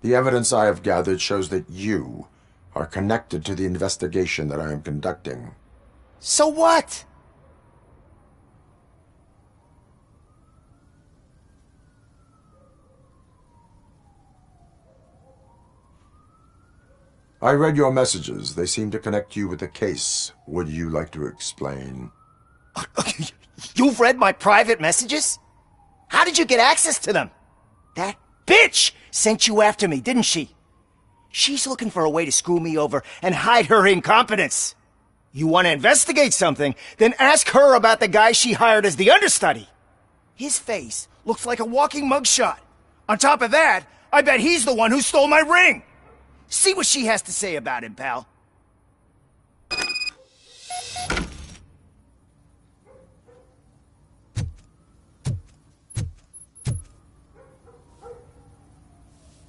The evidence I have gathered shows that you are connected to the investigation that I am conducting. So what? I read your messages. They seem to connect you with the case. Would you like to explain? You've read my private messages? How did you get access to them? That bitch sent you after me, didn't she? She's looking for a way to screw me over and hide her incompetence. You want to investigate something, then ask her about the guy she hired as the understudy. His face looks like a walking mugshot. On top of that, I bet he's the one who stole my ring. See what she has to say about him, pal.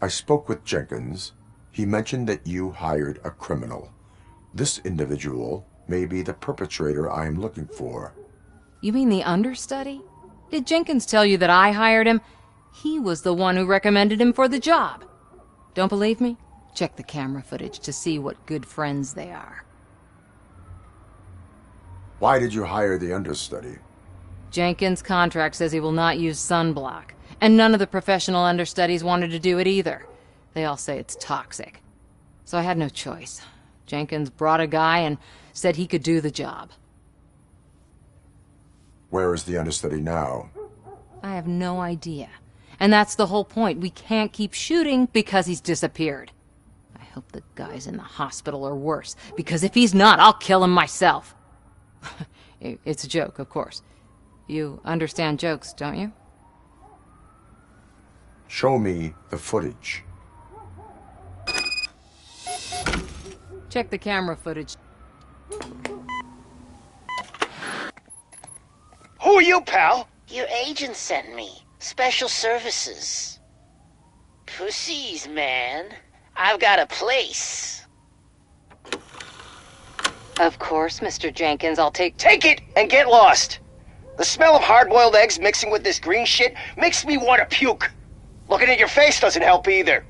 I spoke with Jenkins. He mentioned that you hired a criminal. This individual may be the perpetrator I am looking for. You mean the understudy? Did Jenkins tell you that I hired him? He was the one who recommended him for the job. Don't believe me? Check the camera footage to see what good friends they are. Why did you hire the understudy? Jenkins' contract says he will not use sunblock, and none of the professional understudies wanted to do it either. They all say it's toxic. So I had no choice. Jenkins brought a guy and said he could do the job. Where is the understudy now? I have no idea. And that's the whole point. We can't keep shooting because he's disappeared. I hope the guy's in the hospital or worse, because if he's not, I'll kill him myself. It's a joke, of course. You understand jokes, don't you? Show me the footage. Check the camera footage. Who are you, pal? Your agent sent me. Special services. Pussies, man. I've got a place. Of course, Mr. Jenkins, I'll take Take it and get lost. The smell of hard-boiled eggs mixing with this green shit makes me want to puke. Looking at your face doesn't help either.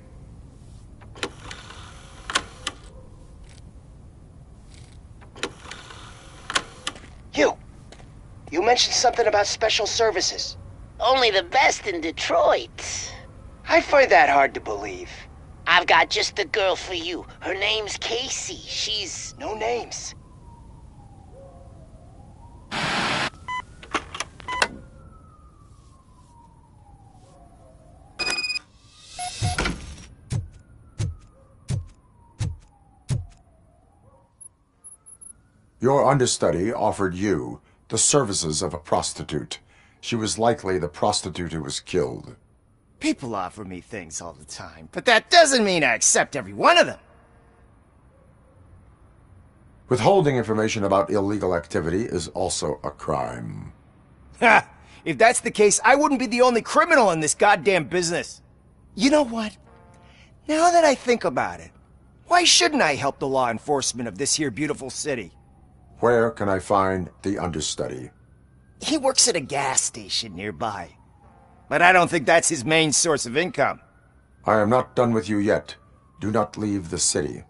You mentioned something about special services. Only the best in Detroit. I find that hard to believe. I've got just the girl for you. Her name's Casey. She's... No names. Your understudy offered you the services of a prostitute. She was likely the prostitute who was killed. People offer me things all the time, but that doesn't mean I accept every one of them. Withholding information about illegal activity is also a crime. Ha! If that's the case, I wouldn't be the only criminal in this goddamn business. You know what? Now that I think about it, why shouldn't I help the law enforcement of this here beautiful city? Where can I find the understudy? He works at a gas station nearby. But I don't think that's his main source of income. I am not done with you yet. Do not leave the city.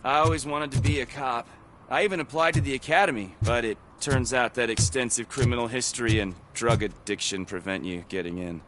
I always wanted to be a cop. I even applied to the academy, but it turns out that extensive criminal history and drug addiction prevent you getting in.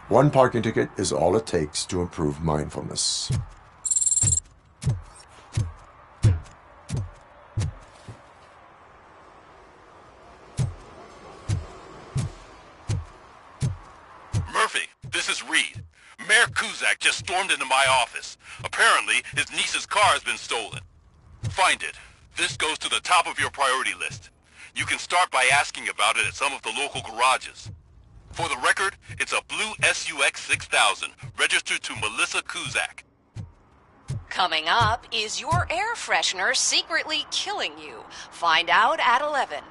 One parking ticket is all it takes to improve mindfulness. read. Mayor Kuzak just stormed into my office. Apparently, his niece's car has been stolen. Find it. This goes to the top of your priority list. You can start by asking about it at some of the local garages. For the record, it's a blue SUX 6000, registered to Melissa Kuzak. Coming up, is your air freshener secretly killing you? Find out at 11.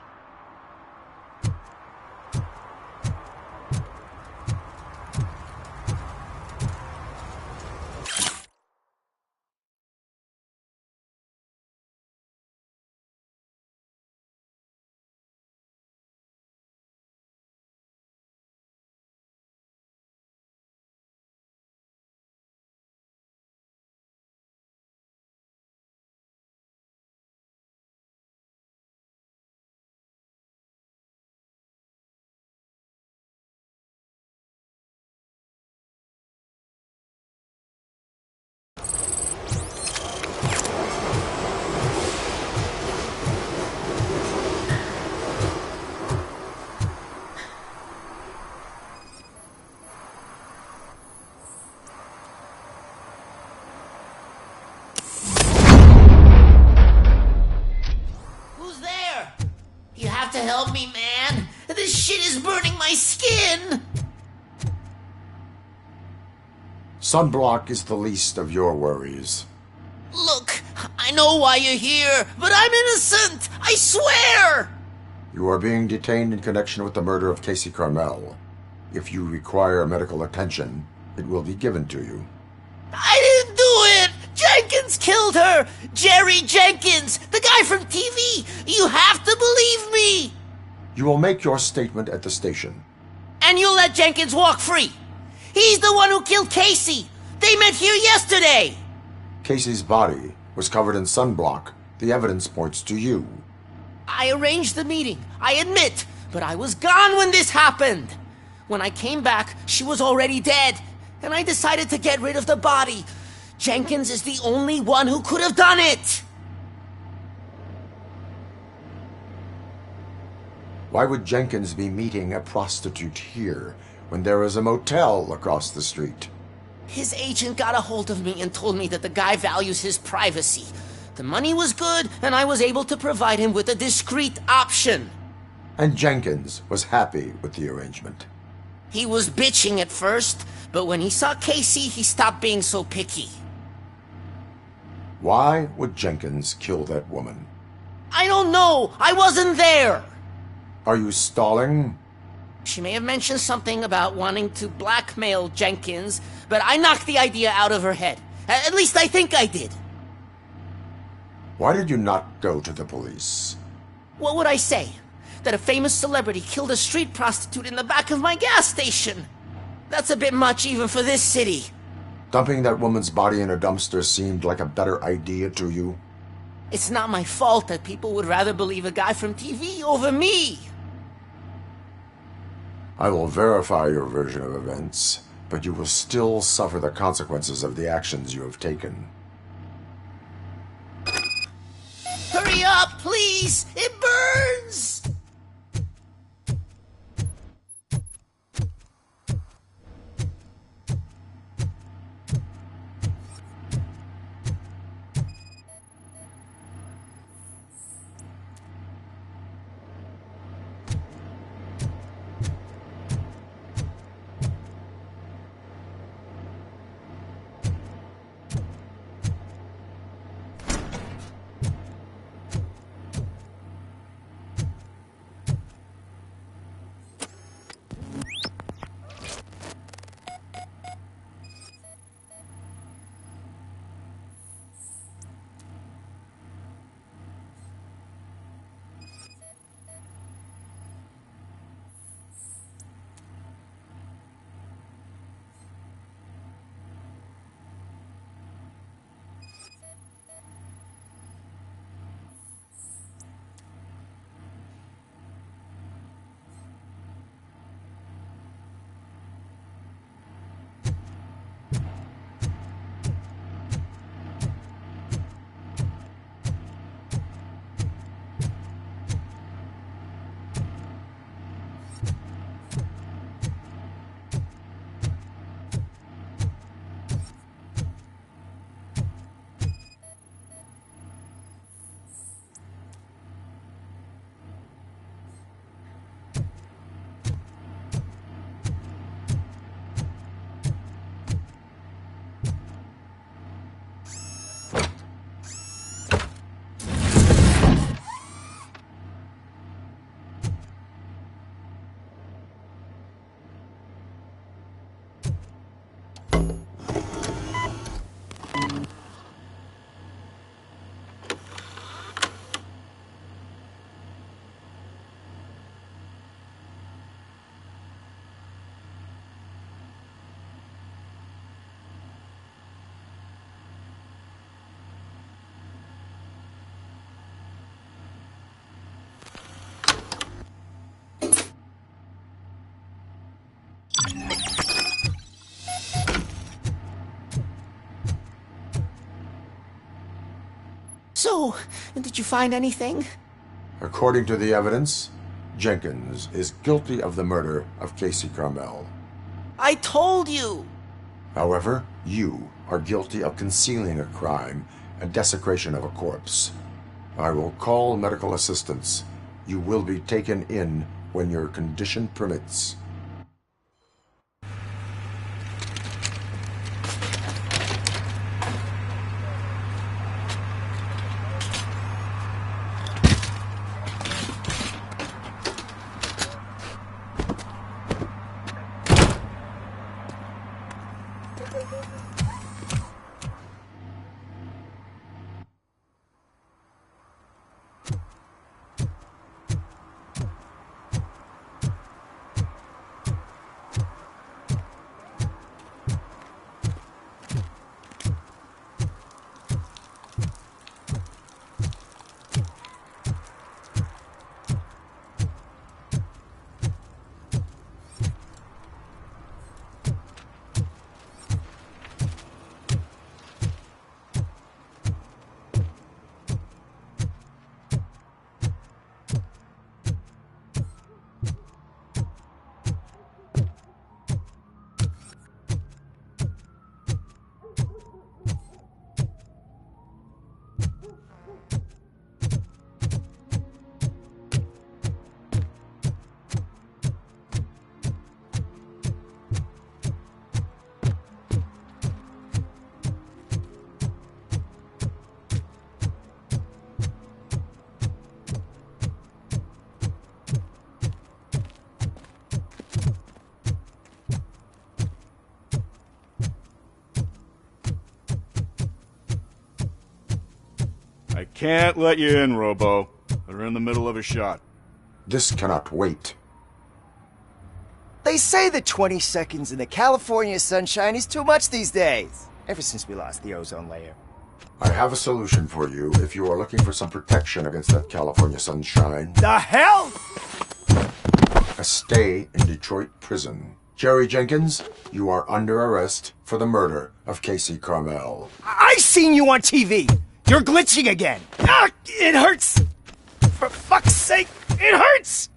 Who's there? You have to help me, man. This shit is burning my skin. Sunblock is the least of your worries. Look, I know why you're here, but I'm innocent. I swear. You are being detained in connection with the murder of Casey Carmel. If you require medical attention, it will be given to you. I didn't do it. Jenkins killed her. Jerry Jenkins, the guy from TV. You have to believe me. You will make your statement at the station. And you'll let Jenkins walk free. He's the one who killed Casey. They met here yesterday. Casey's body was covered in sunblock. The evidence points to you. I arranged the meeting, I admit, but I was gone when this happened. When I came back, she was already dead, and I decided to get rid of the body. Jenkins is the only one who could have done it. Why would Jenkins be meeting a prostitute here when there is a motel across the street? His agent got a hold of me and told me that the guy values his privacy. The money was good, and I was able to provide him with a discreet option. And Jenkins was happy with the arrangement. He was bitching at first, but when he saw Casey, he stopped being so picky. Why would Jenkins kill that woman? I don't know. I wasn't there. Are you stalling? She may have mentioned something about wanting to blackmail Jenkins, but I knocked the idea out of her head. At least I think I did. Why did you not go to the police? What would I say? That a famous celebrity killed a street prostitute in the back of my gas station? That's a bit much even for this city. Dumping that woman's body in a dumpster seemed like a better idea to you? It's not my fault that people would rather believe a guy from TV over me. I will verify your version of events, but you will still suffer the consequences of the actions you have taken. Hurry up, please! It burns! So, did you find anything? According to the evidence, Jenkins is guilty of the murder of Casey Carmel. I told you! However, you are guilty of concealing a crime and desecration of a corpse. I will call medical assistance. You will be taken in when your condition permits. I can't let you in, Robo. They're in the middle of a shot. This cannot wait. They say that 20 seconds in the California sunshine is too much these days. Ever since we lost the ozone layer. I have a solution for you if you are looking for some protection against that California sunshine. The hell? A stay in Detroit prison. Jerry Jenkins, you are under arrest for the murder of Casey Carmel. I seen you on TV. You're glitching again. Ah, it hurts. For fuck's sake, it hurts.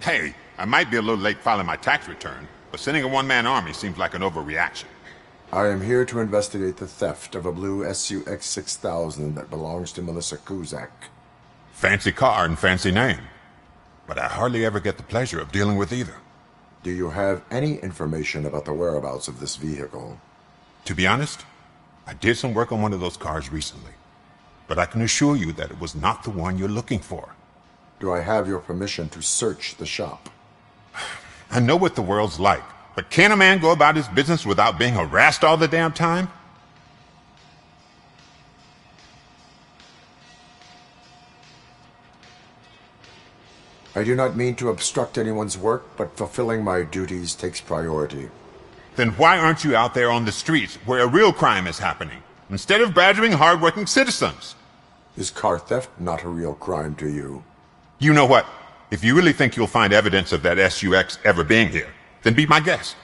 Hey, I might be a little late filing my tax return, but sending a one-man army seems like an overreaction. I am here to investigate the theft of a blue SUX 6000 that belongs to Melissa Kuzak. Fancy car and fancy name. But I hardly ever get the pleasure of dealing with either. Do you have any information about the whereabouts of this vehicle? To be honest, I did some work on one of those cars recently. but I can assure you that it was not the one you're looking for. Do I have your permission to search the shop? I know what the world's like, but can a man go about his business without being harassed all the damn time? I do not mean to obstruct anyone's work, but fulfilling my duties takes priority. Then why aren't you out there on the streets where a real crime is happening, instead of badgering hardworking citizens? Is car theft not a real crime to you? You know what? If you really think you'll find evidence of that SUX ever being here, then be my guest.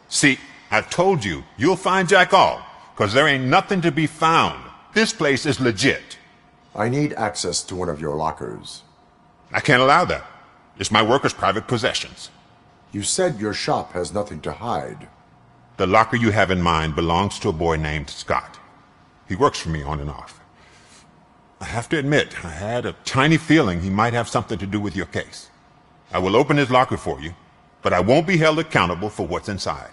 See, I told you, you'll find Jack all, because there ain't nothing to be found. This place is legit. I need access to one of your lockers. I can't allow that. It's my workers' private possessions. You said your shop has nothing to hide. The locker you have in mind belongs to a boy named Scott. He works for me on and off. I have to admit, I had a tiny feeling he might have something to do with your case. I will open his locker for you, but I won't be held accountable for what's inside.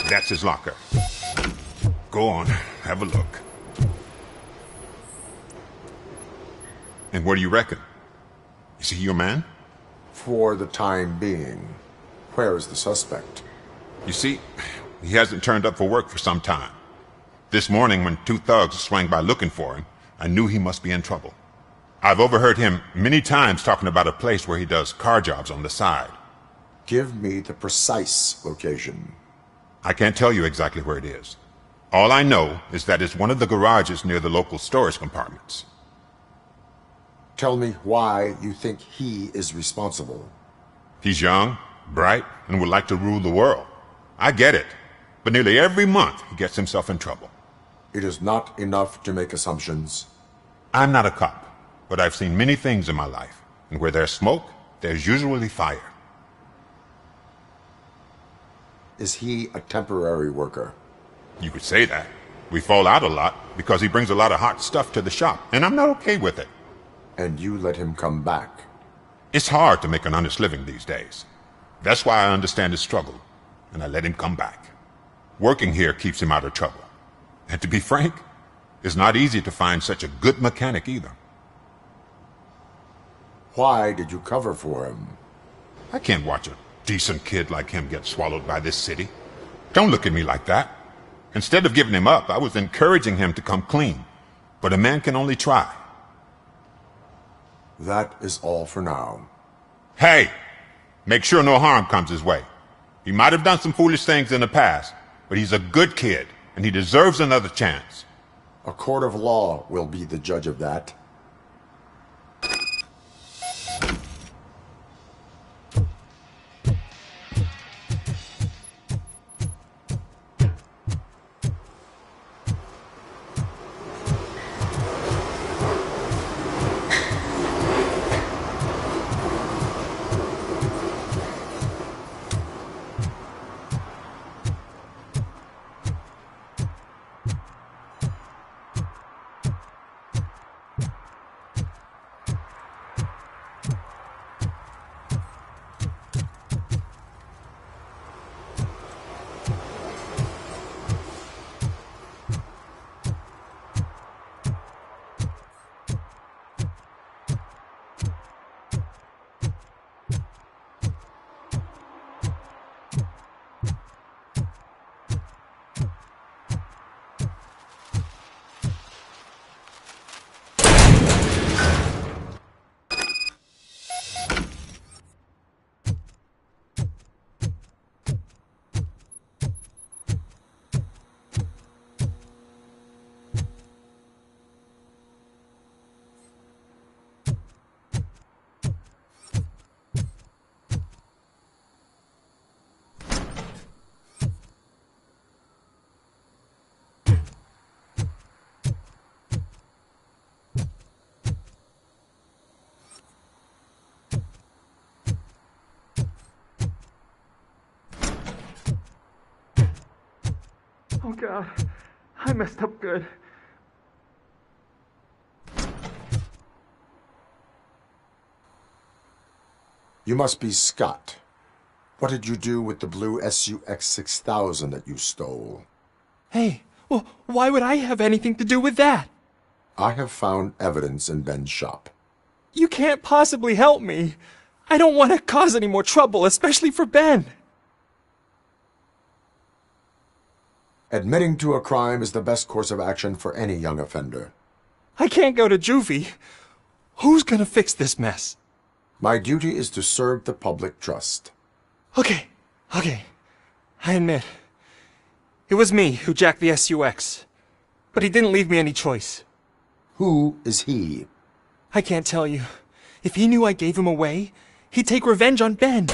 That's his locker. Go on, have a look. And what do you reckon? Is he your man? For the time being. Where is the suspect? You see, he hasn't turned up for work for some time. This morning, when two thugs swang by looking for him, I knew he must be in trouble. I've overheard him many times talking about a place where he does car jobs on the side. Give me the precise location. I can't tell you exactly where it is. All I know is that it's one of the garages near the local storage compartments. Tell me why you think he is responsible. He's young, bright, and would like to rule the world. I get it. But nearly every month he gets himself in trouble. It is not enough to make assumptions. I'm not a cop, but I've seen many things in my life. And where there's smoke, there's usually fire. Is he a temporary worker? You could say that. We fall out a lot because he brings a lot of hot stuff to the shop, and I'm not okay with it. And you let him come back? It's hard to make an honest living these days. That's why I understand his struggle, and I let him come back. Working here keeps him out of trouble. And to be frank, it's not easy to find such a good mechanic either. Why did you cover for him? I can't watch a decent kid like him get swallowed by this city. Don't look at me like that. Instead of giving him up, I was encouraging him to come clean. But a man can only try. That is all for now. Hey! Make sure no harm comes his way. He might have done some foolish things in the past, but he's a good kid, and he deserves another chance. A court of law will be the judge of that. Oh God, I messed up good. You must be Scott. What did you do with the blue SUX 6000 that you stole? Hey, well, why would I have anything to do with that? I have found evidence in Ben's shop. You can't possibly help me. I don't want to cause any more trouble, especially for Ben. Admitting to a crime is the best course of action for any young offender. I can't go to juvie. Who's gonna fix this mess? My duty is to serve the public trust. Okay. I admit. It was me who jacked the SUX. But he didn't leave me any choice. Who is he? I can't tell you. If he knew I gave him away, he'd take revenge on Ben.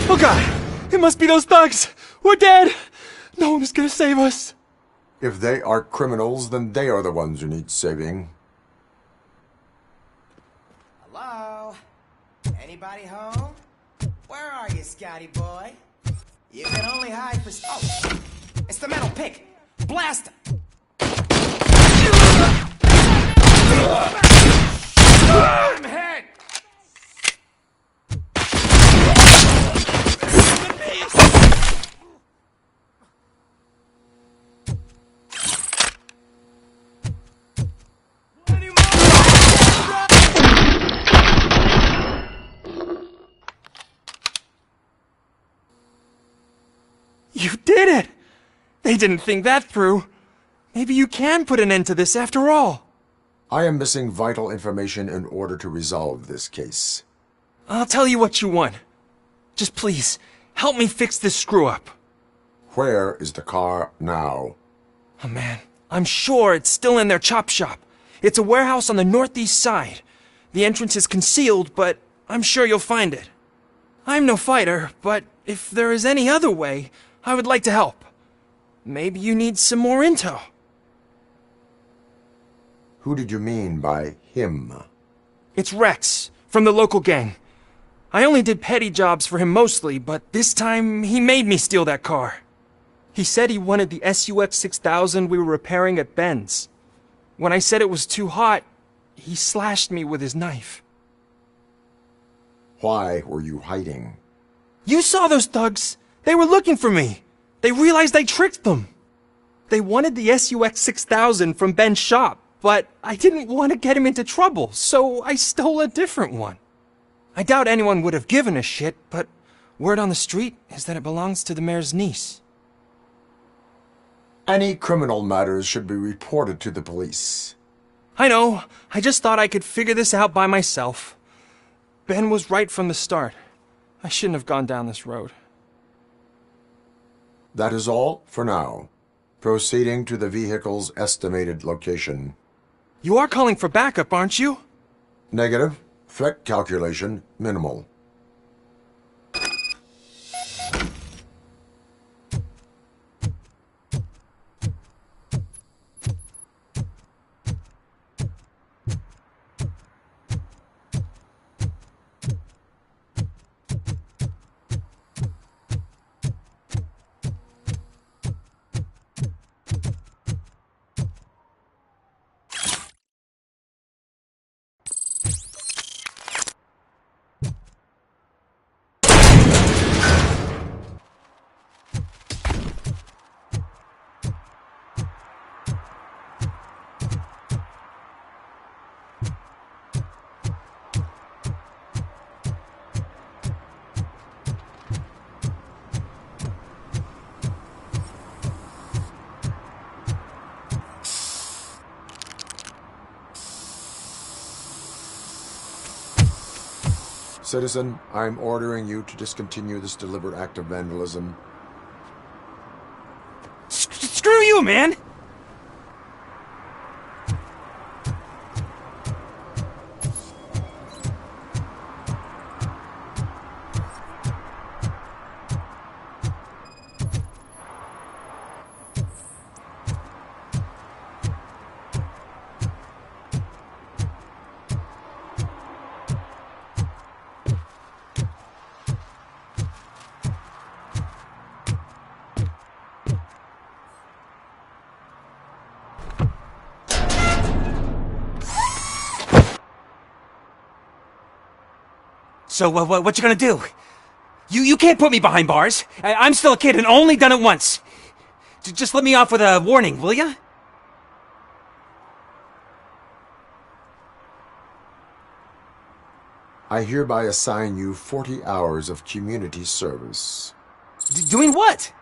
Oh God! It must be those thugs! We're dead! No one is gonna save us! If they are criminals, then they are the ones who need saving. Hello? Anybody home? Where are you, Scotty boy? You can only hide for... Oh! It's the metal pick! Blast him! I'm hit! You did it! They didn't think that through. Maybe you can put an end to this after all. I am missing vital information in order to resolve this case. I'll tell you what you want. Just please, help me fix this screw-up. Where is the car now? Oh man, I'm sure it's still in their chop shop. It's a warehouse on the northeast side. The entrance is concealed, but I'm sure you'll find it. I'm no fighter, but if there is any other way, I would like to help. Maybe you need some more intel. Who did you mean by him? It's Rex, from the local gang. I only did petty jobs for him mostly, but this time he made me steal that car. He said he wanted the SUX 6000 we were repairing at Ben's. When I said it was too hot, he slashed me with his knife. Why were you hiding? You saw those thugs! They were looking for me! They realized I tricked them! They wanted the SUX 6000 from Ben's shop, but I didn't want to get him into trouble, so I stole a different one. I doubt anyone would have given a shit, but word on the street is that it belongs to the mayor's niece. Any criminal matters should be reported to the police. I know. I just thought I could figure this out by myself. Ben was right from the start. I shouldn't have gone down this road. That is all for now. Proceeding to the vehicle's estimated location. You are calling for backup, aren't you? Negative. Threat calculation minimal. Citizen, I'm ordering you to discontinue this deliberate act of vandalism. Screw you, man! So what you gonna do? You can't put me behind bars. I'm still a kid and only done it once. Just let me off with a warning, will ya? I hereby assign you 40 hours of community service. Doing what?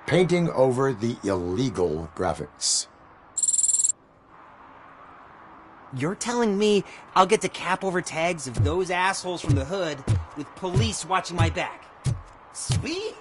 Painting over the illegal graphics. You're telling me I'll get to cap over tags of those assholes from the hood with police watching my back? Sweet!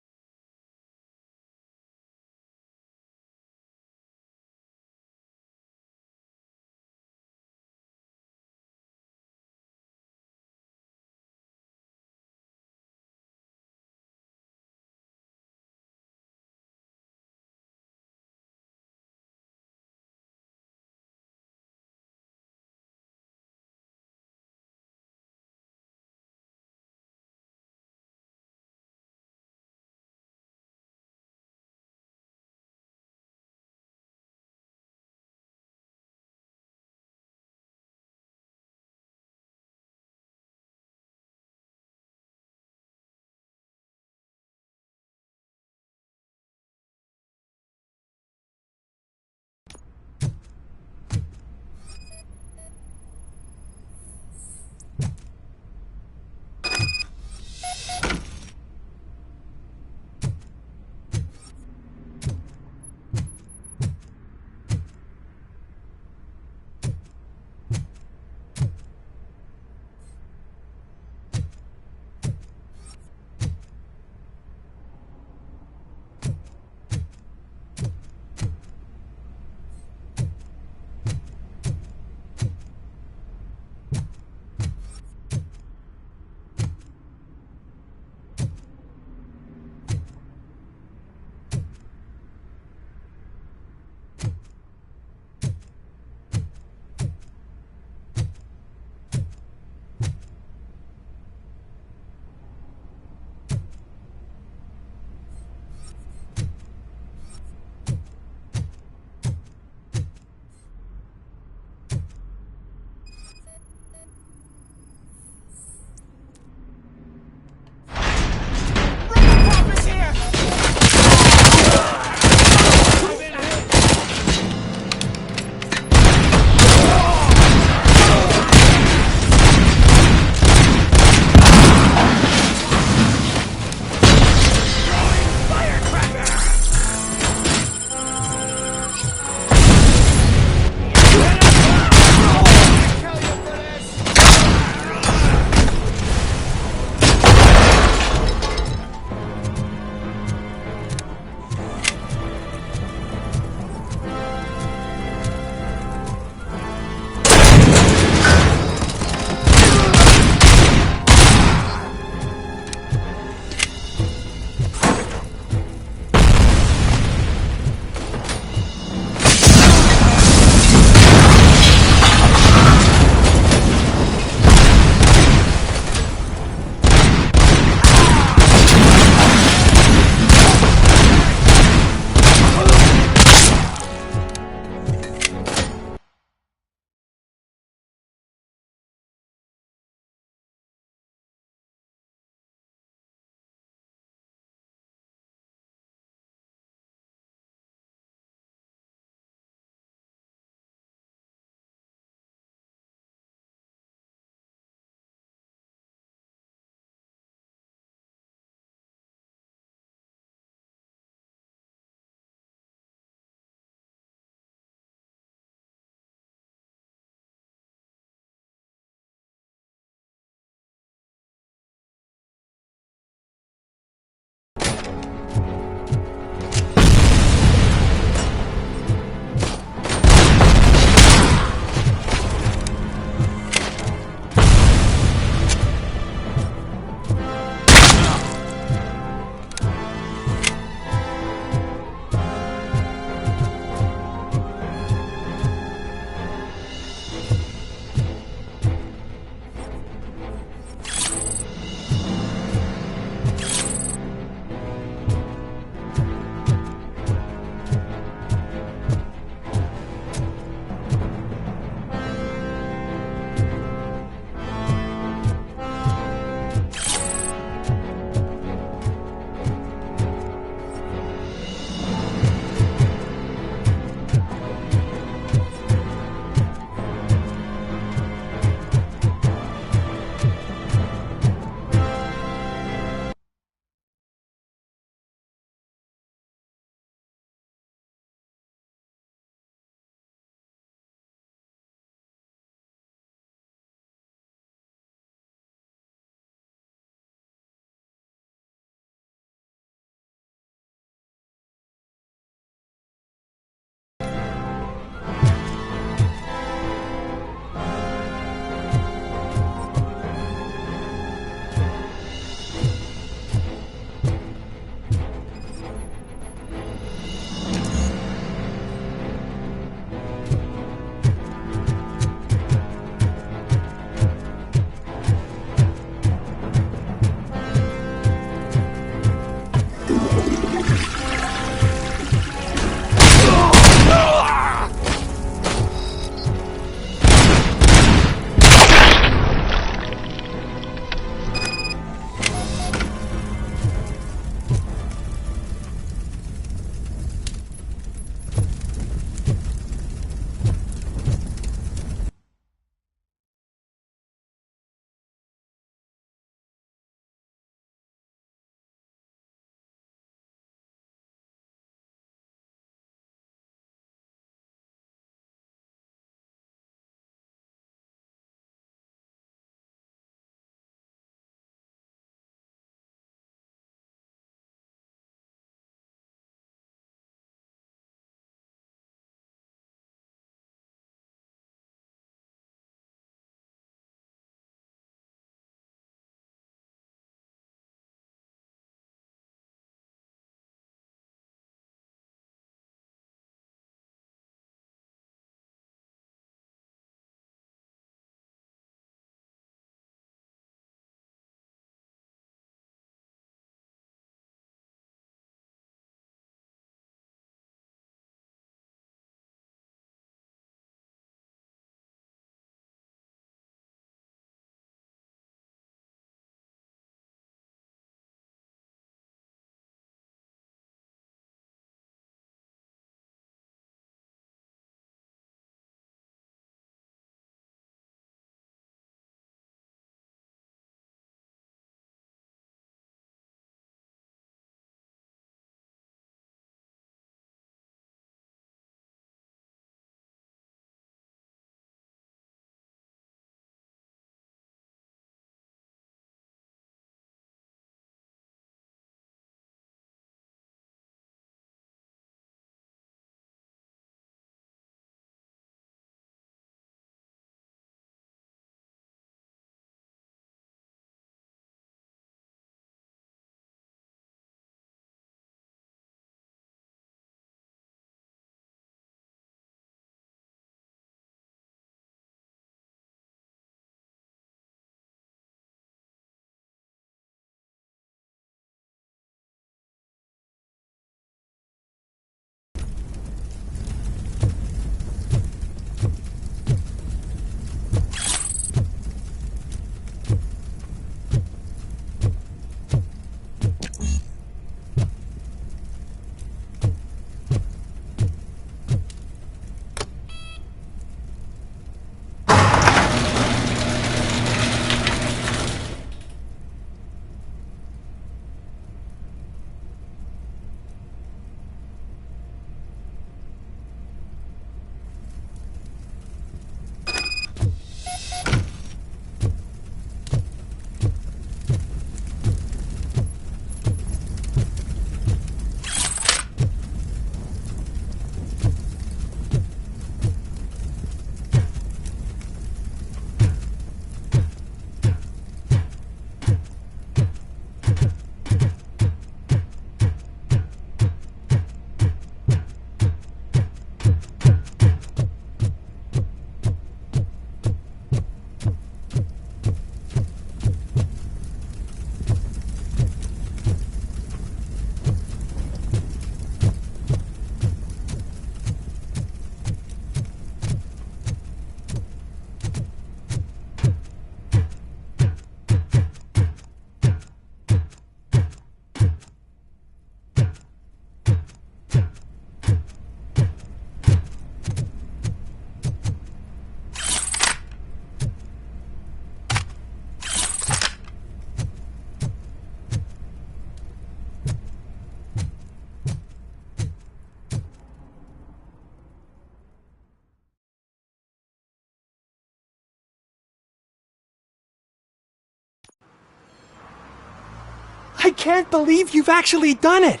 can't believe you've actually done it!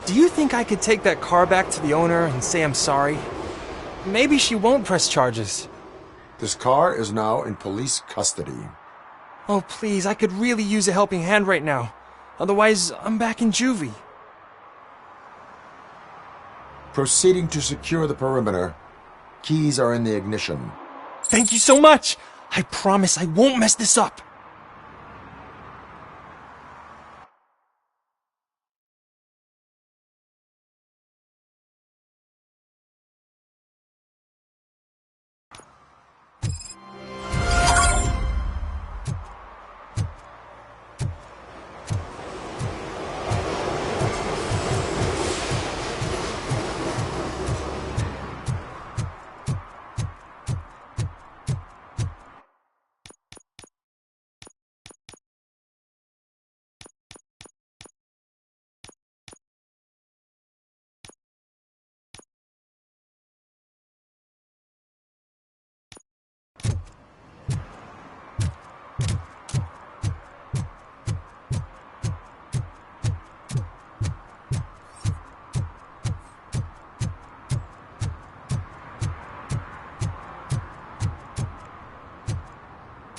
Do you think I could take that car back to the owner and say I'm sorry? Maybe she won't press charges. This car is now in police custody. Oh, please, I could really use a helping hand right now. Otherwise, I'm back in juvie. Proceeding to secure the perimeter. Keys are in the ignition. Thank you so much! I promise I won't mess this up!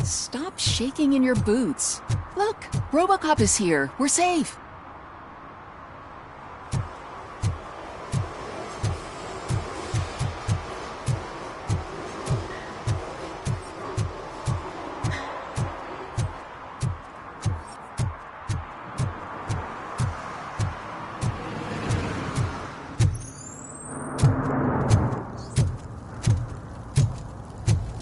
Stop shaking in your boots. Look, RoboCop is here. We're safe.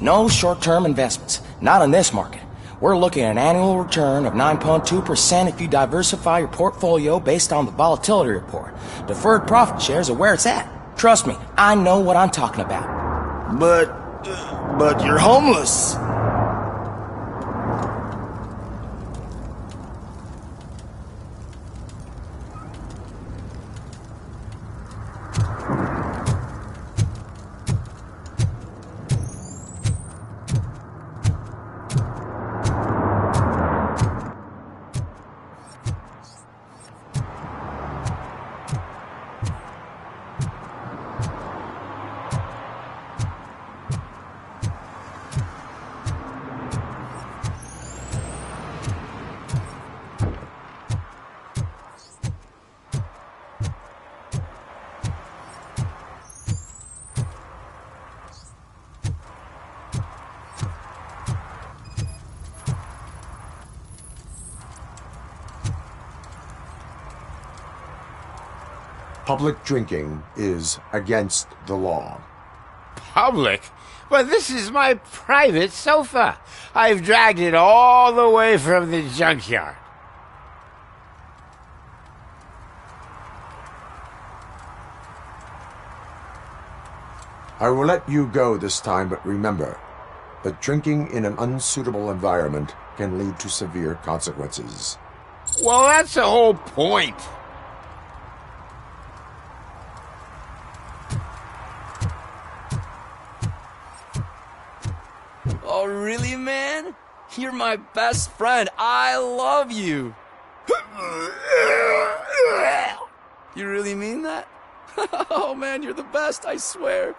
No short-term investments. Not in this market. We're looking at an annual return of 9.2% if you diversify your portfolio based on the volatility report. Deferred profit shares are where it's at. Trust me, I know what I'm talking about. But you're homeless. Public drinking is against the law. Public? But this is my private sofa. I've dragged it all the way from the junkyard. I will let you go this time, but remember that drinking in an unsuitable environment can lead to severe consequences. Well, that's the whole point. Oh, really, man? You're my best friend. I love you. You really mean that? Oh, man, you're the best, I swear.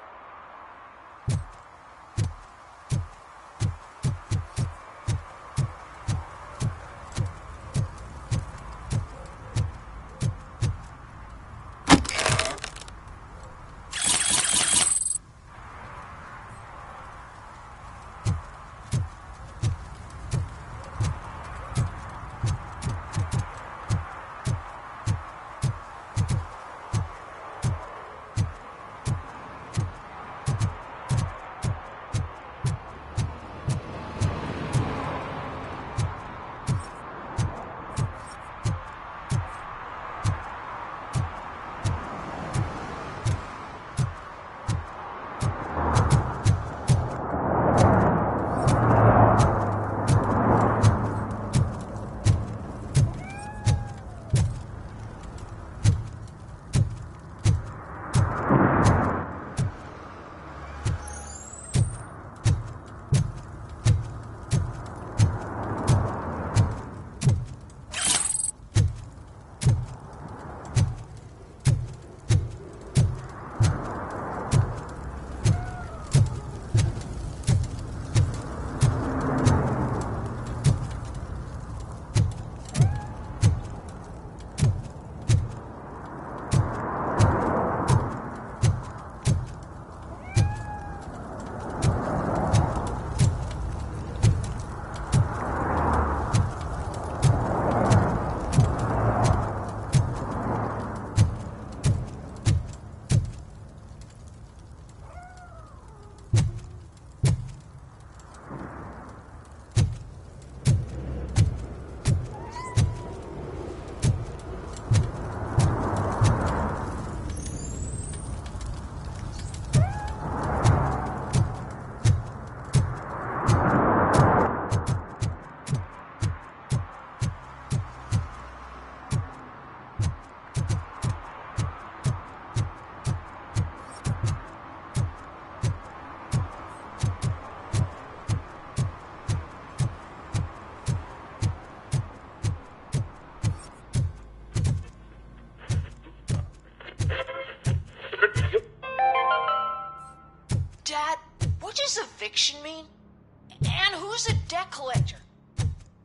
debt collector.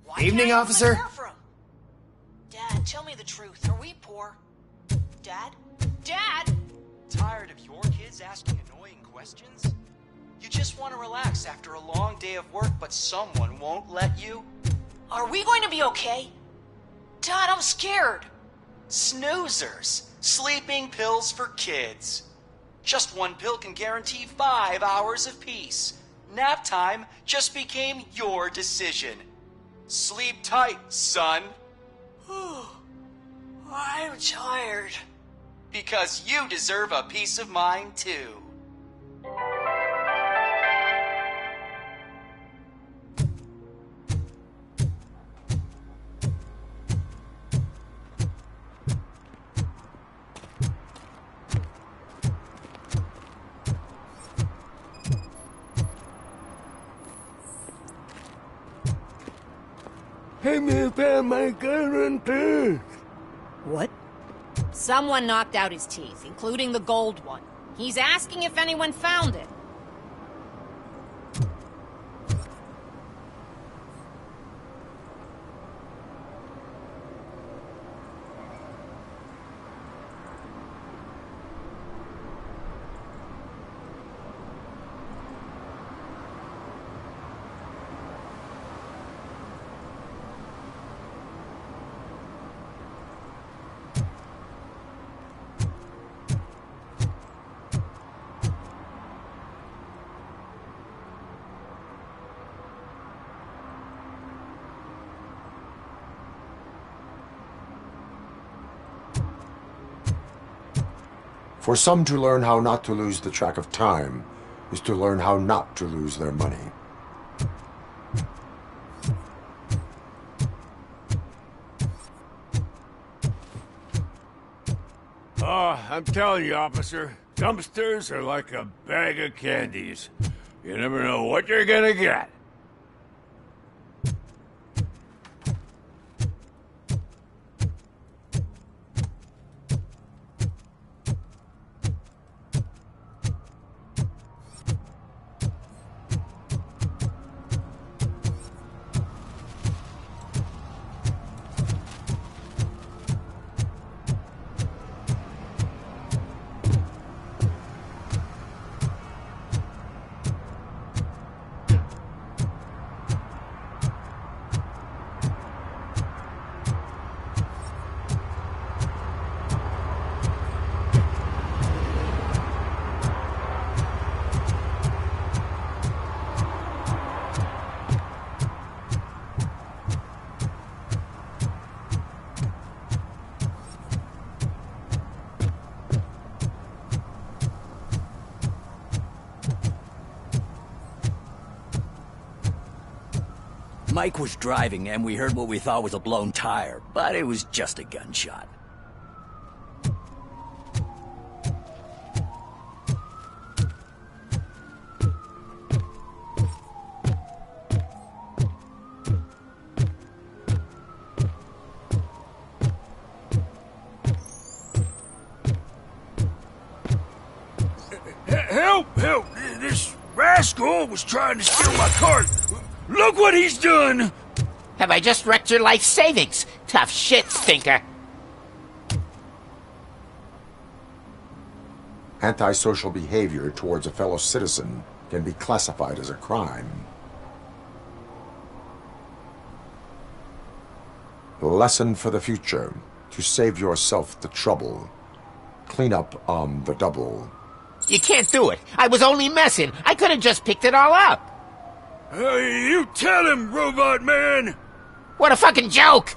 Why Evening, can't I officer. open the door for him? Dad, tell me the truth. Are we poor? Dad? Dad? Tired of your kids asking annoying questions? You just want to relax after a long day of work, but someone won't let you? Are we going to be okay? Dad, I'm scared. Snoozers. Sleeping pills for kids. Just one pill can guarantee 5 hours of peace. Nap time just became your decision. Sleep tight, son. I'm tired. Because you deserve a peace of mind, too. Hey, me found my gun too. What? Someone knocked out his teeth, including the gold one. He's asking if anyone found it. For some to learn how not to lose the track of time is to learn how not to lose their money. Oh, I'm telling you, officer, dumpsters are like a bag of candies. You never know what you're gonna get. Mike was driving and we heard what we thought was a blown tire, but it was just a gunshot. Help! Help! This rascal was trying to steal my car. Look what he's done! Have I just wrecked your life savings? Tough shit, stinker. Antisocial behavior towards a fellow citizen can be classified as a crime. Lesson for the future: to save yourself the trouble. Clean up on the double. You can't do it. I was only messing. I could have just picked it all up. You tell him, Robot Man! What a fucking joke!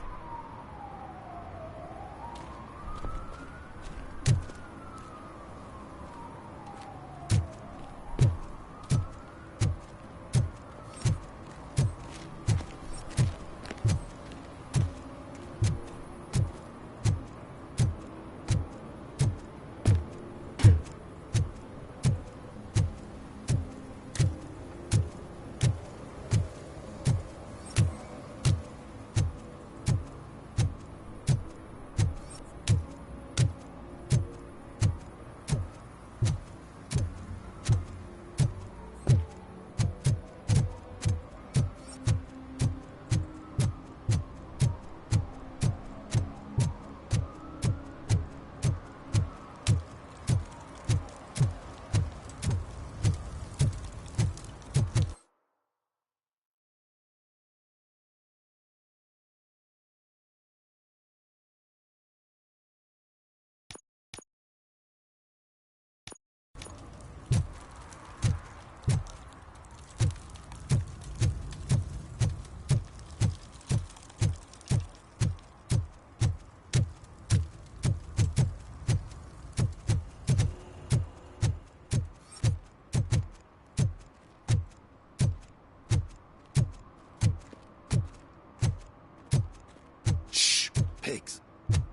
pigs.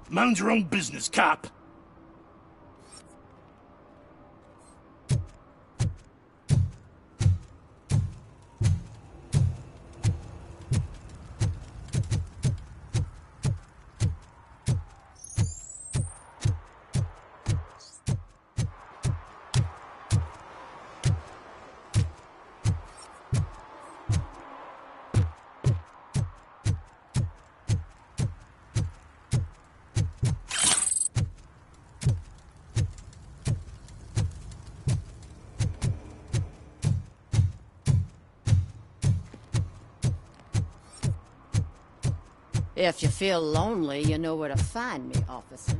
Mind your own business, cop. If you feel lonely, you know where to find me, officer.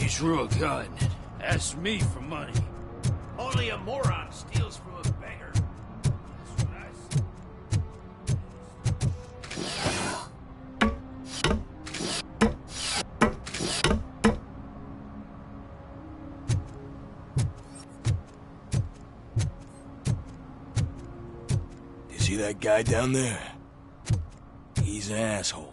He drew a gun, asked me for money. Only a moron steals from a beggar. That's what I say. You see that guy down there? He's an asshole.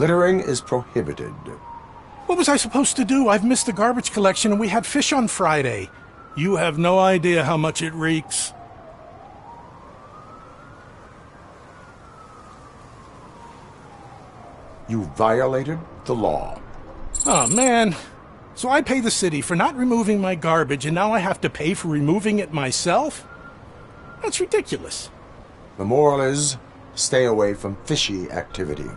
Littering is prohibited. What was I supposed to do? I've missed the garbage collection and we had fish on Friday. You have no idea how much it reeks. You violated the law. Oh, man. So I pay the city for not removing my garbage and now I have to pay for removing it myself? That's ridiculous. The moral is, stay away from fishy activity.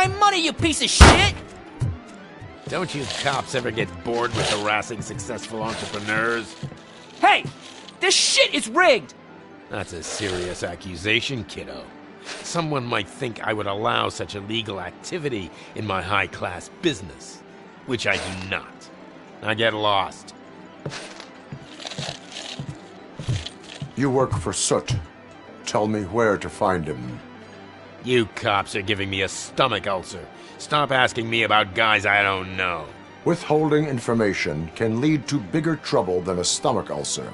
my money, you piece of shit! Don't you cops ever get bored with harassing successful entrepreneurs? Hey! This shit is rigged! That's a serious accusation, kiddo. Someone might think I would allow such illegal activity in my high-class business, which I do not. Now get lost. You work for Soot. Tell me where to find him. You cops are giving me a stomach ulcer. Stop asking me about guys I don't know. Withholding information can lead to bigger trouble than a stomach ulcer.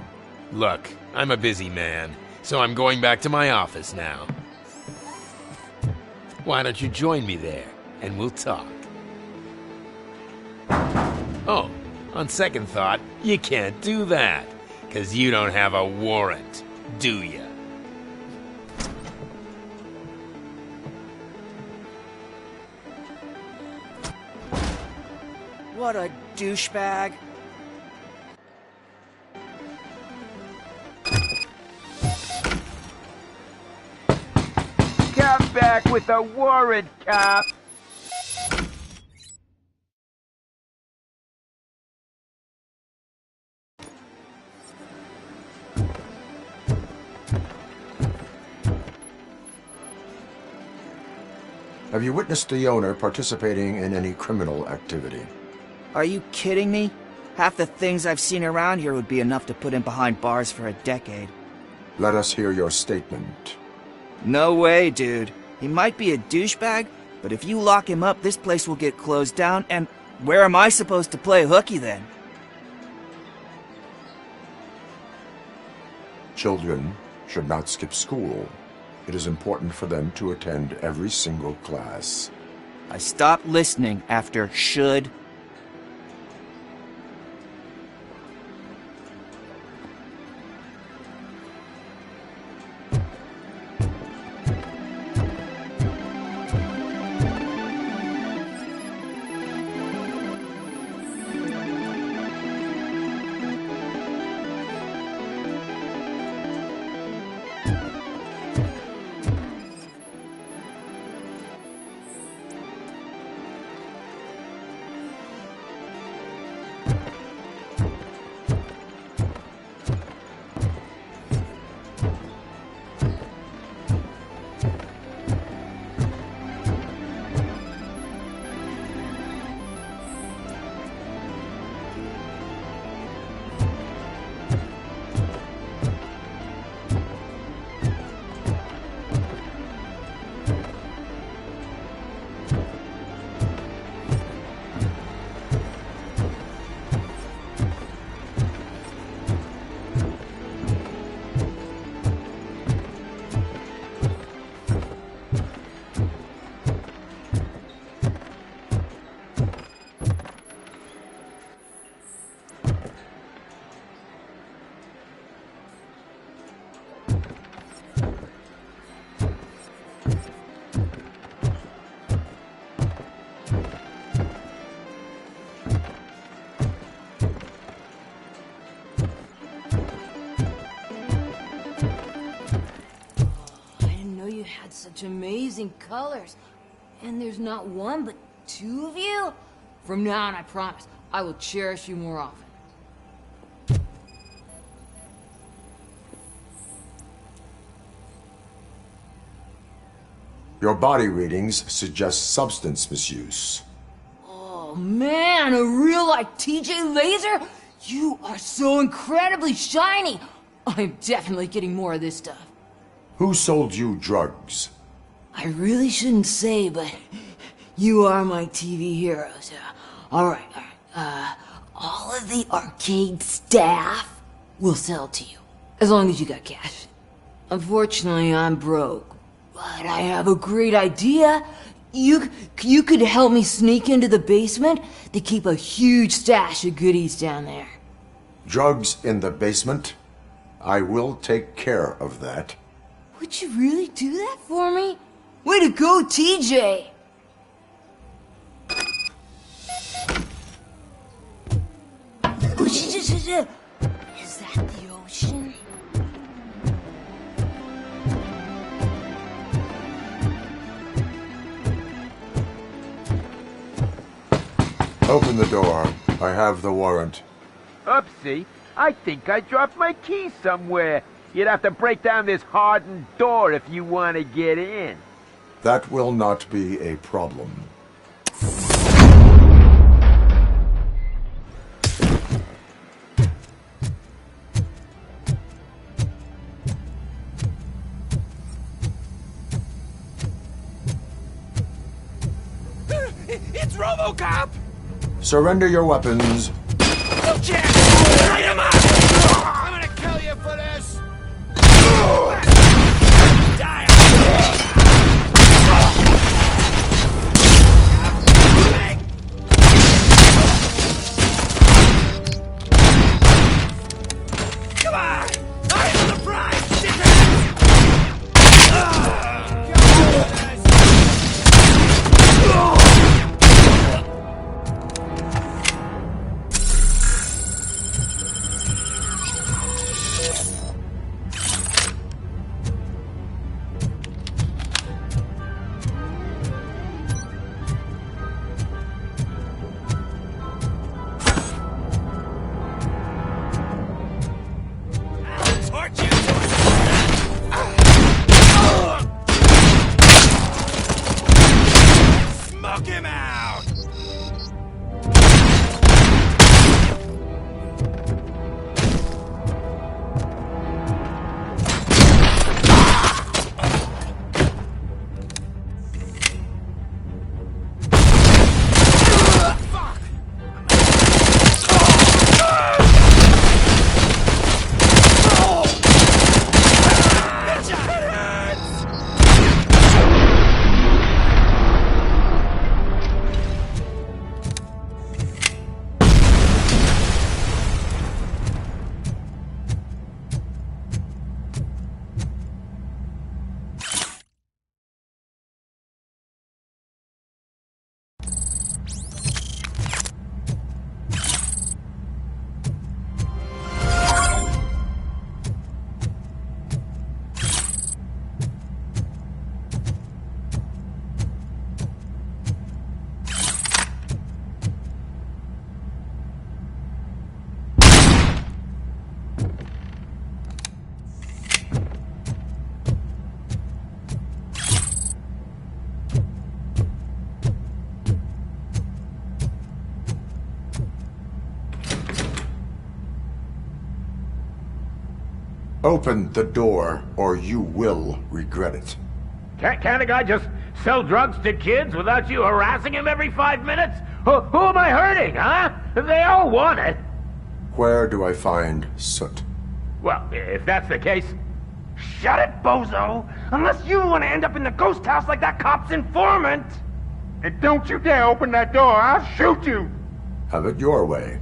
Look, I'm a busy man, so I'm going back to my office now. Why don't you join me there, and we'll talk. Oh, on second thought, you can't do that, 'cause you don't have a warrant, do ya? What a douchebag. Come back with a warrant, cop! Have you witnessed the owner participating in any criminal activity? Are you kidding me? Half the things I've seen around here would be enough to put him behind bars for a decade. Let us hear your statement. No way, dude. He might be a douchebag, but if you lock him up, this place will get closed down, and where am I supposed to play hooky then? Children should not skip school. It is important for them to attend every single class. I stopped listening after should. Such amazing colors. And there's not one, but two of you? From now on, I promise, I will cherish you more often. Your body readings suggest substance misuse. Oh man, a real-life TJ laser? You are so incredibly shiny! I'm definitely getting more of this stuff. Who sold you drugs? I really shouldn't say, but you are my TV heroes. Alright. All of the arcade staff will sell to you, as long as you got cash. Unfortunately, I'm broke, but I have a great idea. You could help me sneak into the basement to keep a huge stash of goodies down there. Drugs in the basement? I will take care of that. Would you really do that for me? Way to go, TJ! Is that the ocean? Open the door. I have the warrant. Oopsie. I think I dropped my keys somewhere. You'd have to break down this hardened door if you want to get in. That will not be a problem. It's RoboCop! Surrender your weapons. Oh, Jack! Light him up! I'm gonna kill you for this! Come on! I am the prize! Smoke him out! Open the door, or you will regret it. Can't a guy just sell drugs to kids without you harassing him every 5 minutes? Who am I hurting, huh? They all want it. Where do I find Soot? Well, if that's the case, shut it, bozo! Unless you want to end up in the ghost house like that cop's informant! And don't you dare open that door, I'll shoot you! Have it your way.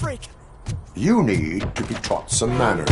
freak! You need to be taught some manners.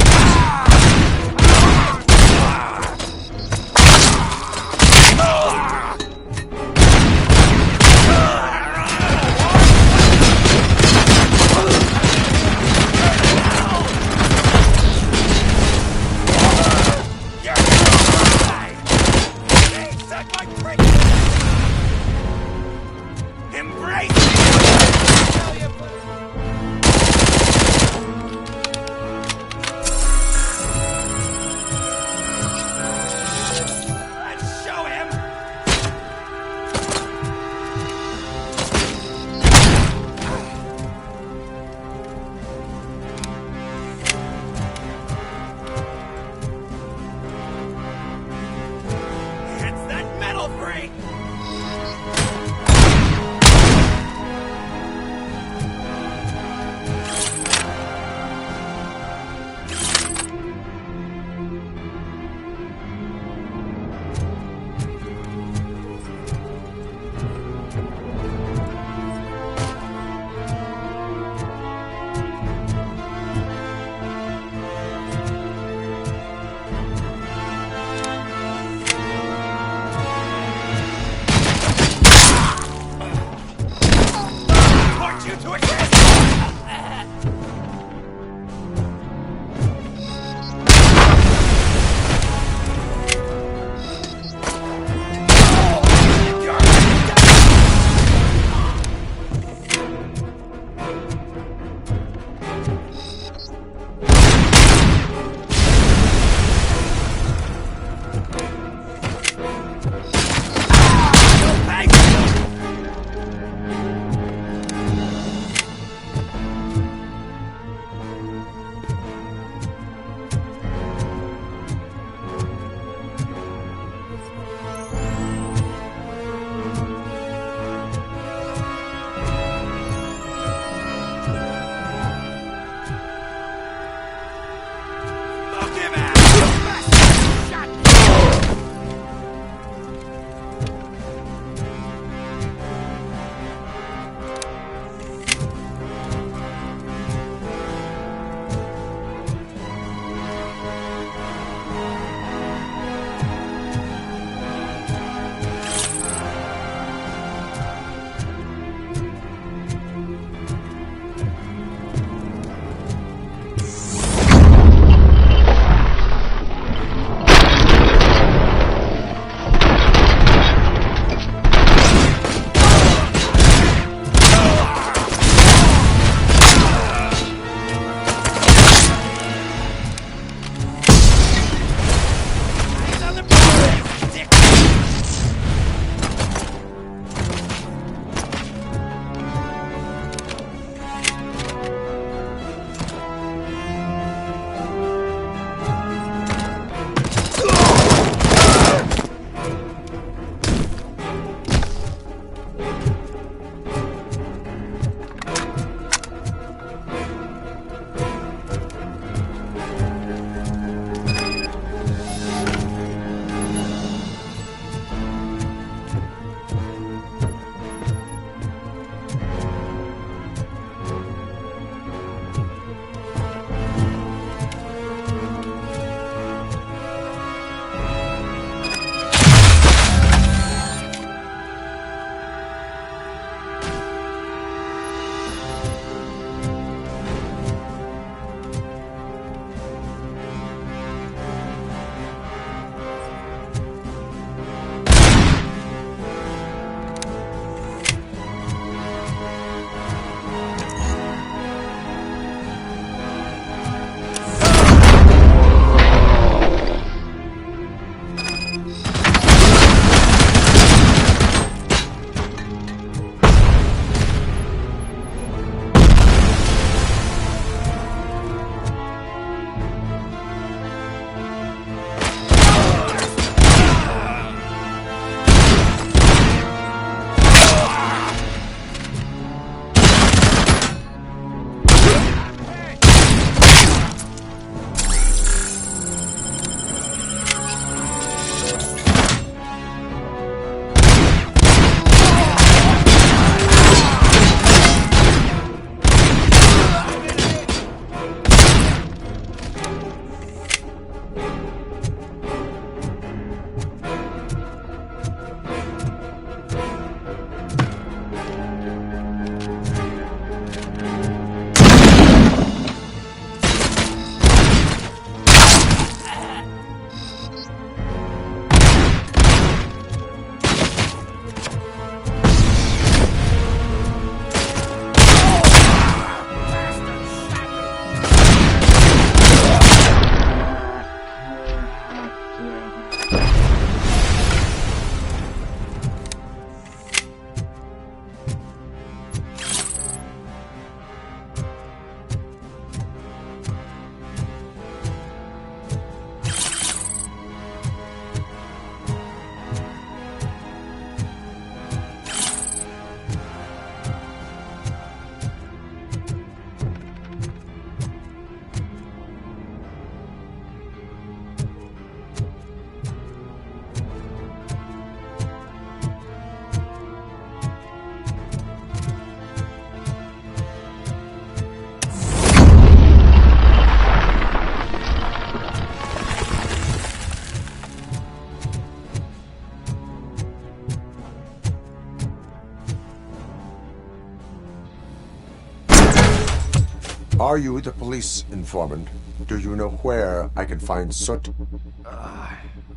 Are you the police informant? Do you know where I can find Soot?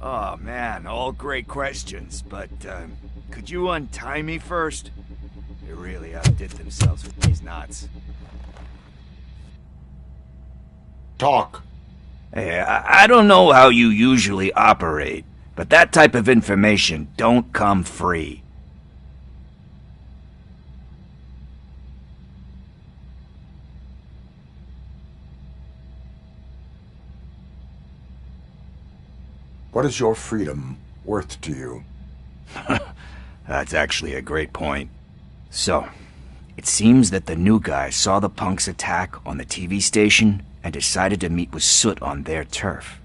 Oh man, all great questions, but could you untie me first? They really outdid themselves with these knots. Talk. Hey, I don't know how you usually operate, but that type of information don't come free. What is your freedom worth to you? That's actually a great point. So, it seems that the new guy saw the punks' attack on the TV station and decided to meet with Soot on their turf.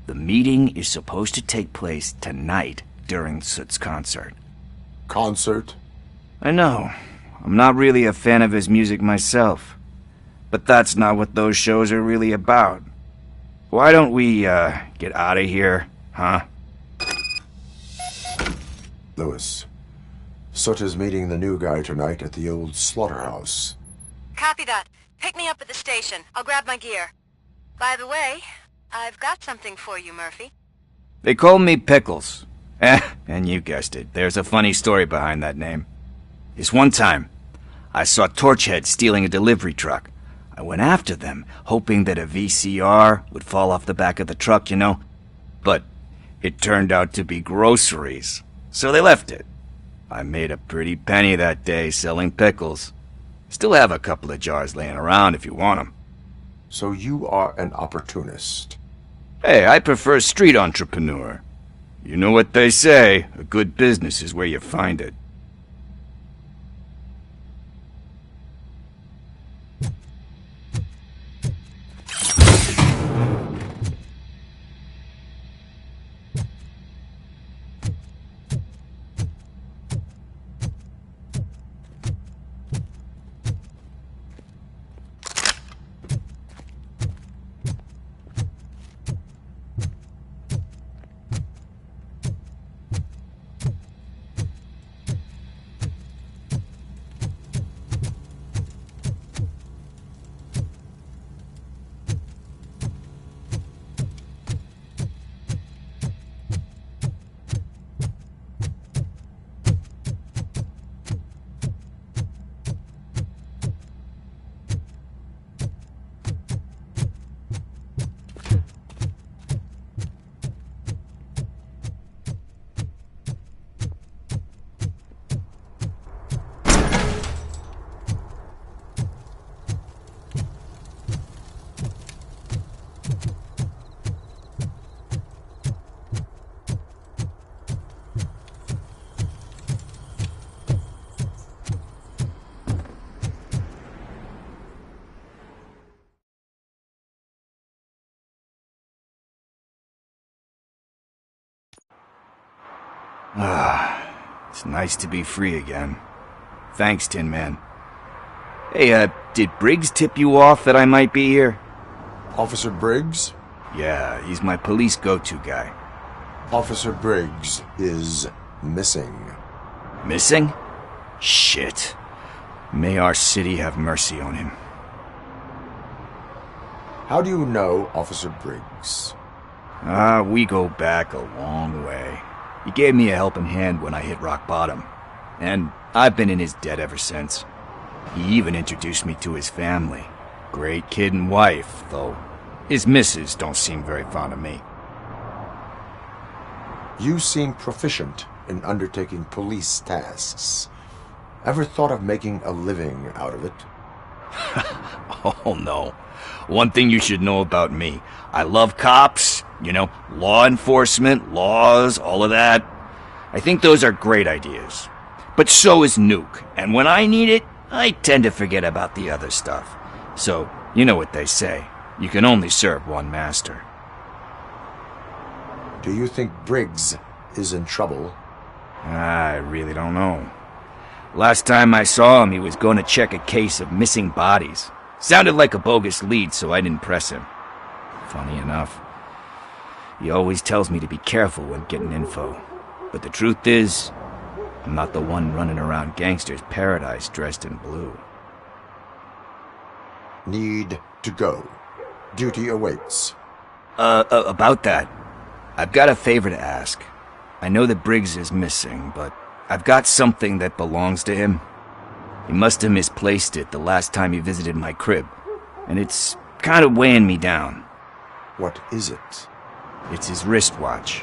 The meeting is supposed to take place tonight during Soot's concert. Concert? I know. I'm not really a fan of his music myself. But that's not what those shows are really about. Why don't we, get out of here, huh? Lewis, Soot is meeting the new guy tonight at the old slaughterhouse. Copy that. Pick me up at the station. I'll grab my gear. By the way, I've got something for you, Murphy. They call me Pickles. And you guessed it, there's a funny story behind that name. This one time, I saw Torchhead stealing a delivery truck. I went after them, hoping that a VCR would fall off the back of the truck, you know? But it turned out to be groceries, so they left it. I made a pretty penny that day selling pickles. Still have a couple of jars laying around if you want them. So you are an opportunist. Hey, I prefer street entrepreneur. You know what they say, a good business is where you find it. It's nice to be free again. Thanks, Tin Man. Hey, did Briggs tip you off that I might be here? Officer Briggs? Yeah, he's my police go-to guy. Officer Briggs is missing. Missing? Shit. May our city have mercy on him. How do you know Officer Briggs? We go back a long way. He gave me a helping hand when I hit rock bottom, and I've been in his debt ever since. He even introduced me to his family. Great kid and wife, though his missus don't seem very fond of me. You seem proficient in undertaking police tasks. Ever thought of making a living out of it? Oh no. One thing you should know about me. I love cops, you know, law enforcement, laws, all of that. I think those are great ideas. But so is Nuke, and when I need it, I tend to forget about the other stuff. So, you know what they say. You can only serve one master. Do you think Briggs is in trouble? I really don't know. Last time I saw him, he was going to check a case of missing bodies. Sounded like a bogus lead, so I didn't press him. Funny enough. He always tells me to be careful when getting info. But the truth is, I'm not the one running around gangster's paradise dressed in blue. need to go. Duty awaits. About that, I've got a favor to ask. I know that Briggs is missing, but I've got something that belongs to him. He must have misplaced it the last time he visited my crib, and it's kind of weighing me down. What is it? It's his wristwatch.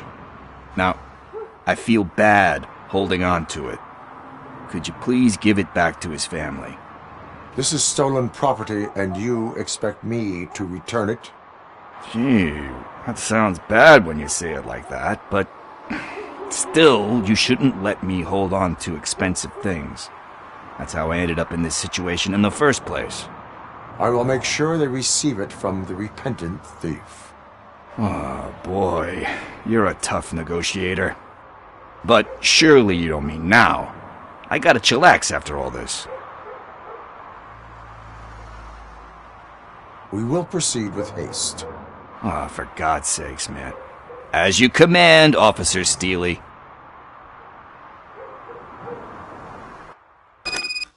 Now, I feel bad holding on to it. Could you please give it back to his family? This is stolen property, and you expect me to return it? Gee, that sounds bad when you say it like that, but still, you shouldn't let me hold on to expensive things. That's how I ended up in this situation in the first place. I will make sure they receive it from the repentant thief. Oh, boy. You're a tough negotiator. But surely you don't mean now. I gotta chillax after all this. We will proceed with haste. Ah, for God's sakes, man. As you command, Officer Steely.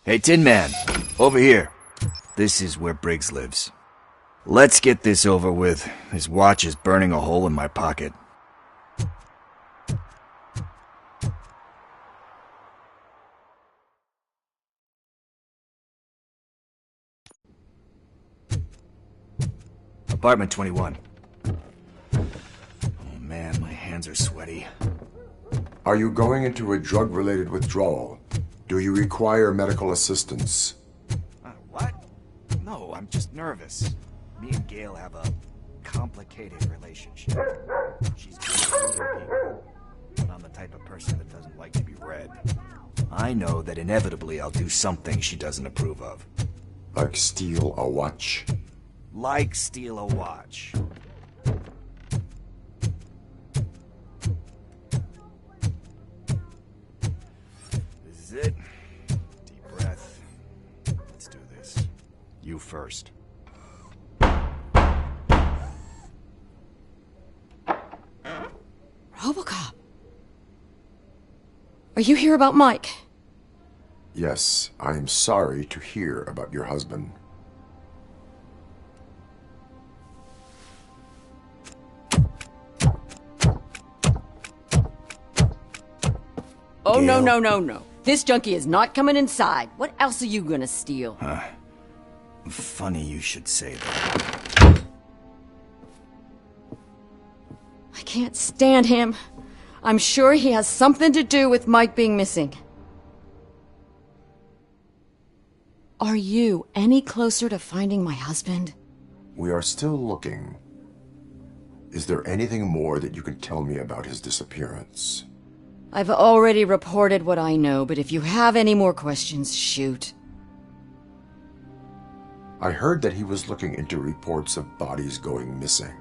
Hey, Tin Man, over here. This is where Briggs lives. Let's get this over with. His watch is burning a hole in my pocket. Apartment 21. Oh man, my hands are sweaty. Are you going into a drug-related withdrawal? Do you require medical assistance? What? No, I'm just nervous. Me and Gail have a complicated relationship. She's good at reading people, but I'm the type of person that doesn't like to be read. I know that inevitably I'll do something she doesn't approve of. Like steal a watch? Like steal a watch. This is it. Deep breath. Let's do this. You first. RoboCop. Are you here about Mike? Yes, I am sorry to hear about your husband. Oh, Gail. no. This junkie is not coming inside. What else are you gonna steal? Funny you should say that. I can't stand him. I'm sure he has something to do with Mike being missing. Are you any closer to finding my husband? We are still looking. Is there anything more that you can tell me about his disappearance? I've already reported what I know, but if you have any more questions, shoot. I heard that he was looking into reports of bodies going missing.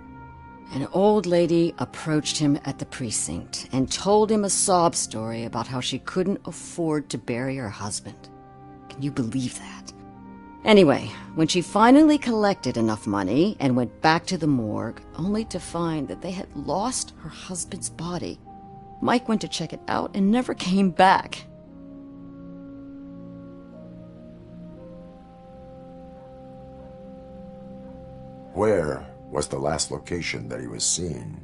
An old lady approached him at the precinct and told him a sob story about how she couldn't afford to bury her husband. Can you believe that? Anyway, when she finally collected enough money and went back to the morgue, only to find that they had lost her husband's body, Mike went to check it out and never came back. Where was the last location that he was seen?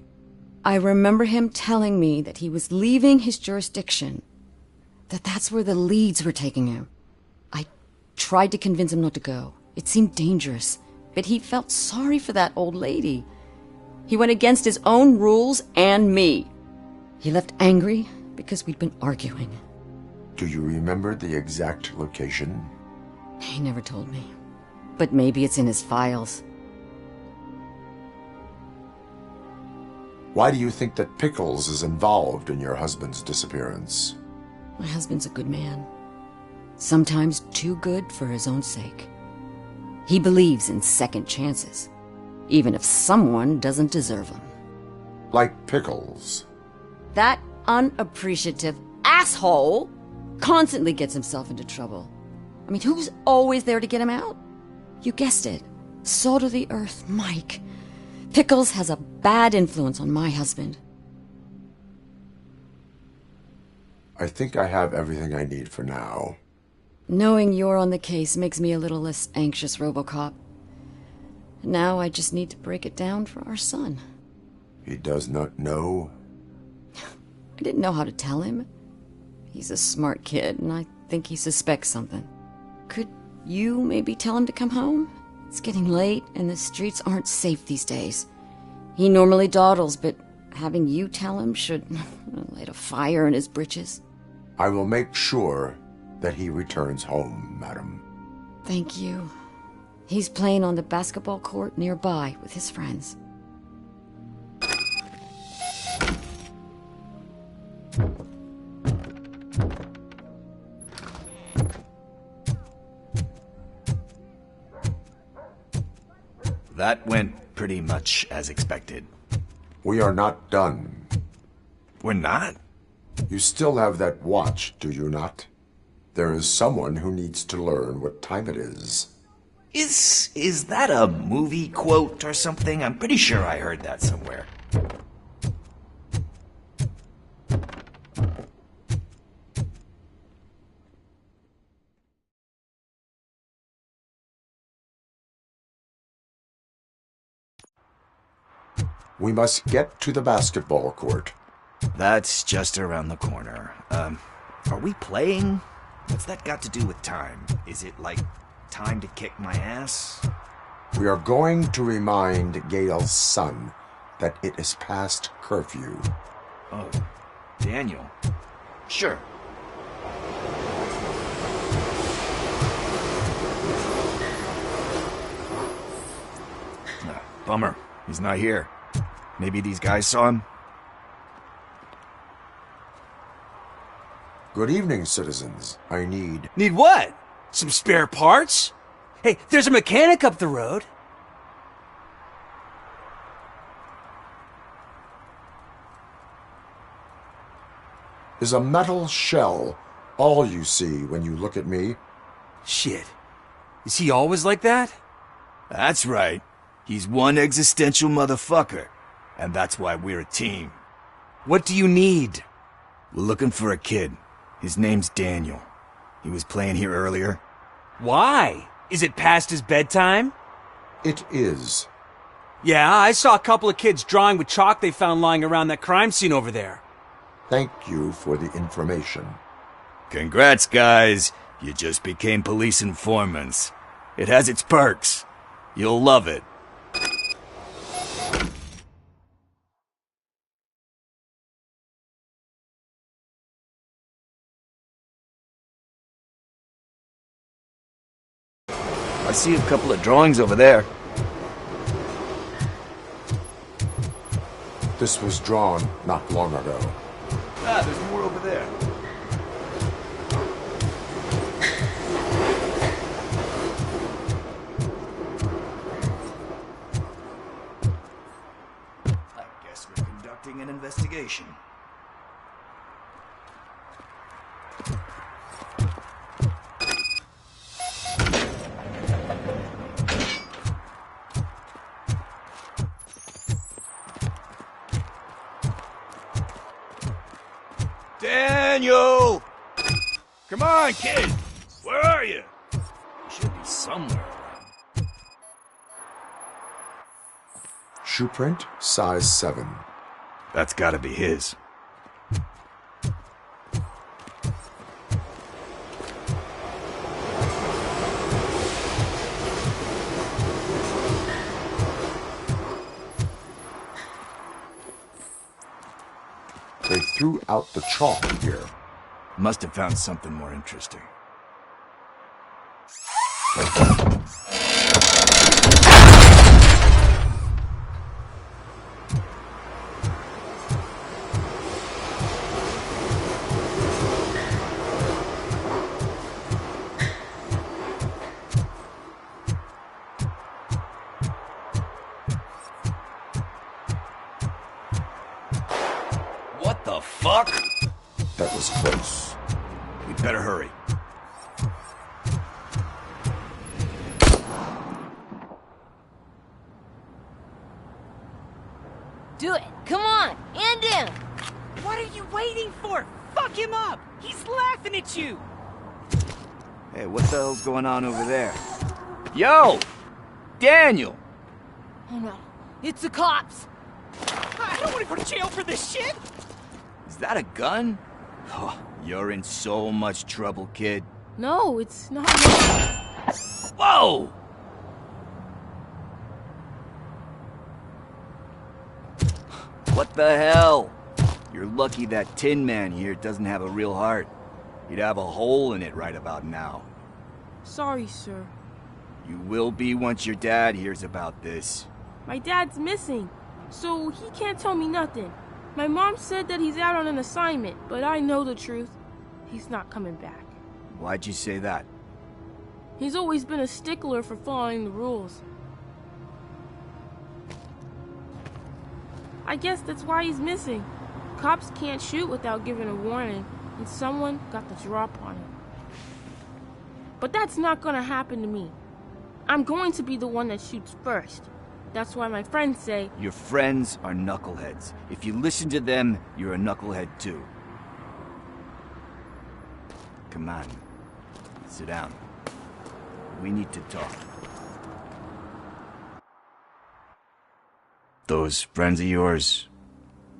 I remember him telling me that he was leaving his jurisdiction, that's where the leads were taking him. I tried to convince him not to go. It seemed dangerous, but he felt sorry for that old lady. He went against his own rules and me. He left angry because we'd been arguing. Do you remember the exact location? He never told me, but maybe it's in his files. Why do you think that Pickles is involved in your husband's disappearance? My husband's a good man. Sometimes too good for his own sake. He believes in second chances, even if someone doesn't deserve them. Like Pickles. That unappreciative asshole constantly gets himself into trouble. I mean, who's always there to get him out? You guessed it. Salt of the earth, Mike. Pickles has a bad influence on my husband. I think I have everything I need for now. Knowing you're on the case makes me a little less anxious, RoboCop. Now I just need to break it down for our son. He does not know? I didn't know how to tell him. He's a smart kid, and I think he suspects something. Could you maybe tell him to come home? It's getting late, and the streets aren't safe these days. He normally dawdles, but having you tell him should light a fire in his britches. I will make sure that he returns home, madam. Thank you. He's playing on the basketball court nearby with his friends. That went pretty much as expected. We are not done. We're not? You still have that watch, do you not? There is someone who needs to learn what time it is. Is that a movie quote or something? I'm pretty sure I heard that somewhere. We must get to the basketball court. That's just around the corner. Are we playing? What's that got to do with time? Is it like time to kick my ass? We are going to remind Gail's son that it is past curfew. Oh, Daniel. Sure. Bummer. He's not here. Maybe these guys saw him? Good evening, citizens. I need... Need what? Some spare parts? Hey, there's a mechanic up the road. Is a metal shell all you see when you look at me? Shit. Is he always like that? That's right. He's one existential motherfucker. And that's why we're a team. What do you need? We're looking for a kid. His name's Daniel. He was playing here earlier. Why? Is it past his bedtime? It is. Yeah, I saw a couple of kids drawing with chalk they found lying around that crime scene over there. Thank you for the information. Congrats, guys. You just became police informants. It has its perks. You'll love it. I see a couple of drawings over there. This was drawn not long ago. Ah, there's more over there. I guess we're conducting an investigation. Daniel! Come on, kid! Where are you? He should be somewhere around. Shoe print, size 7. That's gotta be his. They threw out the chalk here. Must have found something more interesting. What the fuck? That was close. We'd better hurry. Do it. Come on. And in. What are you waiting for? Fuck him up! He's laughing at you! Hey, what the hell's going on over there? Yo! Daniel! Oh no, it's the cops! I don't want to go to jail for this shit! Is that a gun? Oh, you're in so much trouble, kid. No, it's not. Whoa! What the hell? You're lucky that Tin Man here doesn't have a real heart. He'd have a hole in it right about now. Sorry, sir. You will be once your dad hears about this. My dad's missing, so he can't tell me nothing. My mom said that he's out on an assignment, but I know the truth. He's not coming back. Why'd you say that? He's always been a stickler for following the rules. I guess that's why he's missing. Cops can't shoot without giving a warning, and someone got the drop on him. But that's not gonna happen to me. I'm going to be the one that shoots first. That's why my friends say... Your friends are knuckleheads. If you listen to them, you're a knucklehead too. Come on. Sit down. We need to talk. Those friends of yours,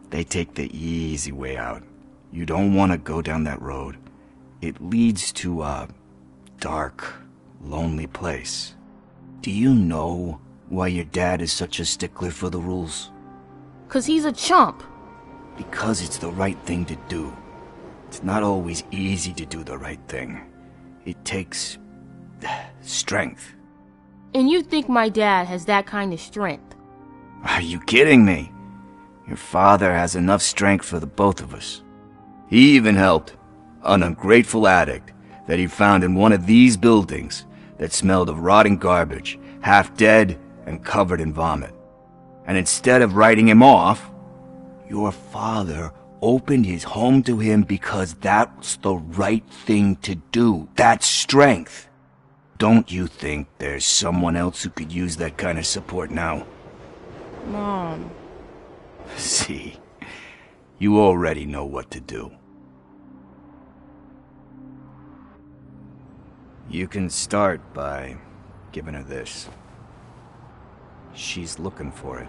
they take the easy way out. You don't want to go down that road. It leads to a dark, lonely place. Do you know why your dad is such a stickler for the rules? 'Cause he's a chump. Because it's the right thing to do. It's not always easy to do the right thing. It takes strength. And you think my dad has that kind of strength? Are you kidding me? Your father has enough strength for the both of us. He even helped an ungrateful addict that he found in one of these buildings that smelled of rotting garbage, half dead and covered in vomit. And instead of writing him off, your father opened his home to him because that's the right thing to do. That's strength. Don't you think there's someone else who could use that kind of support now? Mom. See, you already know what to do. You can start by giving her this. She's looking for it.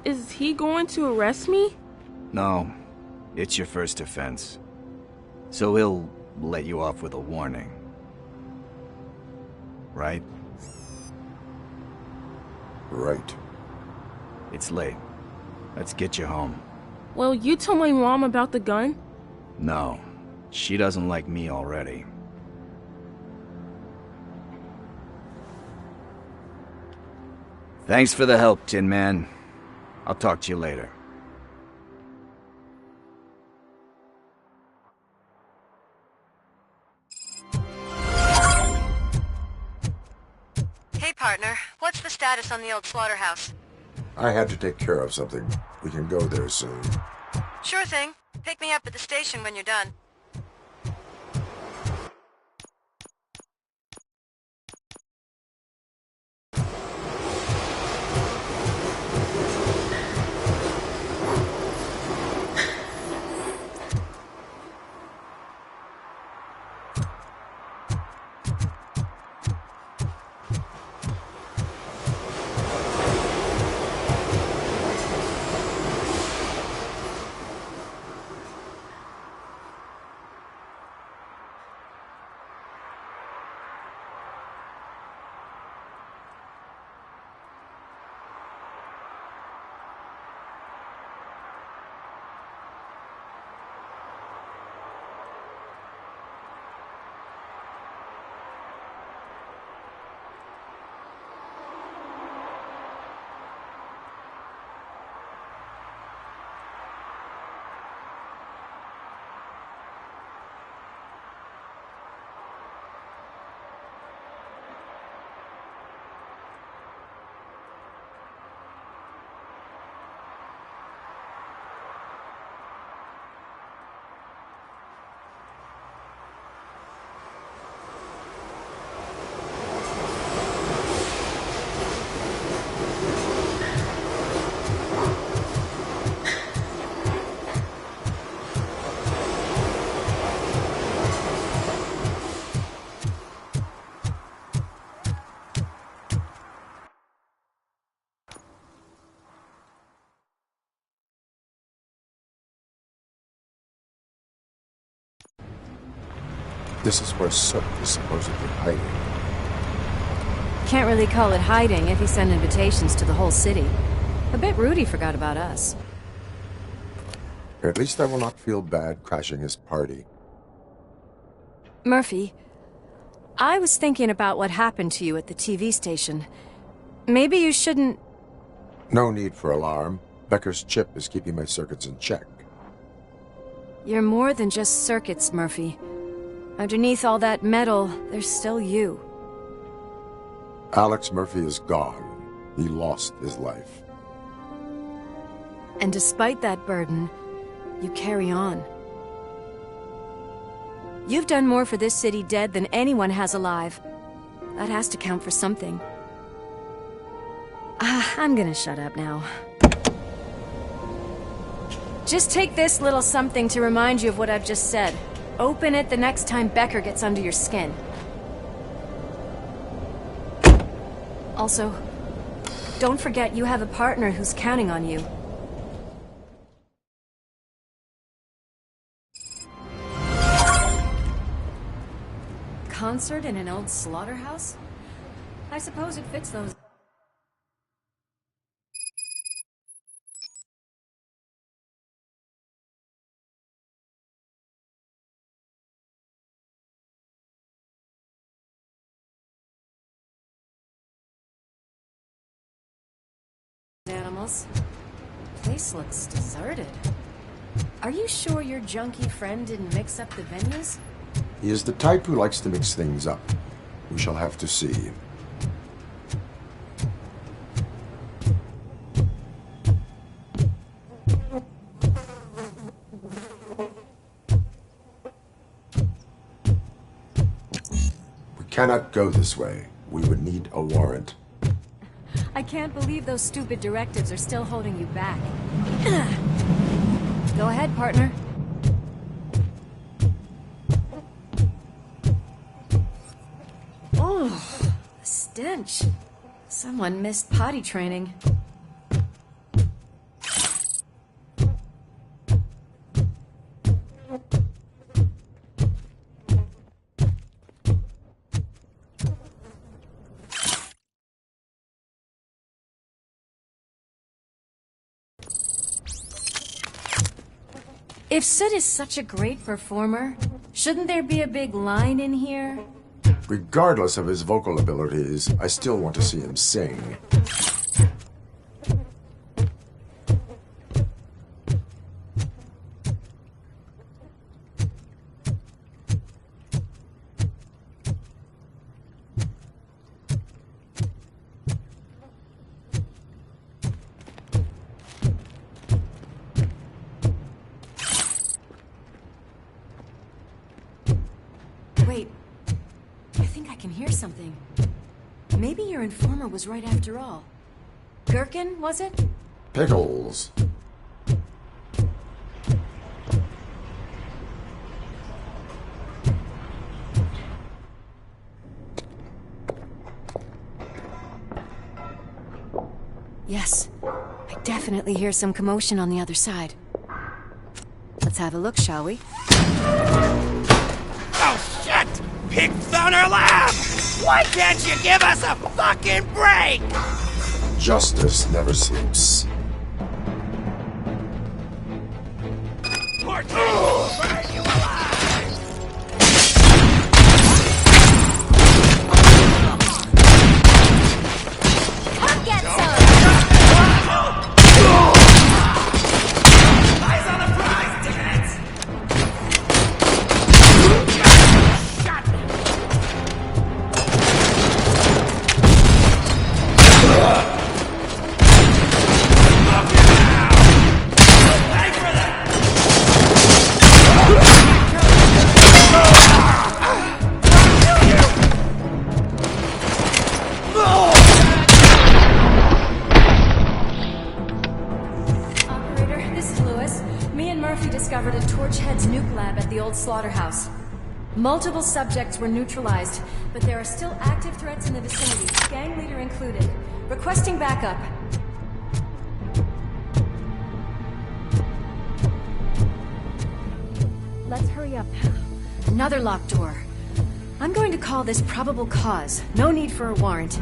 Is he going to arrest me? No, it's your first offense. So he'll let you off with a warning. Right? Right. It's late. Let's get you home. Well, you told my mom about the gun? No, she doesn't like me already. Thanks for the help, Tin Man. I'll talk to you later. Hey, partner. What's the status on the old slaughterhouse? I had to take care of something. We can go there soon. Sure thing. Pick me up at the station when you're done. This is where Soot is supposedly hiding. Can't really call it hiding if he sent invitations to the whole city. A bit rude he forgot about us. At least I will not feel bad crashing his party. Murphy, I was thinking about what happened to you at the TV station. Maybe you shouldn't... No need for alarm. Becker's chip is keeping my circuits in check. You're more than just circuits, Murphy. Underneath all that metal, there's still you. Alex Murphy is gone. He lost his life. And despite that burden, you carry on. You've done more for this city dead than anyone has alive. That has to count for something. I'm gonna shut up now. Just take this little something to remind you of what I've just said. Open it the next time Becker gets under your skin. Also, don't forget you have a partner who's counting on you. Concert in an old slaughterhouse? I suppose it fits those... animals. Place looks deserted. Are you sure your junkie friend didn't mix up the venues? He is the type who likes to mix things up. We shall have to see. We cannot go this way. We would need a warrant. I can't believe those stupid directives are still holding you back. Go ahead, partner. Oh, the stench. Someone missed potty training. If Sid is such a great performer, shouldn't there be a big line in here? Regardless of his vocal abilities, I still want to see him sing. Wait, I think I can hear something. Maybe your informer was right after all. Gherkin, was it? Pickles. Yes, I definitely hear some commotion on the other side. Let's have a look, shall we? Oh, shit! Pigs on her lap! Why can't you give us a fucking break? Justice never sleeps. Burn you alive! Come get some! Eyes on the prize, dickheads! Shot me! Operator, this is Lewis. Me and Murphy discovered a Torchhead's nuke lab at the old slaughterhouse. Multiple subjects were neutralized, but there are still active threats in the vicinity, gang leader included. Requesting backup. Let's hurry up. Another locked door. I'm going to call this probable cause. No need for a warrant.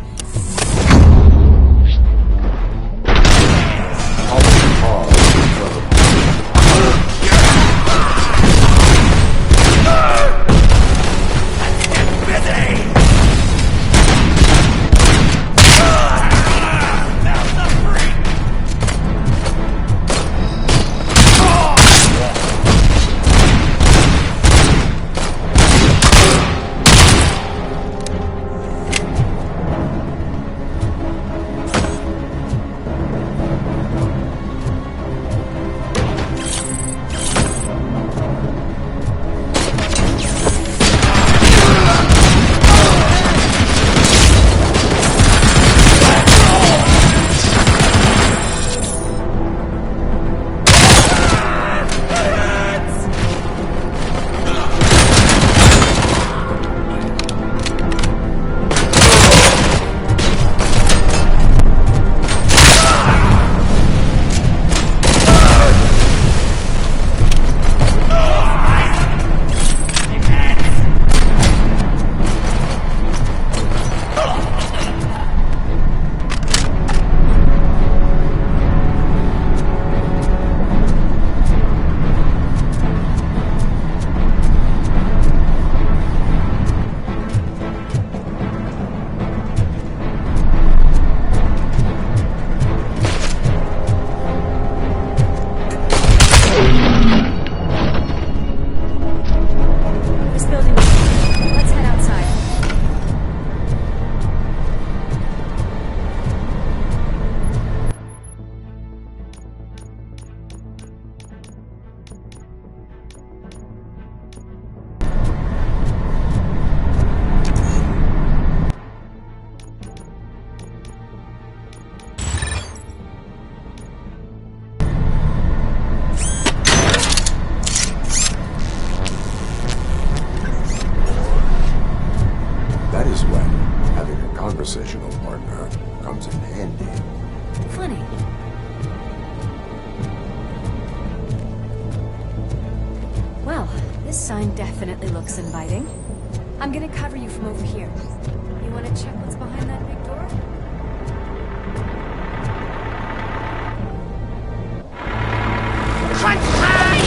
Conversational partner comes in handy. Funny. Well, this sign definitely looks inviting. I'm gonna cover you from over here. You wanna check what's behind that big door? Crunch time!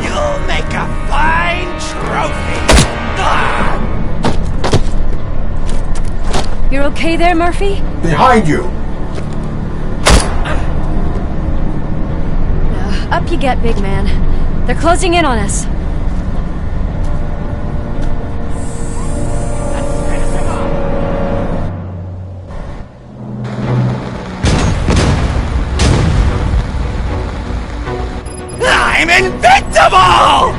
You'll make a fine trophy! You're okay there, Murphy? Behind you! Up you get, big man. They're closing in on us. I'm invincible!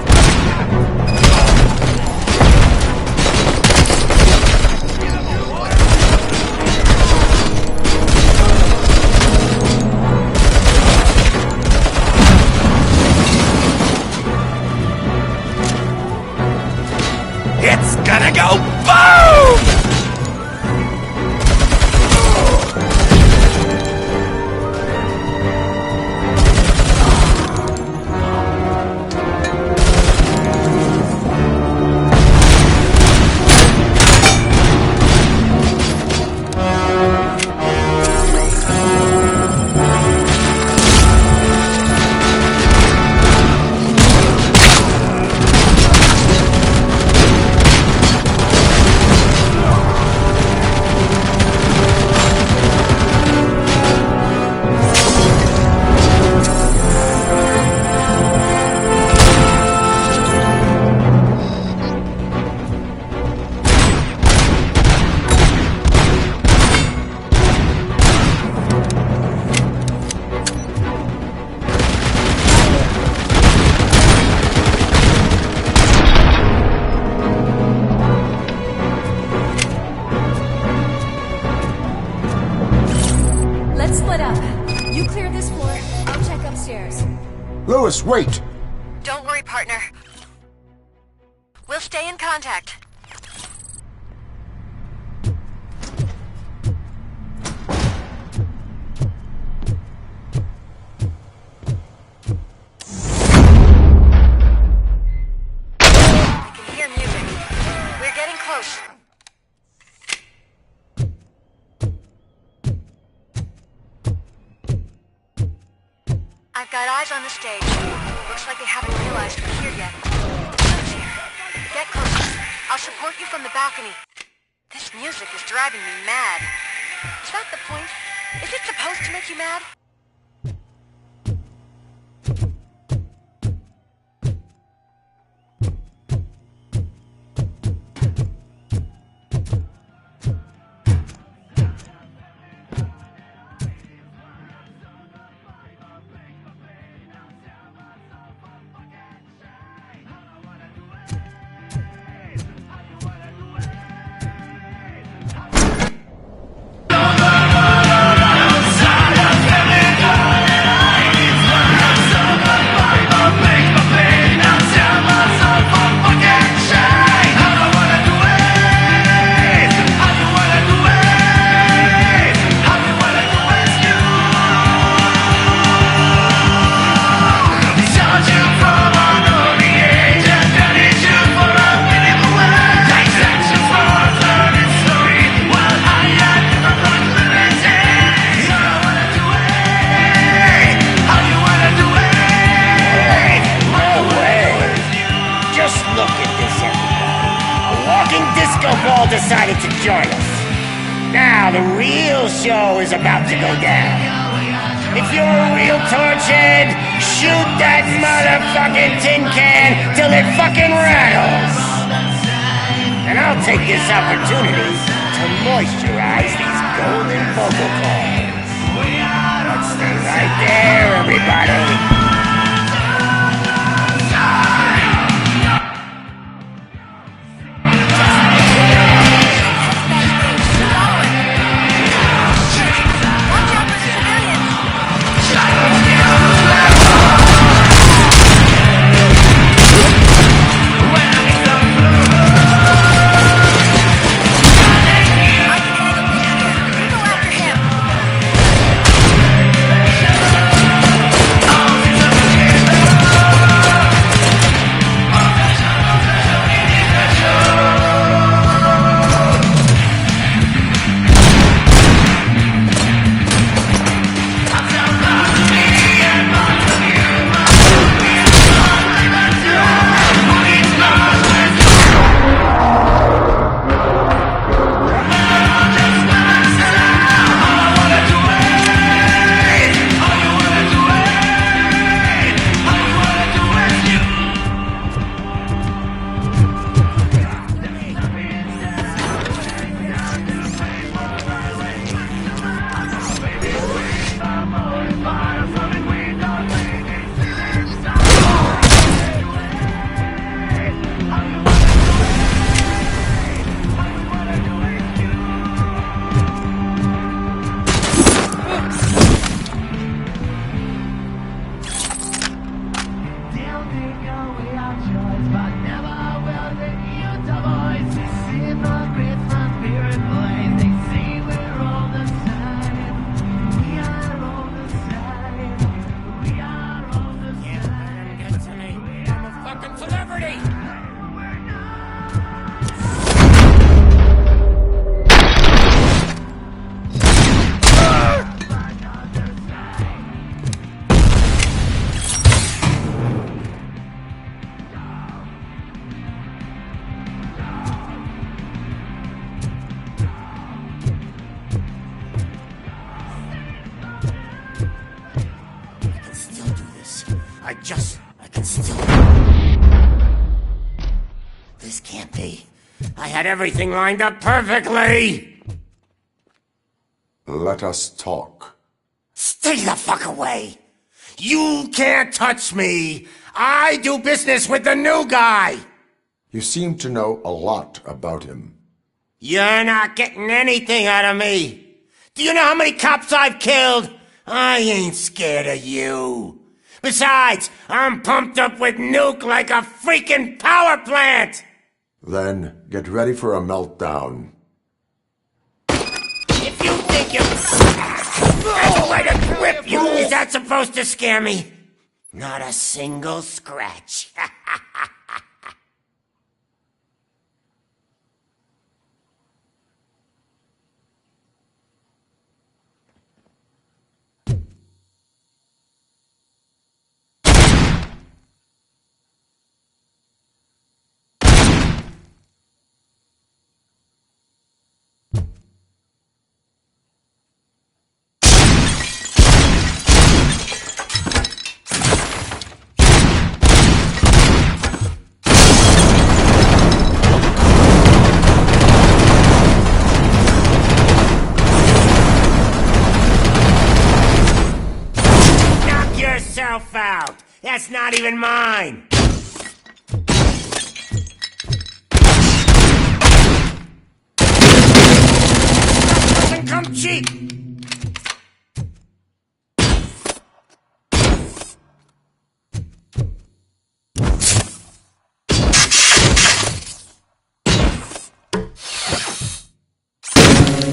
It's gonna go boom! Let's split up. You clear this floor, I'll check upstairs. Lewis, wait! Don't worry, partner. We'll stay in contact. Got eyes on the stage. Looks like they haven't realized we're here yet. Let's here. Get closer. I'll support you from the balcony. This music is driving me mad. Is that the point? Is it supposed to make you mad? Decided to join us. Now the real show is about to go down. If you're a real torchhead, shoot that motherfucking tin can till it fucking rattles. And I'll take this opportunity to moisturize these golden vocal cords. Let's stay right there, everybody. I can still... This can't be. I had everything lined up perfectly! Let us talk. Stay the fuck away! You can't touch me! I do business with the new guy! You seem to know a lot about him. You're not getting anything out of me! Do you know how many cops I've killed? I ain't scared of you. Besides, I'm pumped up with nuke like a freaking power plant! Then get ready for a meltdown. If you think I'm going to whip you, is that supposed to scare me? Not a single scratch. out! That's not even mine! Doesn't come cheap!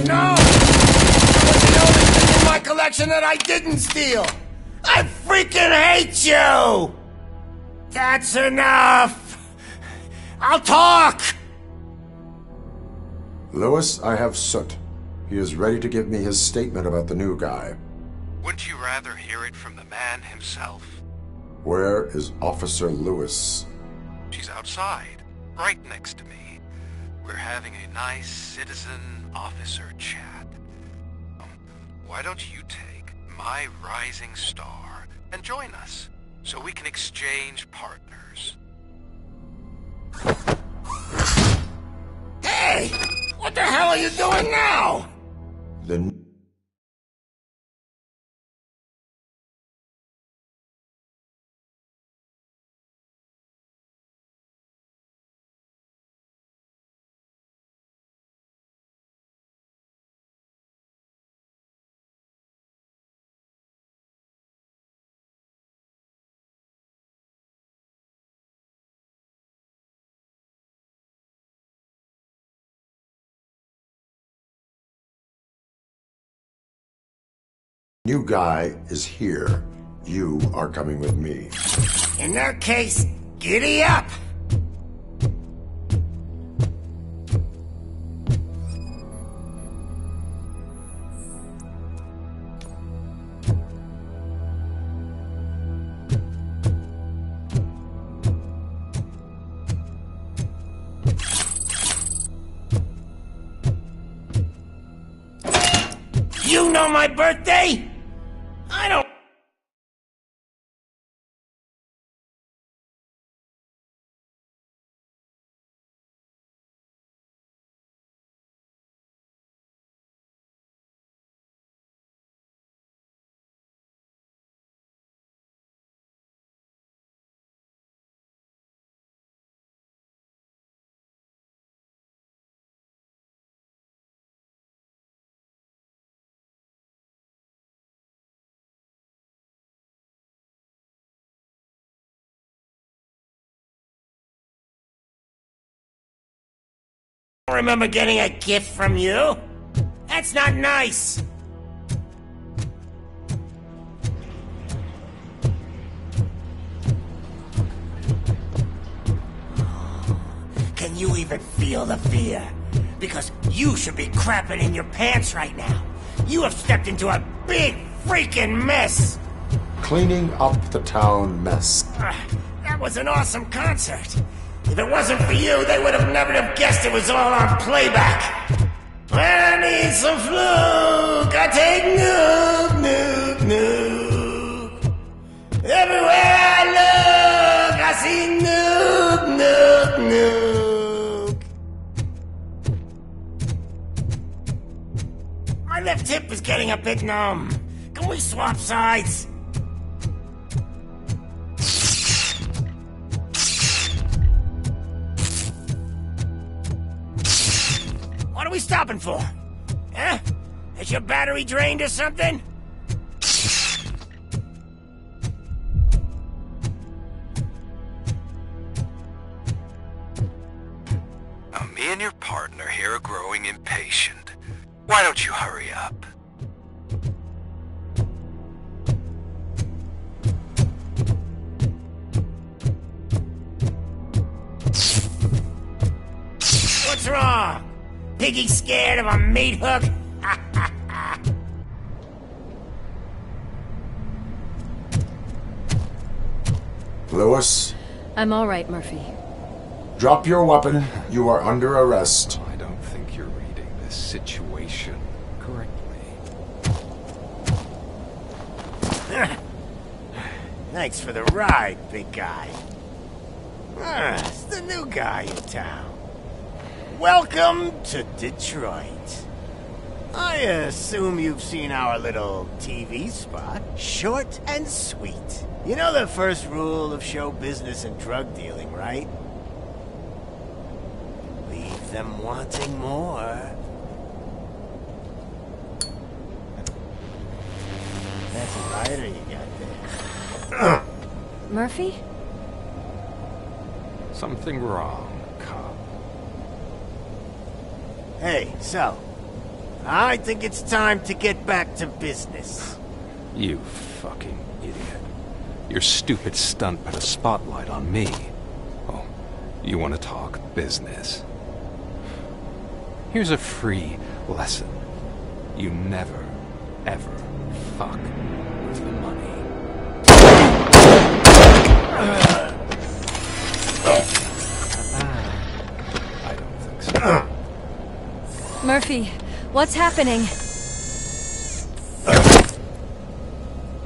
No! That was the only thing in my collection that I didn't steal! I freaking hate you! That's enough! I'll talk! Lewis, I have Soot. He is ready to give me his statement about the new guy. Wouldn't you rather hear it from the man himself? Where is Officer Lewis? She's outside, right next to me. We're having a nice citizen-officer chat. Why don't you take my rising star and join us, so we can exchange partners? Hey! What the hell are you doing now? The new guy is here. You are coming with me. In that case, giddy up! You know my birthday? I don't... remember getting a gift from you. That's not nice. Can you even feel the fear? Because you should be crapping in your pants right now. You have stepped into a big freaking mess. Cleaning up the town mess. That was an awesome concert. If it wasn't for you, they would have never have guessed it was all on playback. When I need some fluke, I take nuke, nuke, nuke. Everywhere I look, I see nuke, nuke, nuke. My left hip is getting a bit numb. Can we swap sides? What are we stopping for? Huh? Is your battery drained or something? Now, me and your partner here are growing impatient. Why don't you hurry up? What's wrong? Piggy scared of a meat hook? Lewis, I'm all right, Murphy. drop your weapon. You are under arrest. I don't think you're reading this situation correctly. Thanks for the ride, big guy. It's the new guy in town. Welcome to Detroit. I assume you've seen our little TV spot. Short and sweet. You know the first rule of show business and drug dealing, right? Leave them wanting more. That's a rider you got there. Murphy? Something wrong, cop. Hey, so, I think it's time to get back to business. You fucking idiot. Your stupid stunt put a spotlight on me. Oh, you want to talk business? Here's a free lesson. You never, ever fuck with the money. I don't think so. Murphy, what's happening?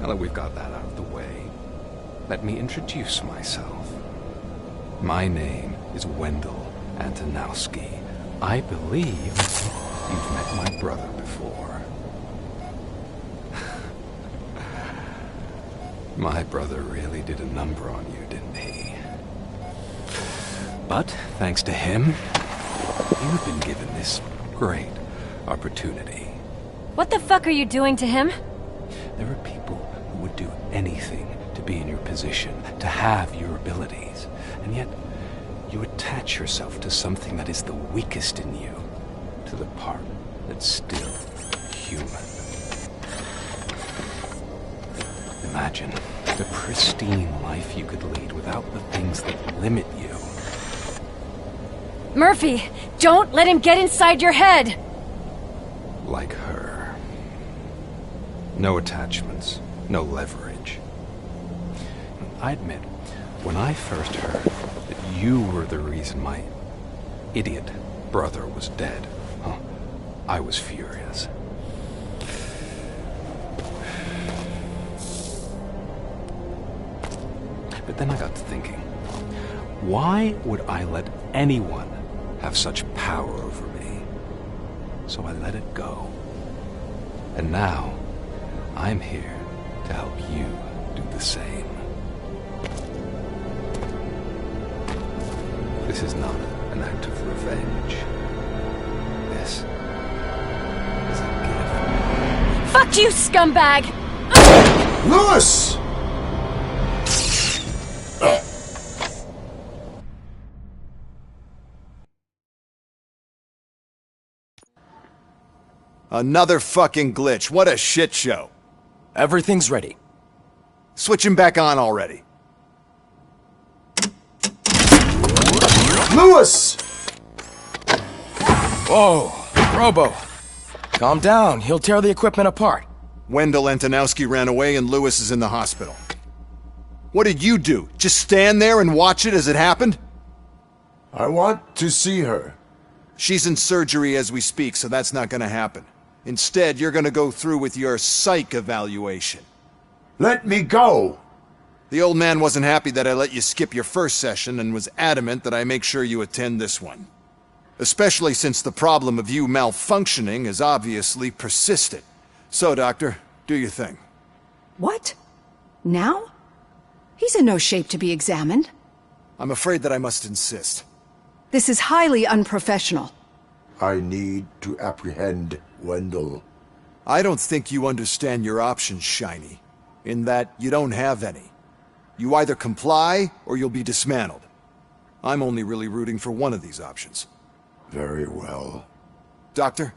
Now that we've got that out of the way, let me introduce myself. My name is Wendell Antonowski. I believe you've met my brother before. My brother really did a number on you, didn't he? But, thanks to him, you've been given this great opportunity. What the fuck are you doing to him? There are people who would do anything to be in your position, to have your abilities, and yet you attach yourself to something that is the weakest in you, to the part that's still human. Imagine the pristine life you could lead without the things that limit you. Murphy, don't let him get inside your head! Like her. No attachments, no leverage. I admit, when I first heard that you were the reason my idiot brother was dead, I was furious. But then I got to thinking, why would I let anyone have such power over me? So I let it go. And now, I'm here to help you do the same. This is not an act of revenge. This is a gift. Fuck you, scumbag! Lewis! Another fucking glitch. What a shit show. Everything's ready. Switch him back on already. Lewis! Whoa, Robo. Calm down. He'll tear the equipment apart. Wendell Antonowski ran away and Lewis is in the hospital. What did you do? Just stand there and watch it as it happened? I want to see her. She's in surgery as we speak, so that's not gonna happen. Instead, you're gonna go through with your psych evaluation. Let me go! The old man wasn't happy that I let you skip your first session and was adamant that I make sure you attend this one. Especially since the problem of you malfunctioning has obviously persisted. So, Doctor, do your thing. What? Now? He's in no shape to be examined. I'm afraid that I must insist. This is highly unprofessional. I need to apprehend Wendell. I don't think you understand your options, Shiny. In that you don't have any. You either comply, or you'll be dismantled. I'm only really rooting for one of these options. Very well. Doctor?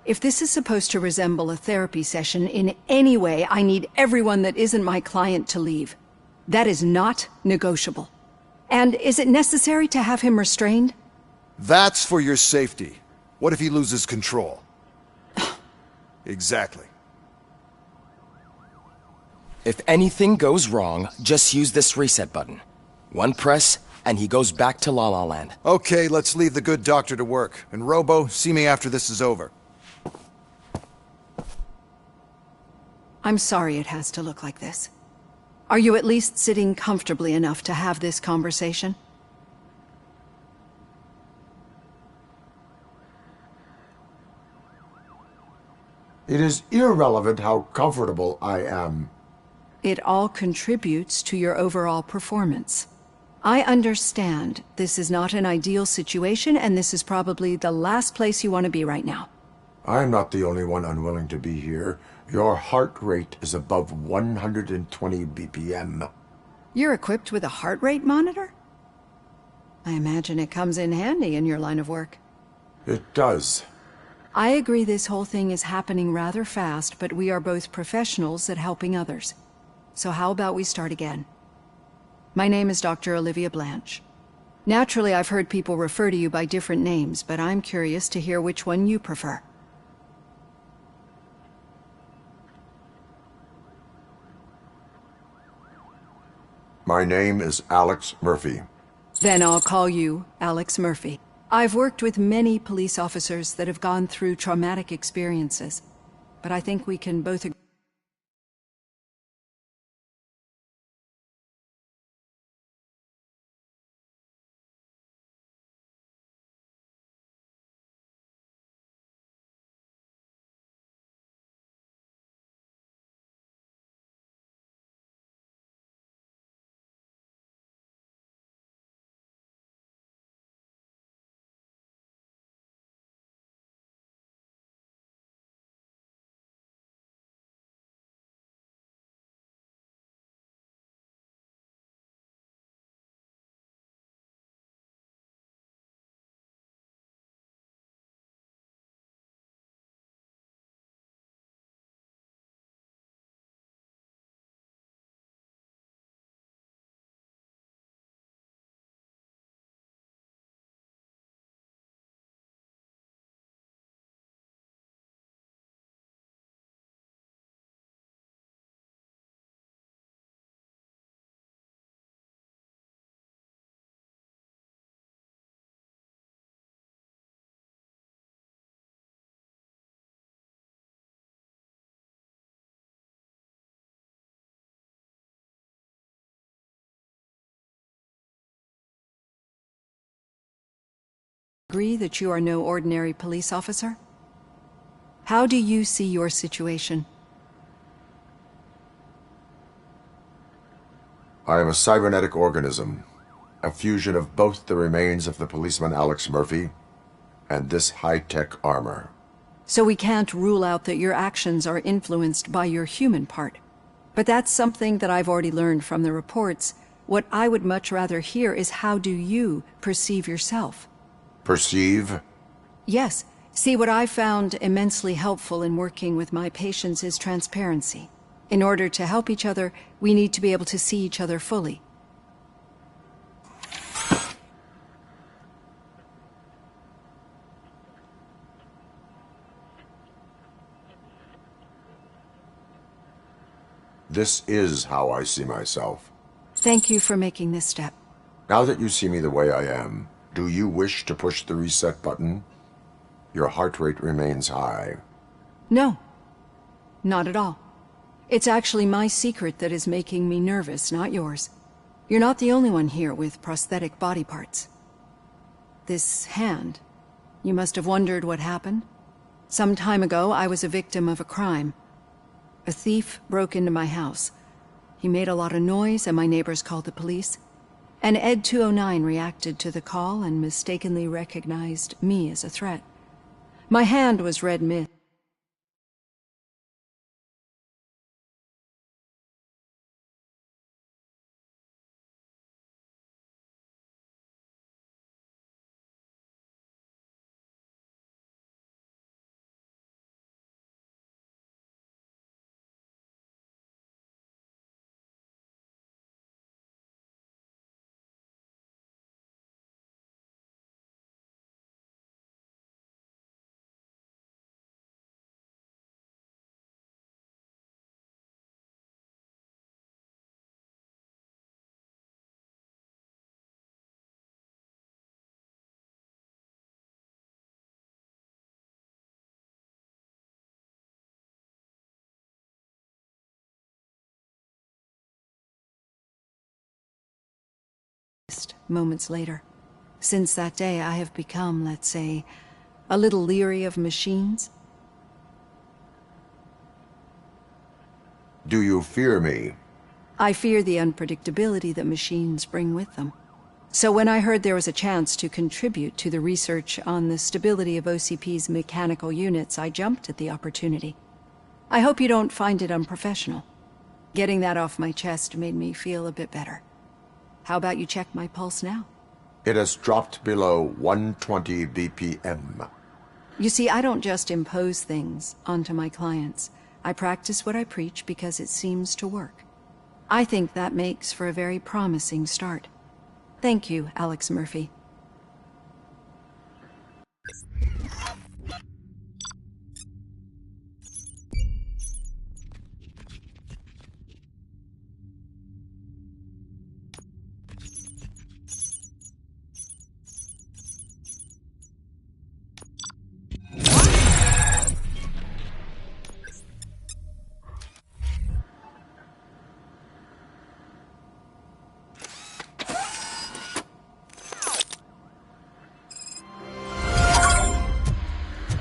If this is supposed to resemble a therapy session in any way, I need everyone that isn't my client to leave. That is not negotiable. And is it necessary to have him restrained? That's for your safety. What if he loses control? Exactly. If anything goes wrong, just use this reset button. One press, and he goes back to La La Land. Okay, let's leave the good doctor to work. And Robo, see me after this is over. I'm sorry it has to look like this. Are you at least sitting comfortably enough to have this conversation? It is irrelevant how comfortable I am. It all contributes to your overall performance. I understand this is not an ideal situation, and this is probably the last place you want to be right now. I'm not the only one unwilling to be here. Your heart rate is above 120 BPM. You're equipped with a heart rate monitor? I imagine it comes in handy in your line of work. It does. I agree this whole thing is happening rather fast, but we are both professionals at helping others. So how about we start again? My name is Dr. Olivia Blanche. Naturally, I've heard people refer to you by different names, but I'm curious to hear which one you prefer. My name is Alex Murphy. Then I'll call you Alex Murphy. I've worked with many police officers that have gone through traumatic experiences, but I think we can both agree. Agree that you are no ordinary police officer? How do you see your situation? I am a cybernetic organism, a fusion of both the remains of the policeman Alex Murphy and this high-tech armor. So we can't rule out that your actions are influenced by your human part. But that's something that I've already learned from the reports. What I would much rather hear is how do you perceive yourself? Perceive? Yes. See, what I found immensely helpful in working with my patients is transparency. In order to help each other, we need to be able to see each other fully. This is how I see myself. Thank you for making this step. Now that you see me the way I am, do you wish to push the reset button? Your heart rate remains high. No. Not at all. It's actually my secret that is making me nervous, not yours. You're not the only one here with prosthetic body parts. This hand. You must have wondered what happened. Some time ago, I was a victim of a crime. A thief broke into my house. He made a lot of noise and my neighbors called the police. And Ed 209 reacted to the call and mistakenly recognized me as a threat. My hand was red mist. Moments later. Since that day, I have become, let's say, a little leery of machines. Do you fear me? I fear the unpredictability that machines bring with them. So when I heard there was a chance to contribute to the research on the stability of OCP's mechanical units, I jumped at the opportunity. I hope you don't find it unprofessional. Getting that off my chest made me feel a bit better. How about you check my pulse now? It has dropped below 120 BPM. You see, I don't just impose things onto my clients. I practice what I preach because it seems to work. I think that makes for a very promising start. Thank you, Alex Murphy.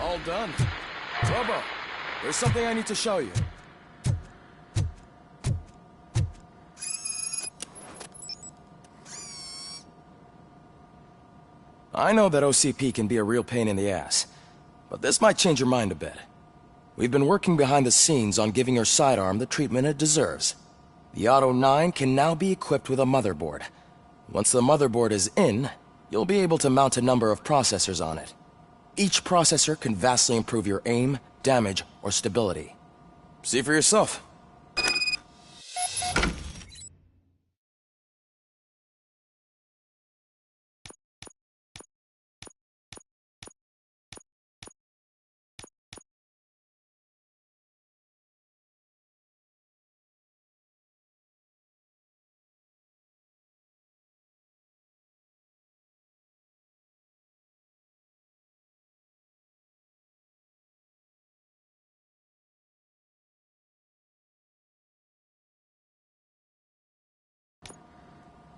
All done. Robo, there's something I need to show you. I know that OCP can be a real pain in the ass, but this might change your mind a bit. We've been working behind the scenes on giving your sidearm the treatment it deserves. The Auto 9 can now be equipped with a motherboard. Once the motherboard is in, you'll be able to mount a number of processors on it. Each processor can vastly improve your aim, damage, or stability. See for yourself.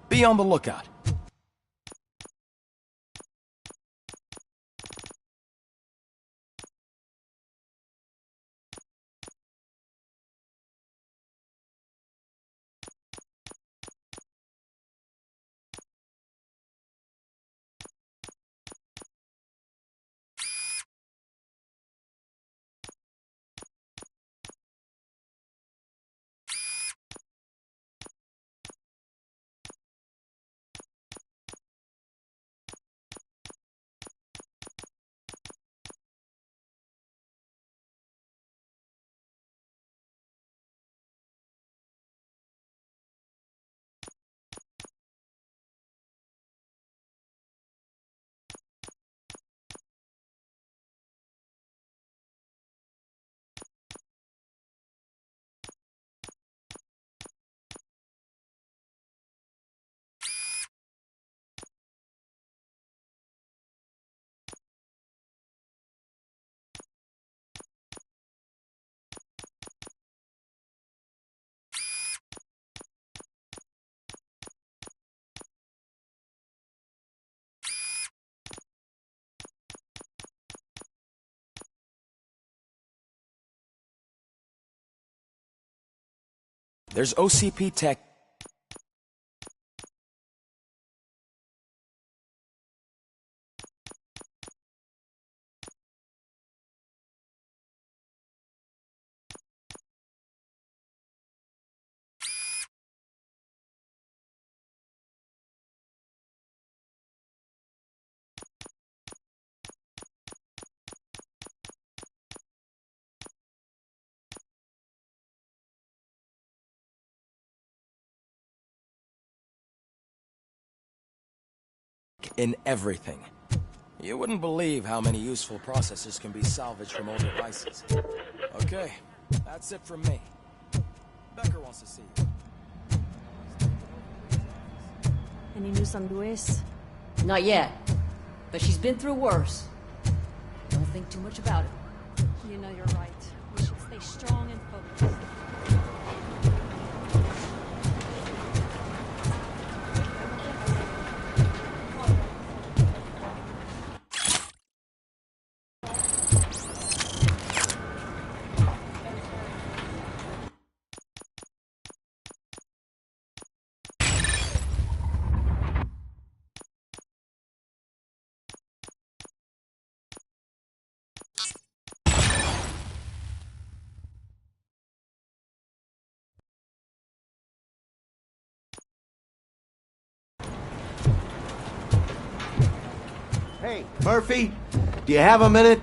Be on the lookout. There's OCP tech. In everything. You wouldn't believe how many useful processors can be salvaged from old devices. Okay, that's it from me. Becker wants to see you. Any news on Luis? Not yet, but she's been through worse. Don't think too much about it. You know you're right. We should stay strong and focused. Hey, Murphy, do you have a minute?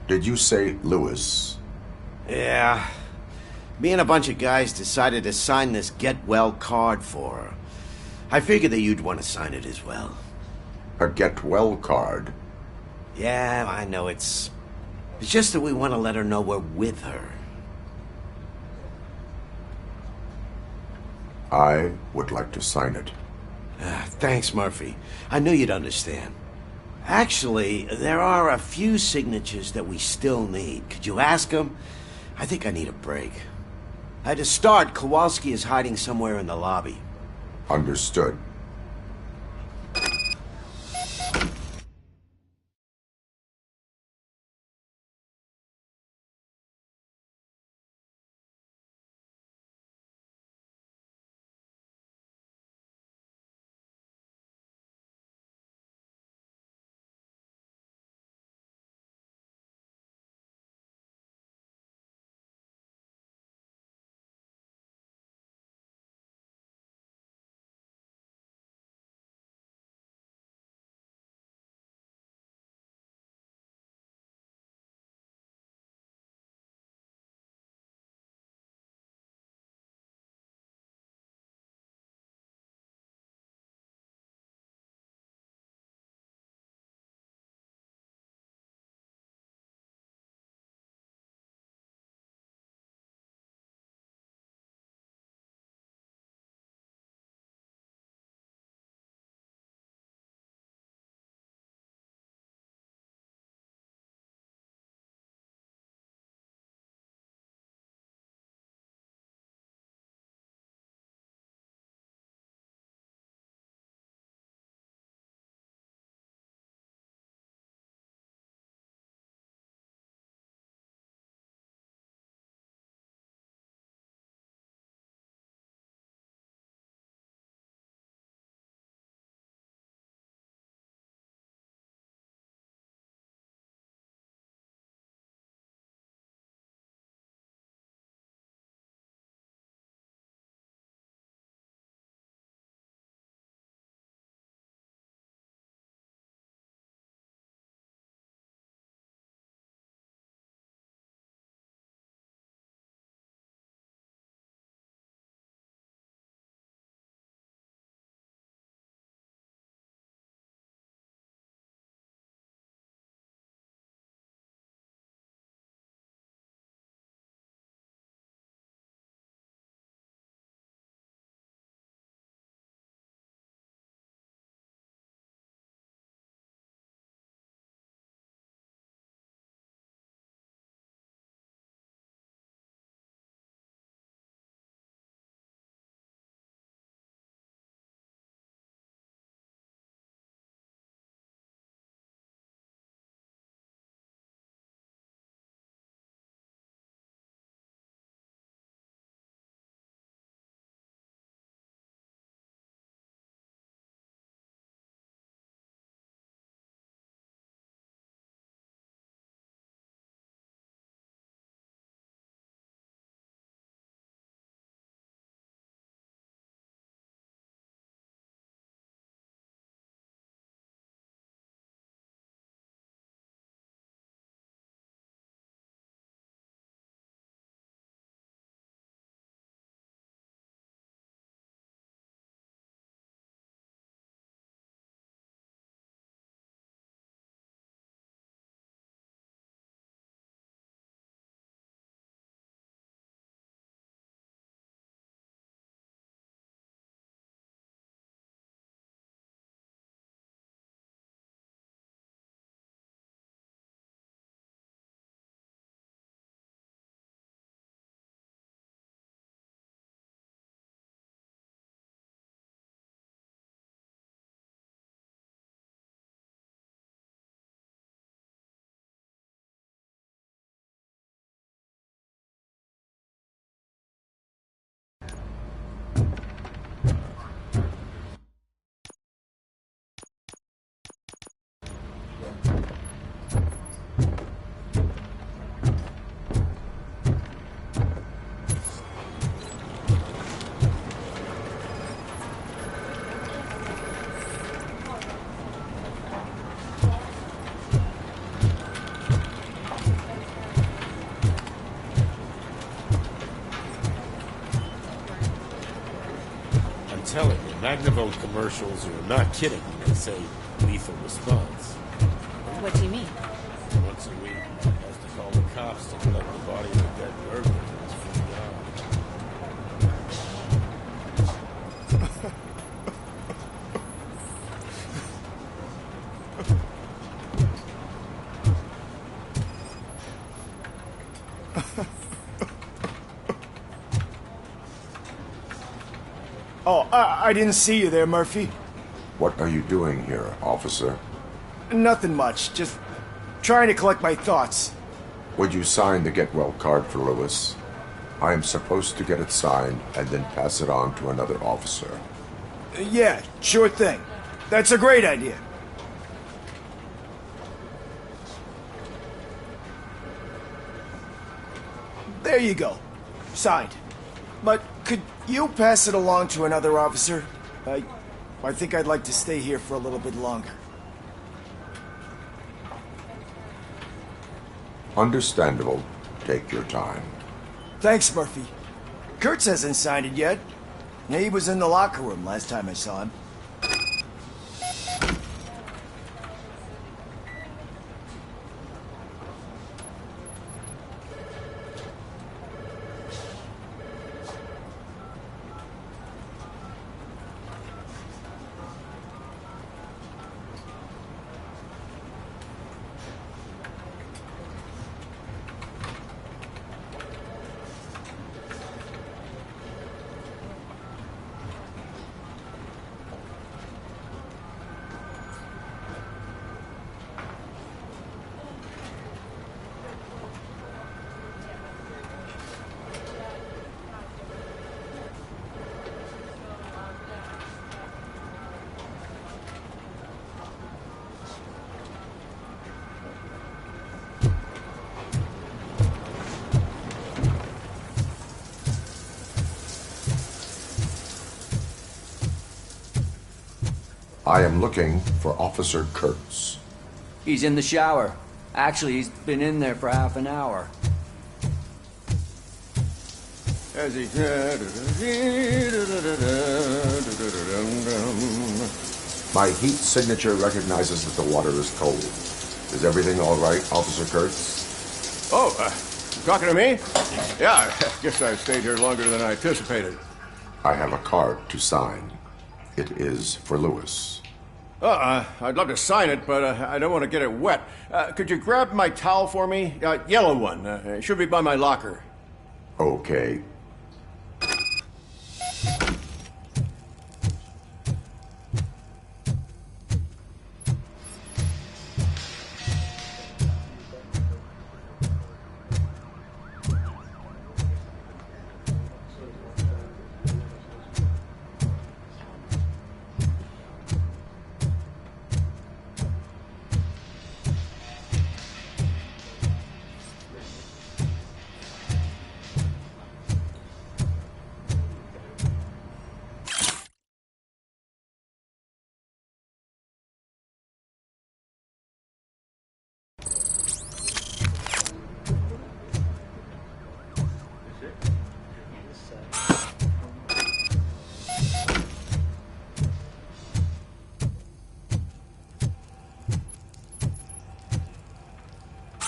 Did you say Lewis? Yeah. Me and a bunch of guys decided to sign this get well card for her. I figured that you'd want to sign it as well. A get well card? Yeah, I know it's just that we want to let her know we're with her. I would like to sign it. Thanks, Murphy. I knew you'd understand. Actually, there are a few signatures that we still need. Could you ask them? I think I need a break. To start, Kowalski is hiding somewhere in the lobby. Understood. Magnavolt commercials are not kidding when they say lethal response. What do you mean? Once a week, he has to call the cops to collect the body of a dead burglar to his front yard. Oh, I didn't see you there, Murphy. What are you doing here, officer? Nothing much, just trying to collect my thoughts. Would you sign the get well card for Lewis? I am supposed to get it signed and then pass it on to another officer. Yeah, sure thing. That's a great idea. There you go. Signed. But could you pass it along to another officer? I think I'd like to stay here for a little bit longer. Understandable. Take your time. Thanks, Murphy. Kurtz hasn't signed it yet. He was in the locker room last time I saw him. I am looking for Officer Kurtz. He's in the shower. Actually, he's been in there for half an hour. As he... My heat signature recognizes that the water is cold. Is everything all right, Officer Kurtz? Oh, you talking to me? Yeah, I guess I stayed here longer than I anticipated. I have a card to sign. It is for Lewis. I'd love to sign it, but I don't want to get it wet. Could you grab my towel for me? Yellow one. It should be by my locker. Okay.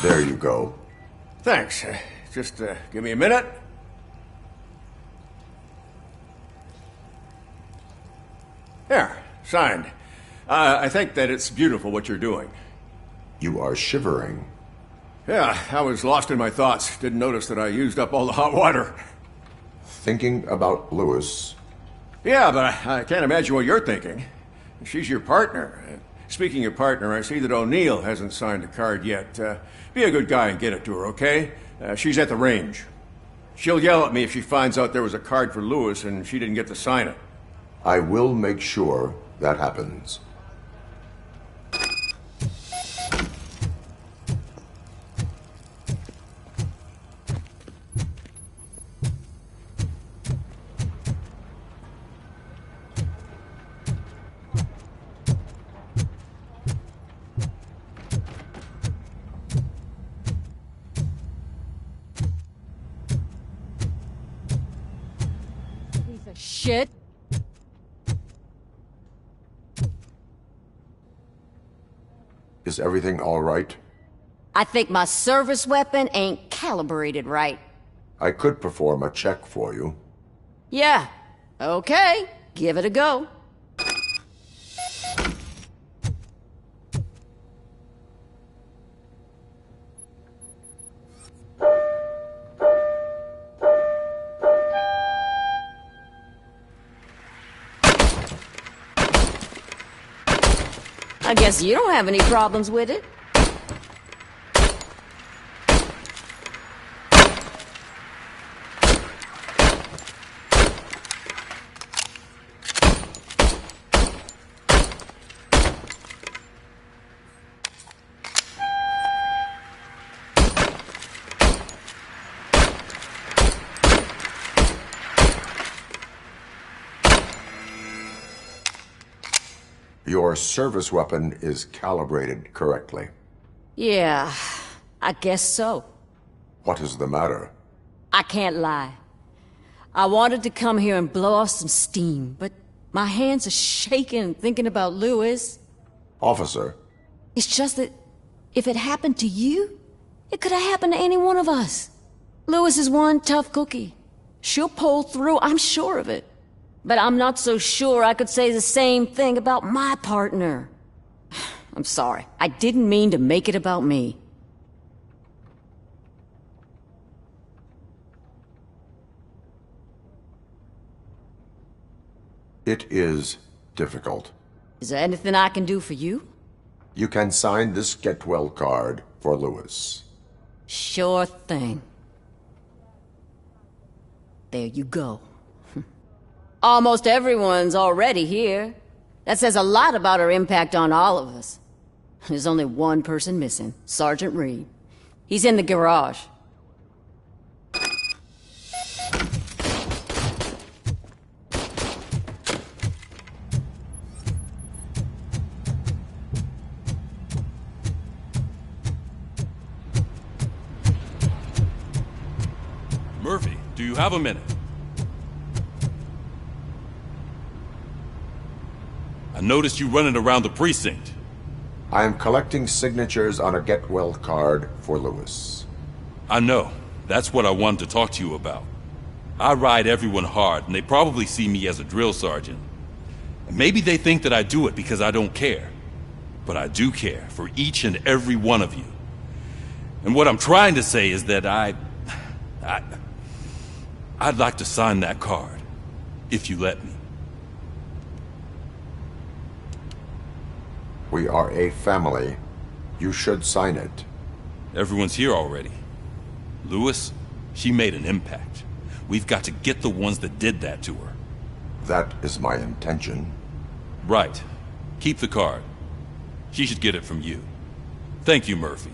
There you go. Thanks. Just give me a minute. There, signed. I think that it's beautiful what you're doing. You are shivering. Yeah, I was lost in my thoughts. Didn't notice that I used up all the hot water. Thinking about Lewis. Yeah, but I can't imagine what you're thinking. She's your partner. Speaking of partner, I see that O'Neill hasn't signed a card yet. Be a good guy and get it to her, okay? She's at the range. She'll yell at me if she finds out there was a card for Lewis and she didn't get to sign it. I will make sure that happens. Shit. Is everything all right? I think my service weapon ain't calibrated right. I could perform a check for you. Yeah. Okay. Give it a go. I guess you don't have any problems with it. Your service weapon is calibrated correctly. Yeah, I guess so. What is the matter? I can't lie. I wanted to come here and blow off some steam, but my hands are shaking thinking about Lewis. Officer. It's just that if it happened to you, it could have happened to any one of us. Lewis is one tough cookie. She'll pull through, I'm sure of it. But I'm not so sure I could say the same thing about my partner. I'm sorry. I didn't mean to make it about me. It is difficult. Is there anything I can do for you? You can sign this Get Well card for Lewis. Sure thing. There you go. Almost everyone's already here. That says a lot about her impact on all of us. There's only one person missing, Sergeant Reed. He's in the garage. Murphy, do you have a minute? I noticed you running around the precinct. I am collecting signatures on a Get Well card for Lewis. I know. That's what I wanted to talk to you about. I ride everyone hard, and they probably see me as a drill sergeant. And maybe they think that I do it because I don't care. But I do care for each and every one of you. And what I'm trying to say is that I'd like to sign that card, if you let me. We are a family. You should sign it. Everyone's here already. Lewis, she made an impact. We've got to get the ones that did that to her. That is my intention. Right. Keep the card. She should get it from you. Thank you, Murphy.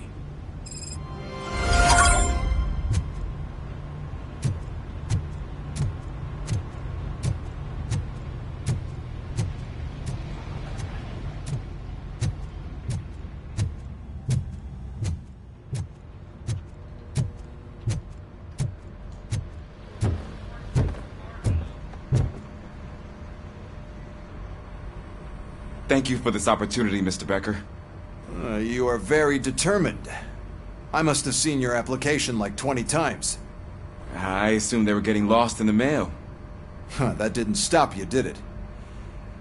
Thank you for this opportunity, Mr. Becker. You are very determined. I must have seen your application like 20 times. I assumed they were getting lost in the mail. That didn't stop you, did it?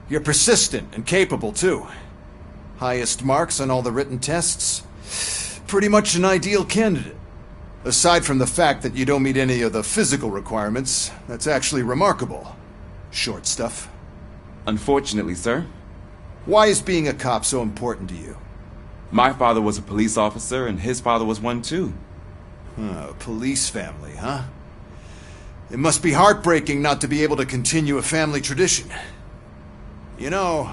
You're persistent and capable, too. Highest marks on all the written tests. Pretty much an ideal candidate. Aside from the fact that you don't meet any of the physical requirements, that's actually remarkable. Short stuff. Unfortunately, sir. Why is being a cop so important to you? My father was a police officer, and his father was one too. A police family, huh? It must be heartbreaking not to be able to continue a family tradition. You know,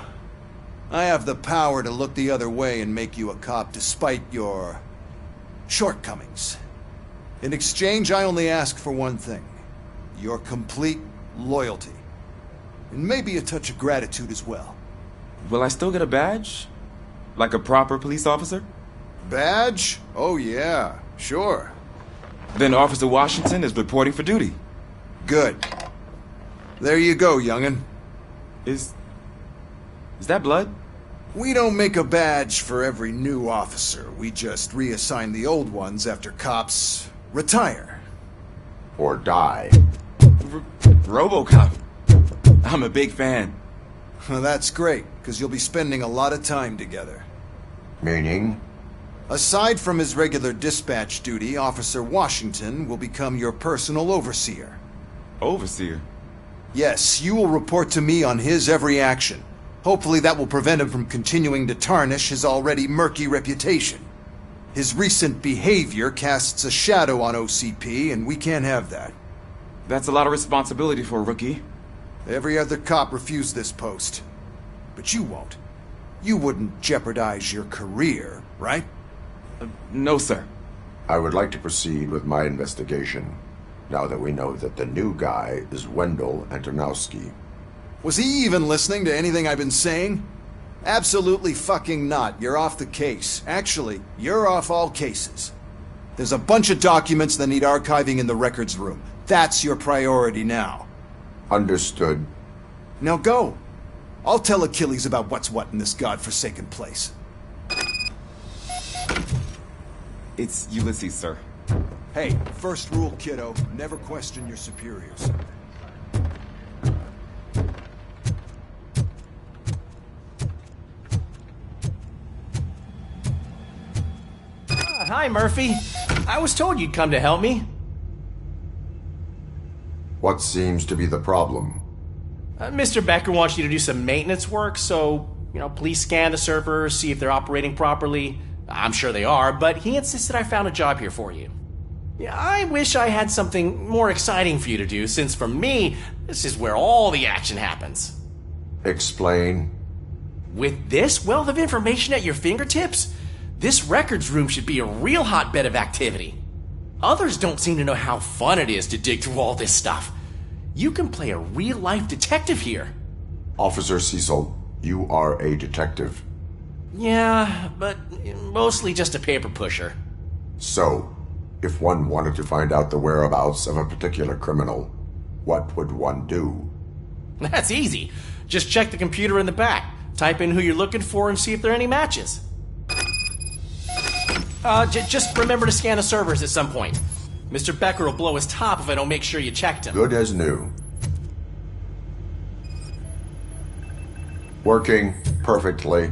I have the power to look the other way and make you a cop despite your shortcomings. In exchange, I only ask for one thing. Your complete loyalty. And maybe a touch of gratitude as well. Will I still get a badge? Like a proper police officer? Badge? Oh yeah, sure. Then Officer Washington is reporting for duty. Good. There you go, young'un. Is that blood? We don't make a badge for every new officer. We just reassign the old ones after cops retire. Or die. RoboCop. I'm a big fan. Well, that's great, because you'll be spending a lot of time together. Meaning? Aside from his regular dispatch duty, Officer Washington will become your personal overseer. Overseer? Yes, you will report to me on his every action. Hopefully that will prevent him from continuing to tarnish his already murky reputation. His recent behavior casts a shadow on OCP, and we can't have that. That's a lot of responsibility for a rookie. Every other cop refused this post. But you won't. You wouldn't jeopardize your career, right? No, sir. I would like to proceed with my investigation, now that we know that the new guy is Wendell Antonowski. Was he even listening to anything I've been saying? Absolutely fucking not. You're off the case. Actually, you're off all cases. There's a bunch of documents that need archiving in the records room. That's your priority now. Understood. Now go. I'll tell Achilles about what's what in this godforsaken place. It's Ulysses, sir. Hey, first rule, kiddo. Never question your superiors. Hi, Murphy. I was told you'd come to help me. What seems to be the problem? Mr. Becker wants you to do some maintenance work, so, please scan the servers, see if they're operating properly. I'm sure they are, but he insisted I found a job here for you. Yeah, I wish I had something more exciting for you to do, since for me, this is where all the action happens. Explain. With this wealth of information at your fingertips, this records room should be a real hotbed of activity. Others don't seem to know how fun it is to dig through all this stuff. You can play a real-life detective here. Officer Cecil, you are a detective. Yeah, but mostly just a paper pusher. So, if one wanted to find out the whereabouts of a particular criminal, what would one do? That's easy. Just check the computer in the back, type in who you're looking for, and see if there are any matches. Just remember to scan the servers at some point. Mr. Becker will blow his top if I don't make sure you checked him. Good as new. Working perfectly.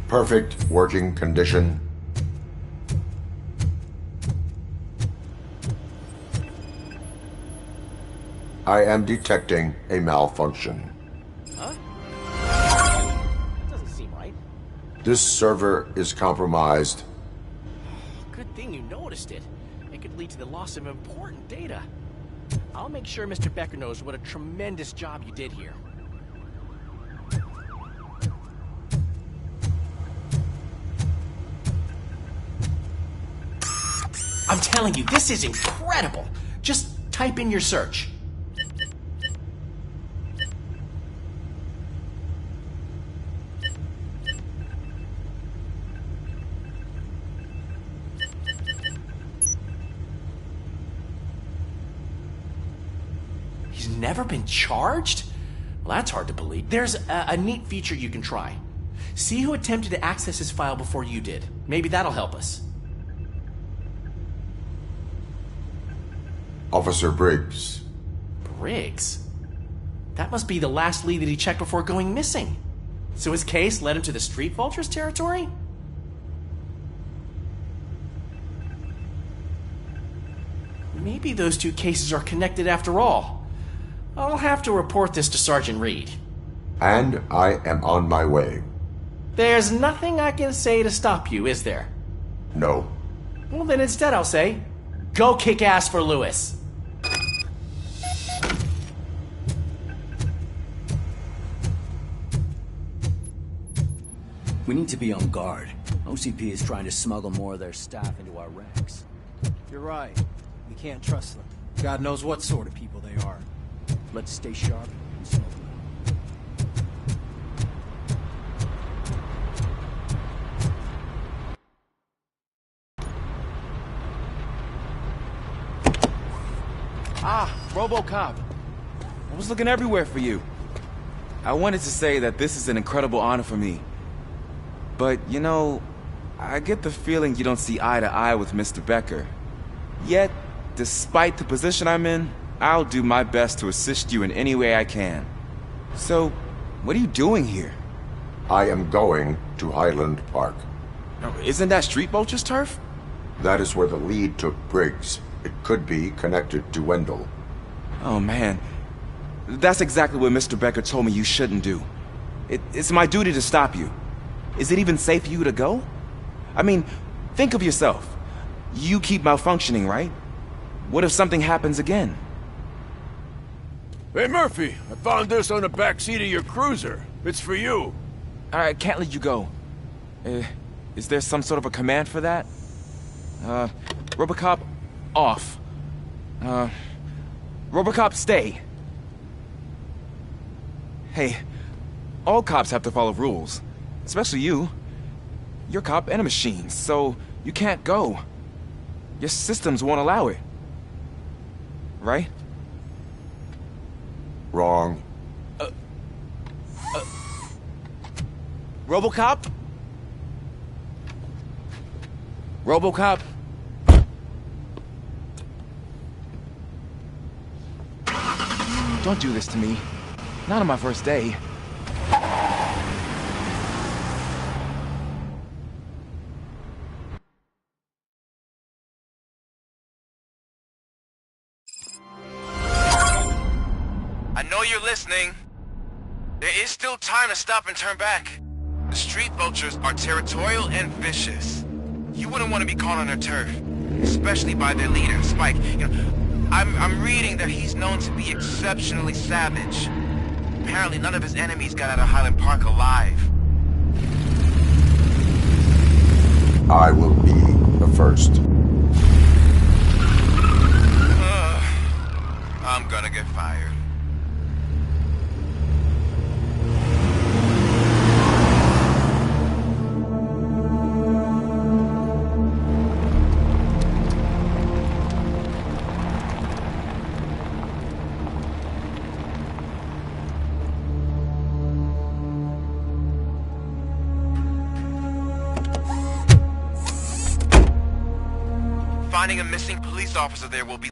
Perfect working condition. I am detecting a malfunction. Huh? Doesn't seem right. This server is compromised. Good thing you noticed it. It could lead to the loss of important data. I'll make sure Mr. Becker knows what a tremendous job you did here. I'm telling you, this is incredible. Just type in your search. He's never been charged? Well, that's hard to believe. There's a neat feature you can try. See who attempted to access his file before you did. Maybe that'll help us. Officer Briggs. Briggs? That must be the last lead that he checked before going missing. So his case led him to the Street Vultures territory? Maybe those two cases are connected after all. I'll have to report this to Sergeant Reed. And I am on my way. There's nothing I can say to stop you, is there? No. Well, then instead I'll say, go kick ass for Lewis. We need to be on guard. OCP is trying to smuggle more of their staff into our ranks. You're right. We can't trust them. God knows what sort of people they are. Let's stay sharp and smoke them out. Ah, RoboCop. I was looking everywhere for you. I wanted to say that this is an incredible honor for me. But, you know, I get the feeling you don't see eye to eye with Mr. Becker. Yet, despite the position I'm in, I'll do my best to assist you in any way I can. So, what are you doing here? I am going to Highland Park. Now, isn't that Street Vulture's turf? That is where the lead took Briggs. It could be connected to Wendell. Oh, man. That's exactly what Mr. Becker told me you shouldn't do. It's my duty to stop you. Is it even safe for you to go? I mean, think of yourself. You keep malfunctioning, right? What if something happens again? Hey, Murphy, I found this on the back seat of your cruiser. It's for you. I can't let you go. Is there some sort of a command for that? Robocop, off. Robocop, stay. Hey, all cops have to follow rules. Especially you. You're a cop and a machine, so you can't go. Your systems won't allow it. Right? Wrong. Robocop? Robocop? Don't do this to me. Not on my first day. I know you're listening. There is still time to stop and turn back. The street vultures are territorial and vicious. You wouldn't want to be caught on their turf, especially by their leader, Spike. You know, I'm reading that he's known to be exceptionally savage. Apparently none of his enemies got out of Highland Park alive. I will be the first. I'm gonna get fired. Finding a missing police officer there will be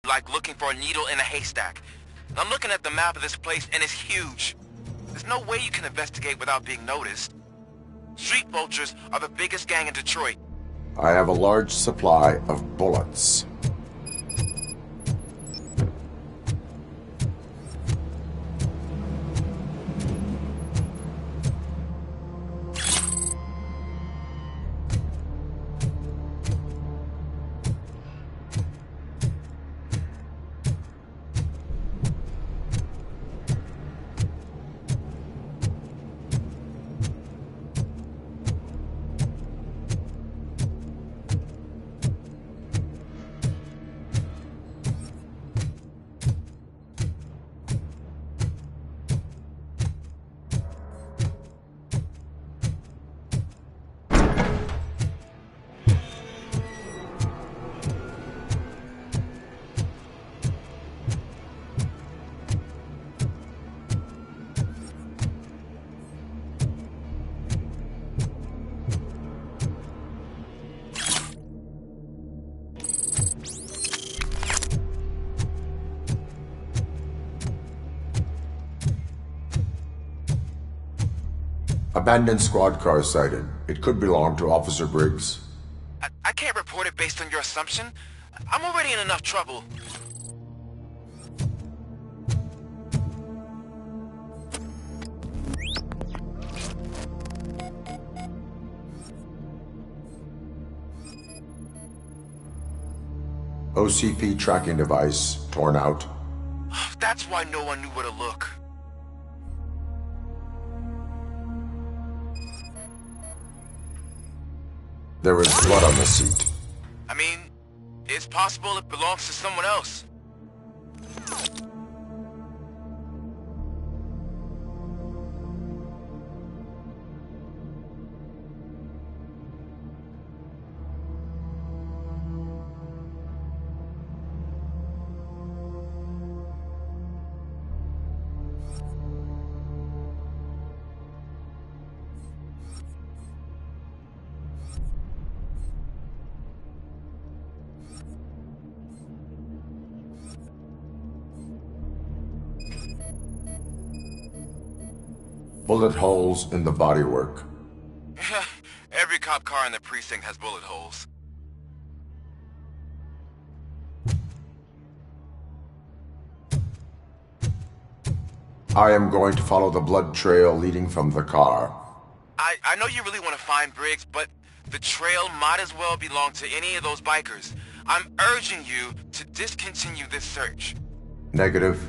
like looking for a needle in a haystack. I'm looking at the map of this place and it's huge. There's no way you can investigate without being noticed. Street vultures are the biggest gang in Detroit. I have a large supply of bullets. Abandoned squad car sighted. It could belong to Officer Briggs. I can't report it based on your assumption. I'm already in enough trouble. OCP tracking device torn out. That's why no one knew where to look. There is blood on the seat. I mean, it's possible it belongs to someone else. Bullet holes in the bodywork. Every cop car in the precinct has bullet holes. I am going to follow the blood trail leading from the car. I know you really want to find Briggs, but the trail might as well belong to any of those bikers. I'm urging you to discontinue this search. Negative.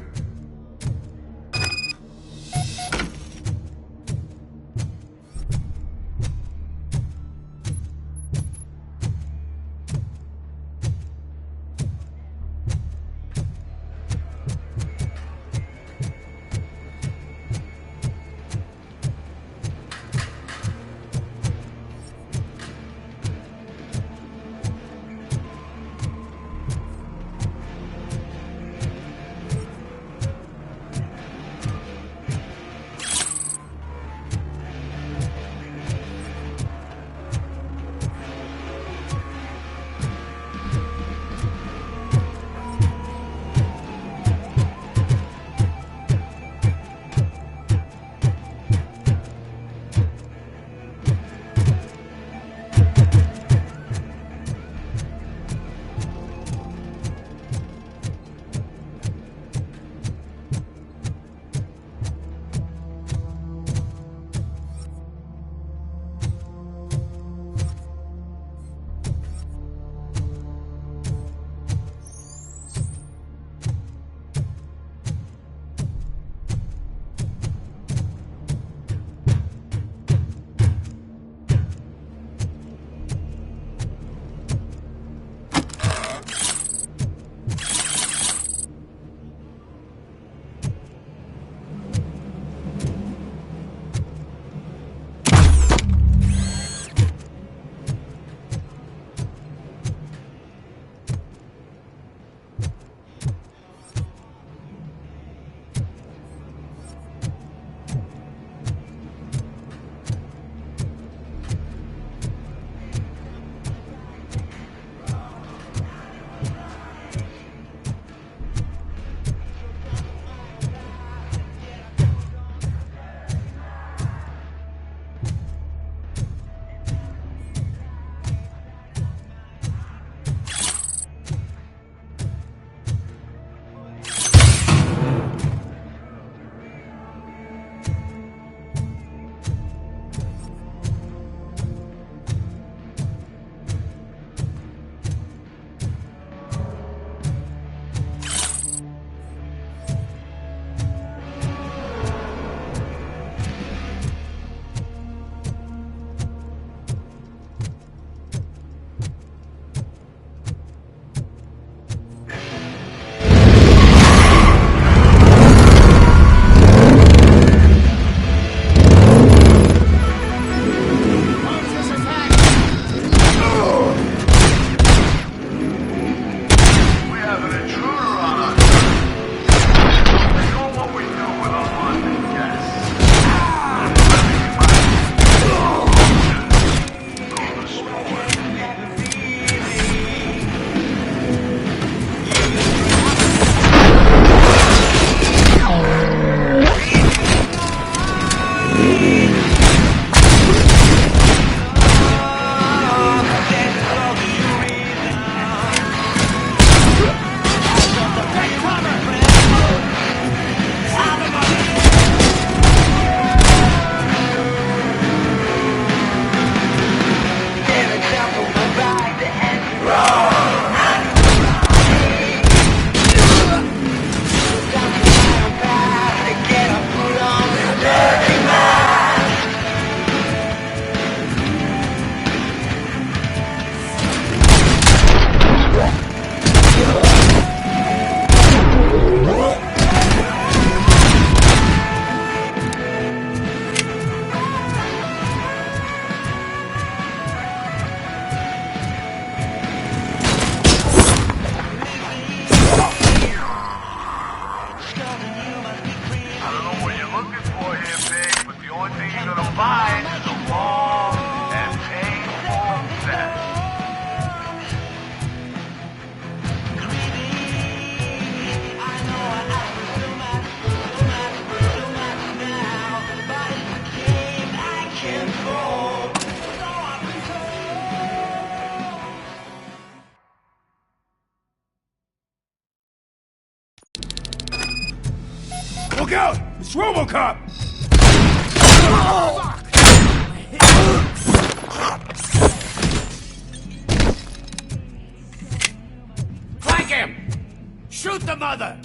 Look out! It's RoboCop! Flank him! Shoot the mother!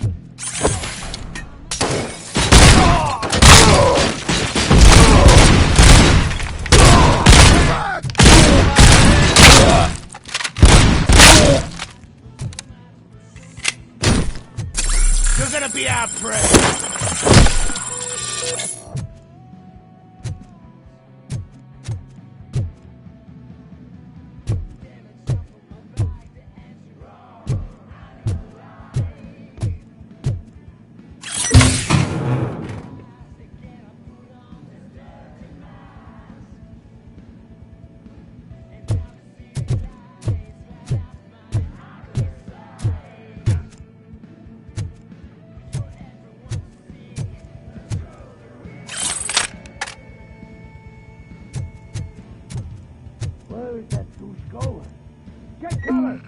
You're gonna be our prey! Where is that douche going? Get cover!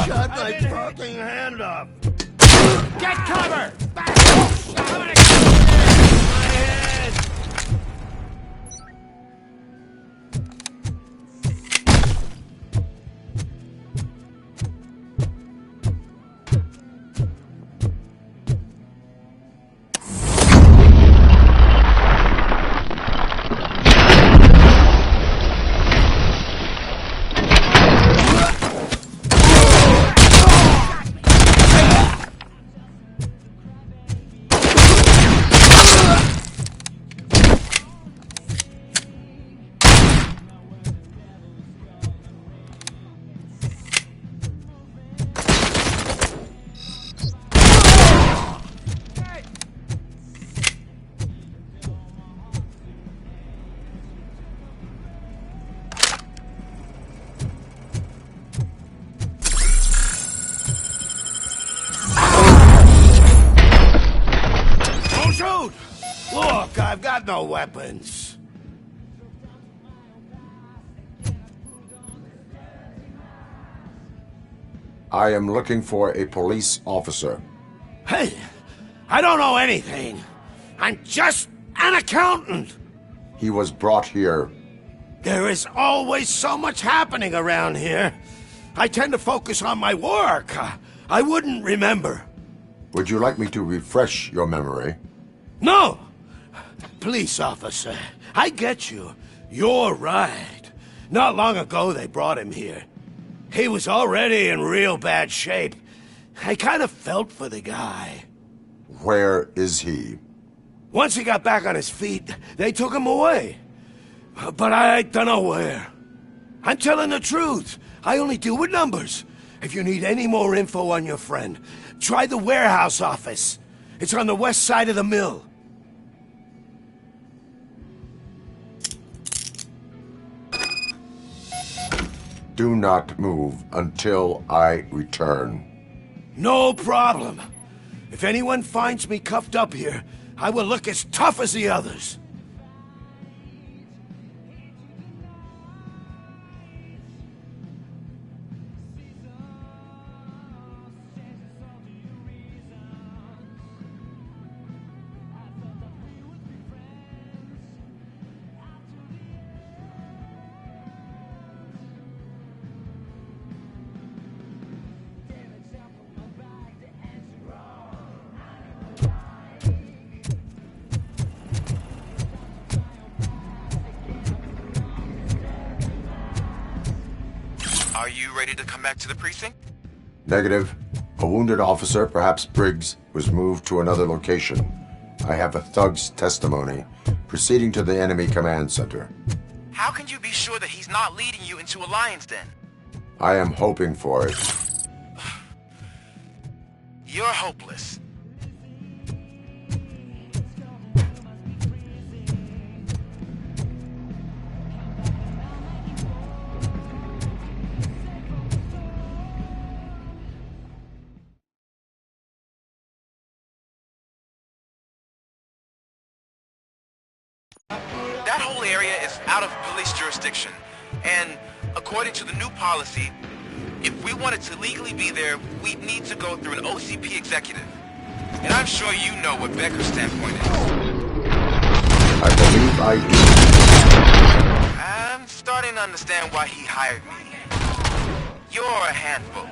Shut my fucking hand up! Get cover! Don't shoot! Look, I've got no weapons. I am looking for a police officer. Hey, I don't know anything. I'm just an accountant. He was brought here. There is always so much happening around here. I tend to focus on my work. I wouldn't remember. Would you like me to refresh your memory? No! Police officer, I get you. You're right. Not long ago they brought him here. He was already in real bad shape. I kind of felt for the guy. Where is he? Once he got back on his feet, they took him away. But I don't know where. I'm telling the truth. I only deal with numbers. If you need any more info on your friend, try the warehouse office. It's on the west side of the mill. Do not move until I return. No problem. If anyone finds me cuffed up here, I will look as tough as the others. Are you ready to come back to the precinct? Negative. A wounded officer, perhaps Briggs, was moved to another location. I have a thug's testimony, proceeding to the enemy command center. How can you be sure that he's not leading you into a lion's den? I am hoping for it. You're hopeless. That whole area is out of police jurisdiction, and according to the new policy, if we wanted to legally be there, we'd need to go through an OCP executive. And I'm sure you know what Becker's standpoint is. I believe I I'm starting to understand why he hired me. You're a handful.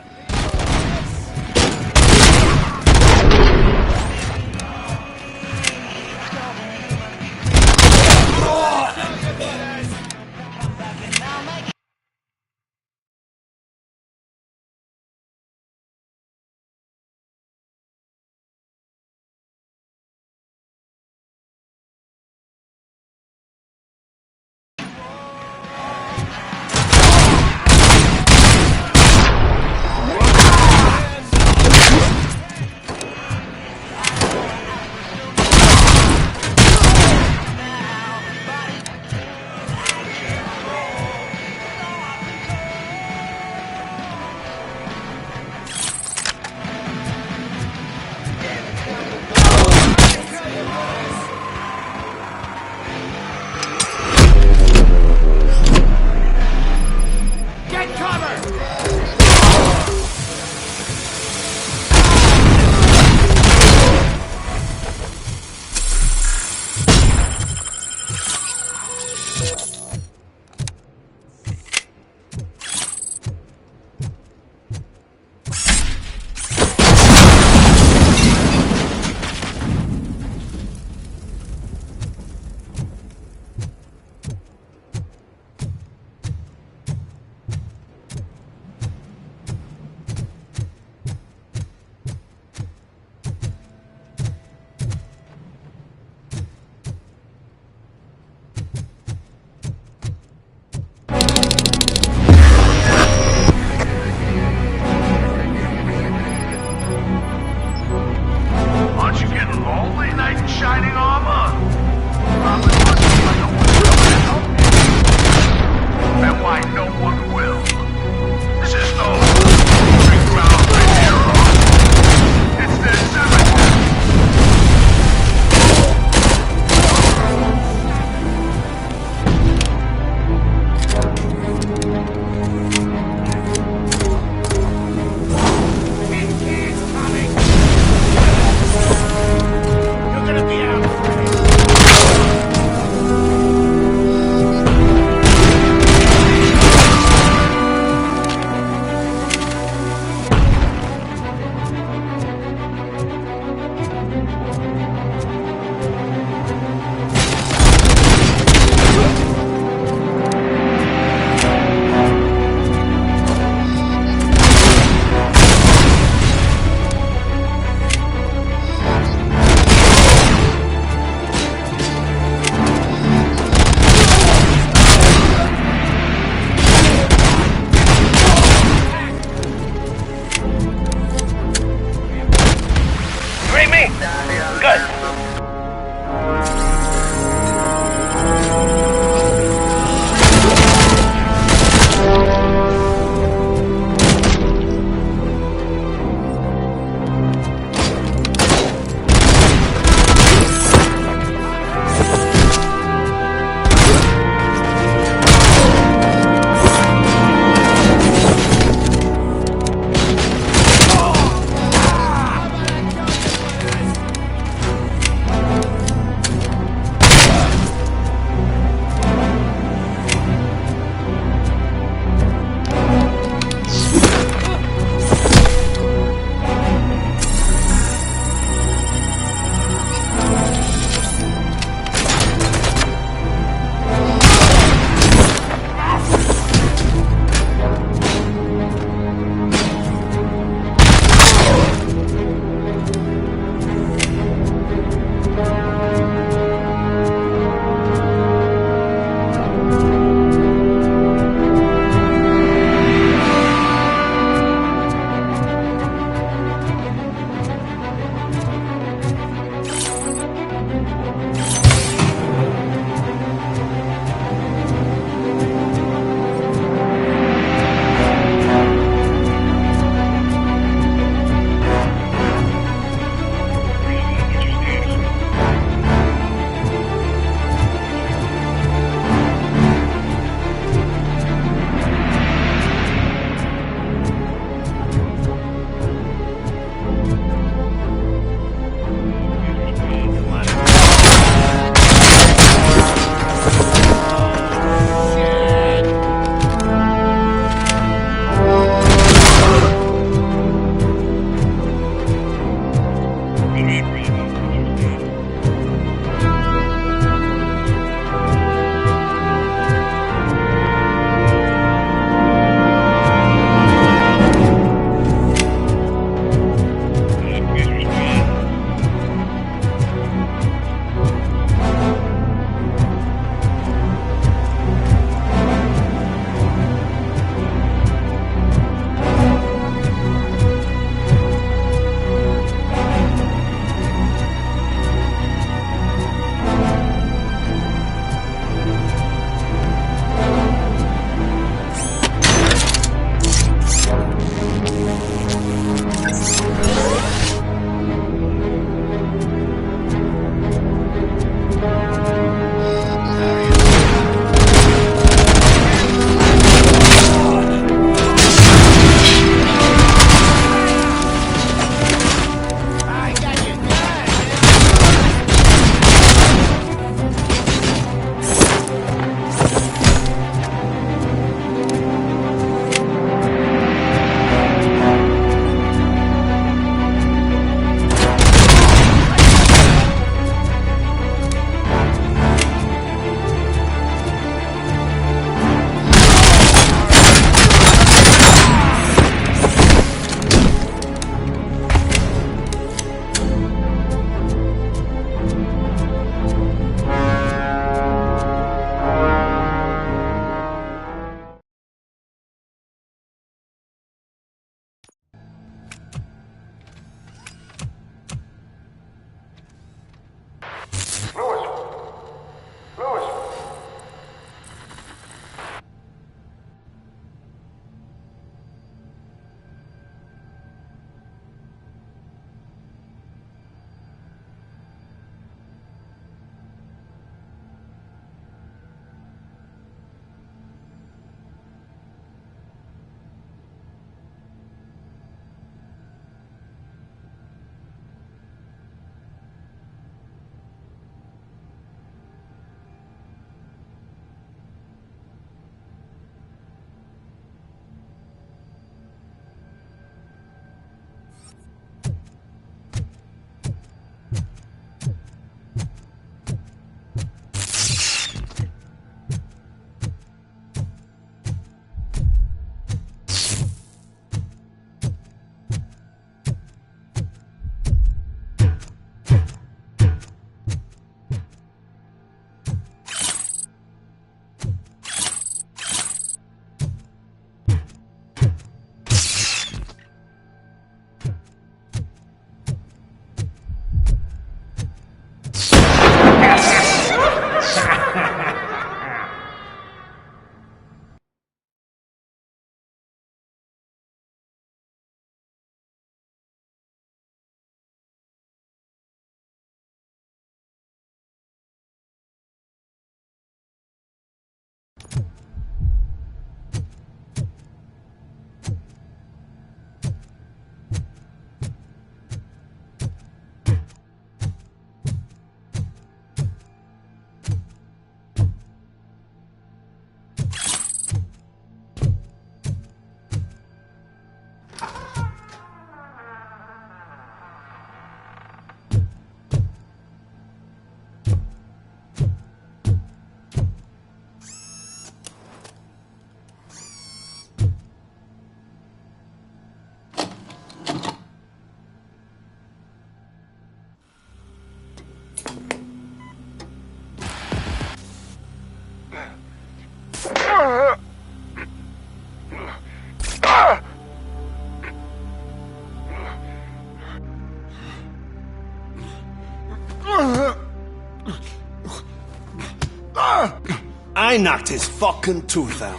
I knocked his fucking tooth out.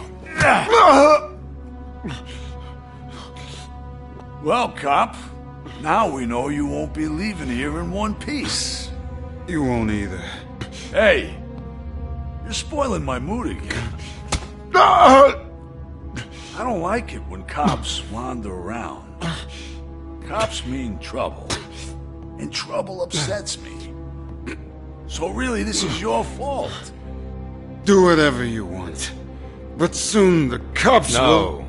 Well, cop, now we know you won't be leaving here in one piece. You won't either. Hey, you're spoiling my mood again. I don't like it when cops wander around. Cops mean trouble, and trouble upsets me. So really, this is your fault. Do whatever you want. But soon the cops will...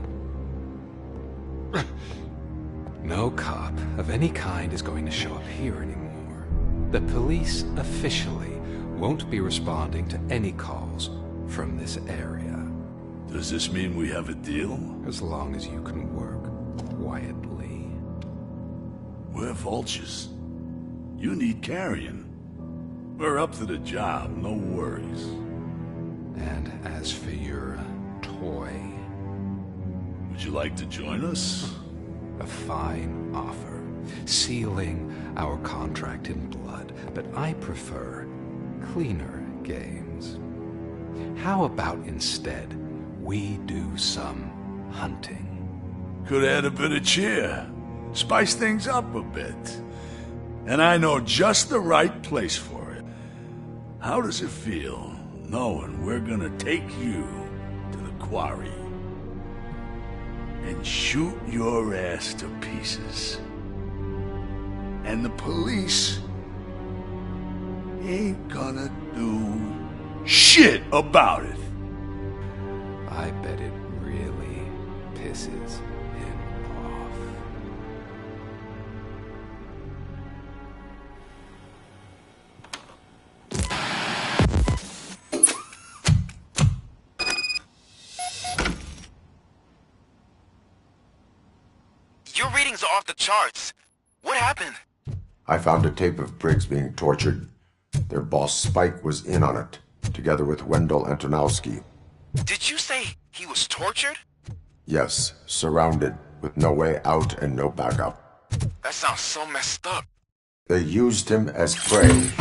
No cop of any kind is going to show up here anymore. The police officially won't be responding to any calls from this area. Does this mean we have a deal? As long as you can work quietly. We're vultures. You need carrion. We're up to the job, no worries. And as for your toy... Would you like to join us? A fine offer, sealing our contract in blood, but I prefer cleaner games. How about instead we do some hunting? Could add a bit of cheer, spice things up a bit. And I know just the right place for it. How does it feel knowing we're gonna take you to the quarry and shoot your ass to pieces? And the police ain't gonna do shit about it. I bet it really pisses him off. Your readings are off the charts. What happened? I found a tape of Briggs being tortured. Their boss Spike was in on it, together with Wendell Antonowski. Did you say he was tortured? Yes, surrounded, with no way out and no backup. That sounds so messed up. They used him as prey.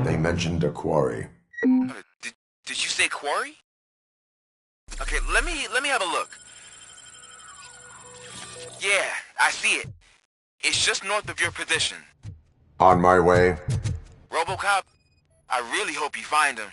They mentioned a quarry. Did you say quarry? Okay, let me have a look. Yeah, I see it. It's just north of your position. On my way. RoboCop, I really hope you find him.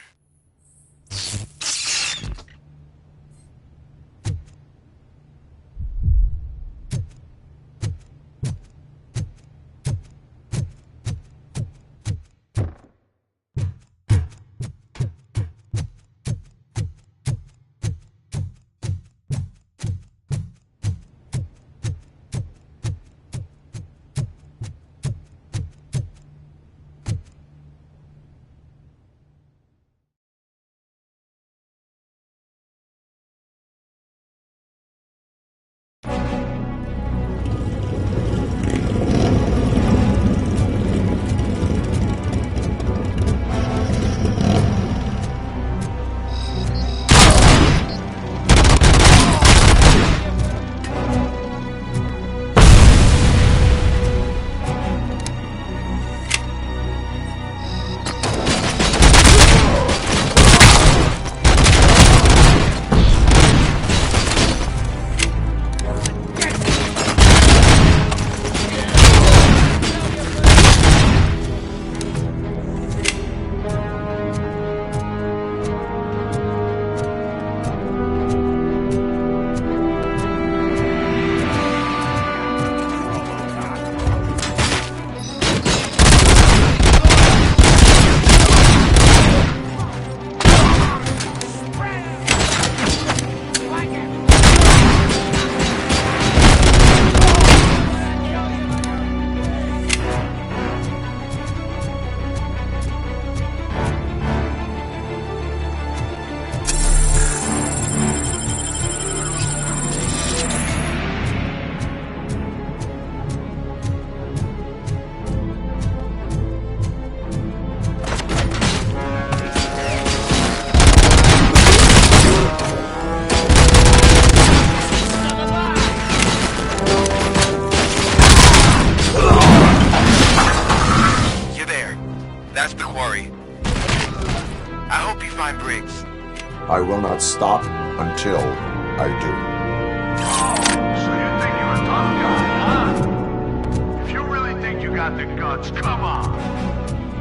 I will not stop until I do. So you think you're a tough guy, huh? If you really think you got the guts, come on.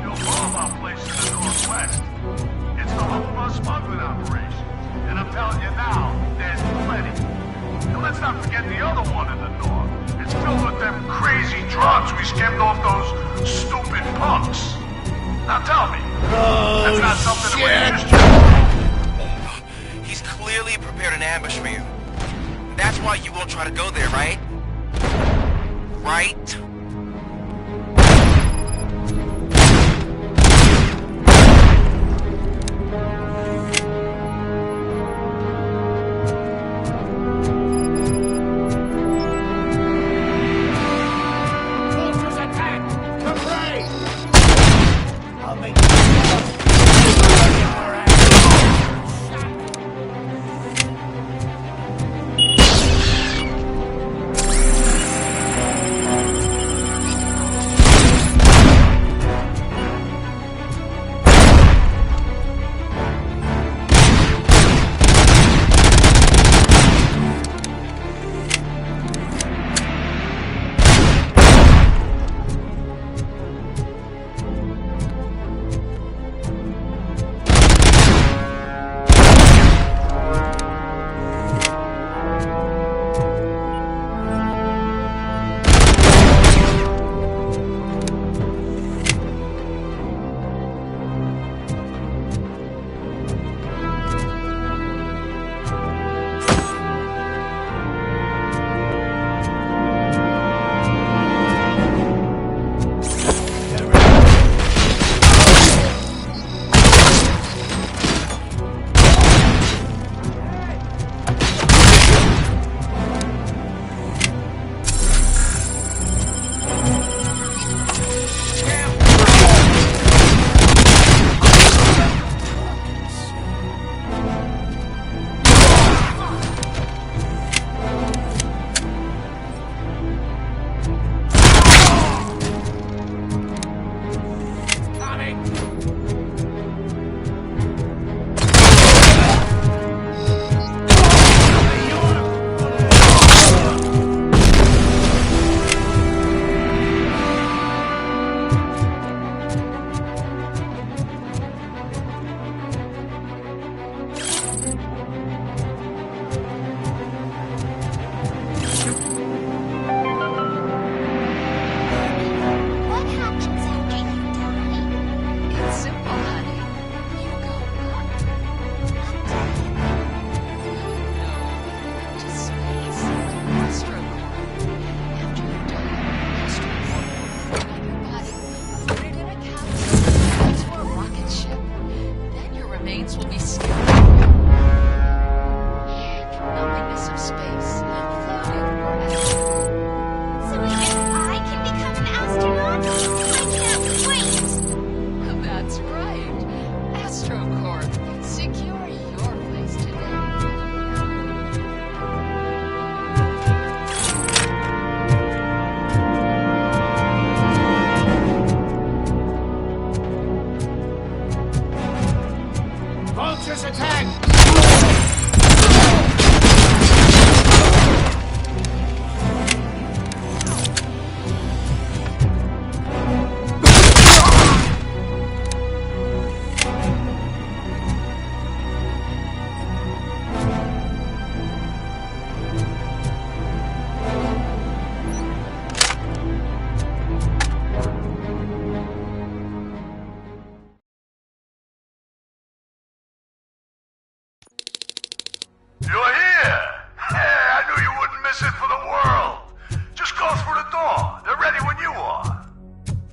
You'll bomb our place in the Northwest. It's the hub of our smuggling operation. And I'm telling you now, there's plenty. And let's not forget the other one in the north. It's filled with them crazy drugs we skimmed off those stupid punks. Now tell me, that's not something that we He's clearly prepared an ambush for you. That's why you won't try to go there, right? Right?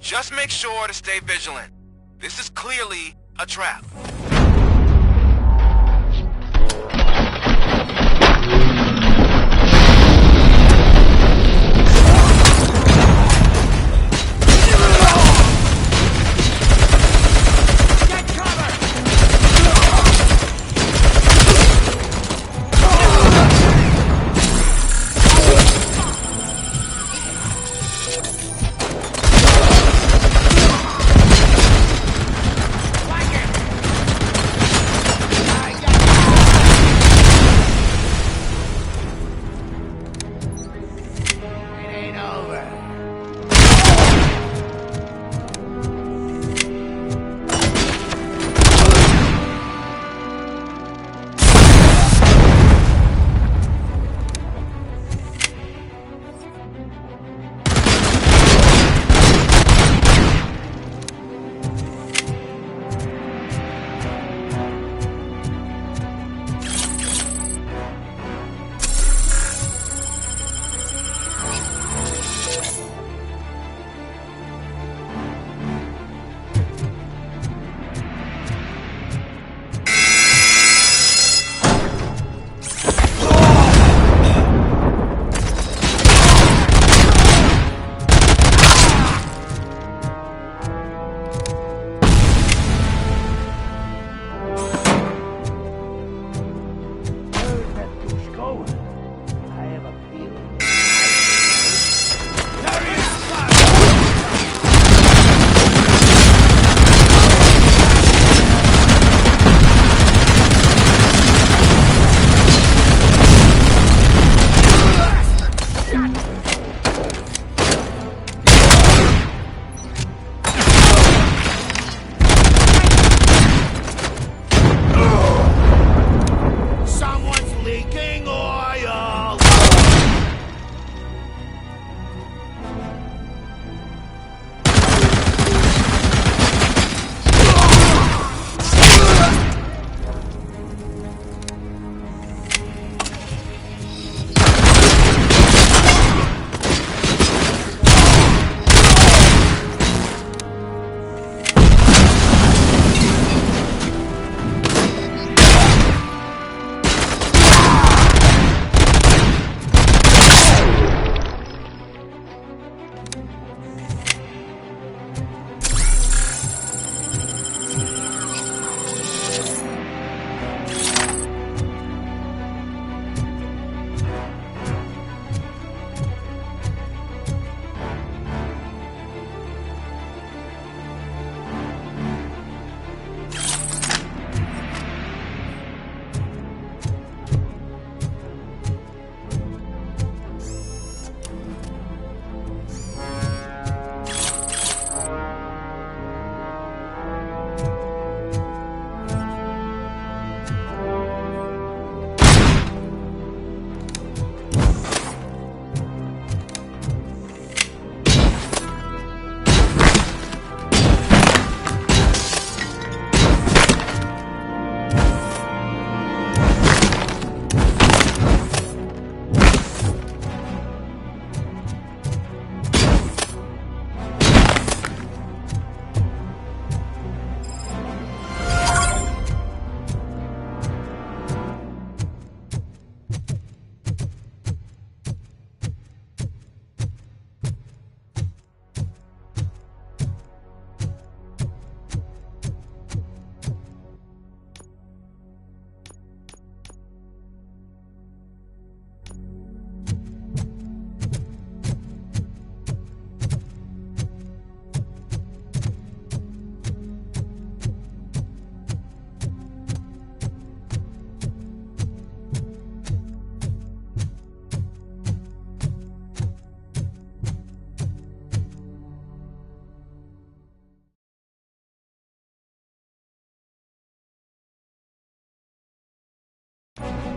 Just make sure to stay vigilant. This is clearly a trap.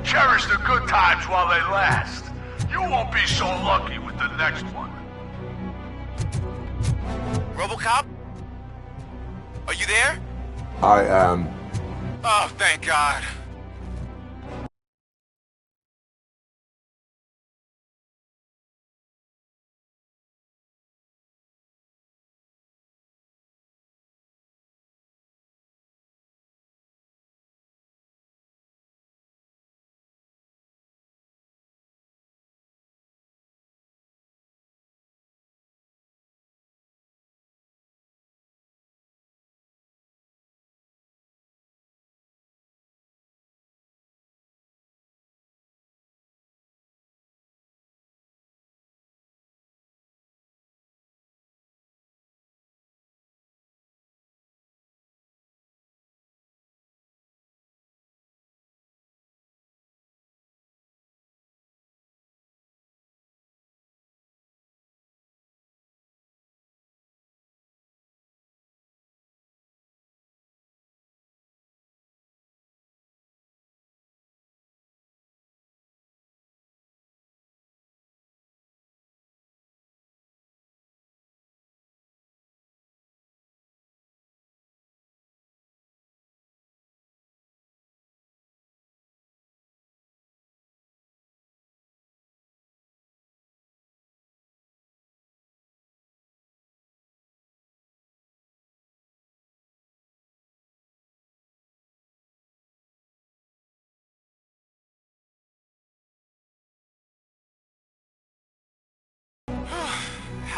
Cherish the good times while they last. You won't be so lucky with the next one. RoboCop? Are you there? I am. Oh, thank God.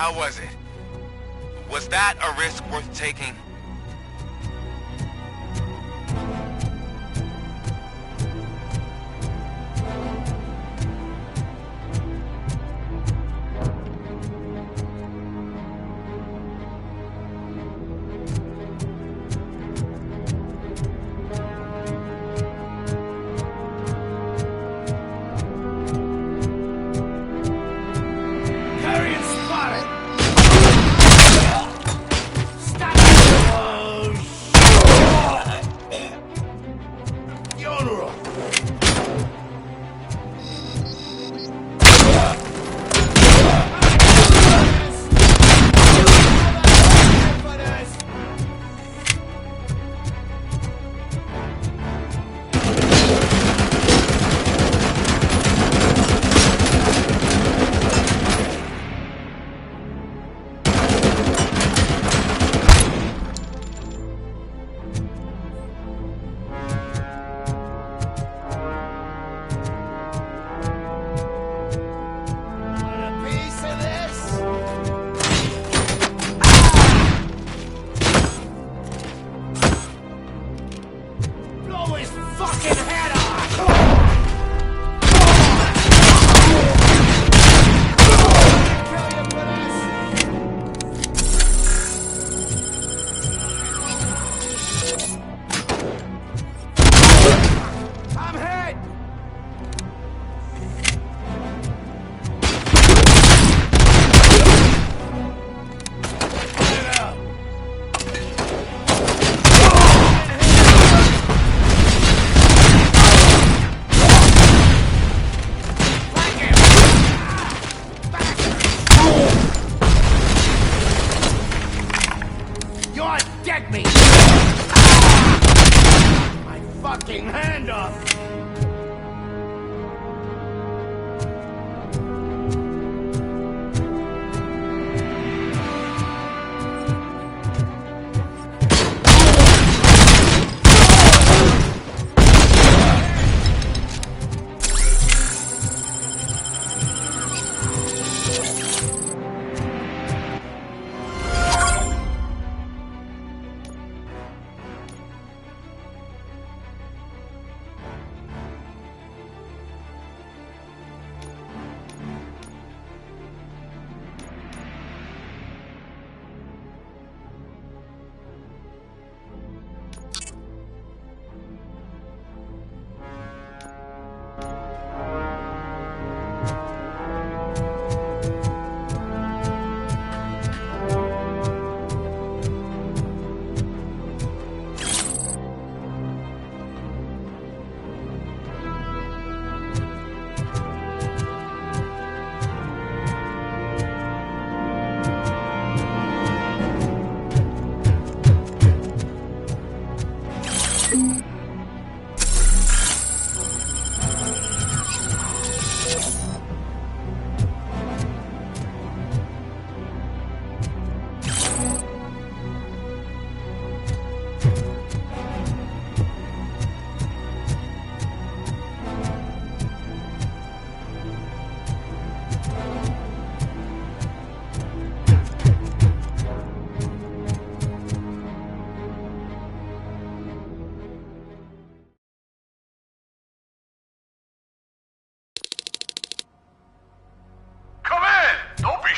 How was it? Was that a risk worth taking?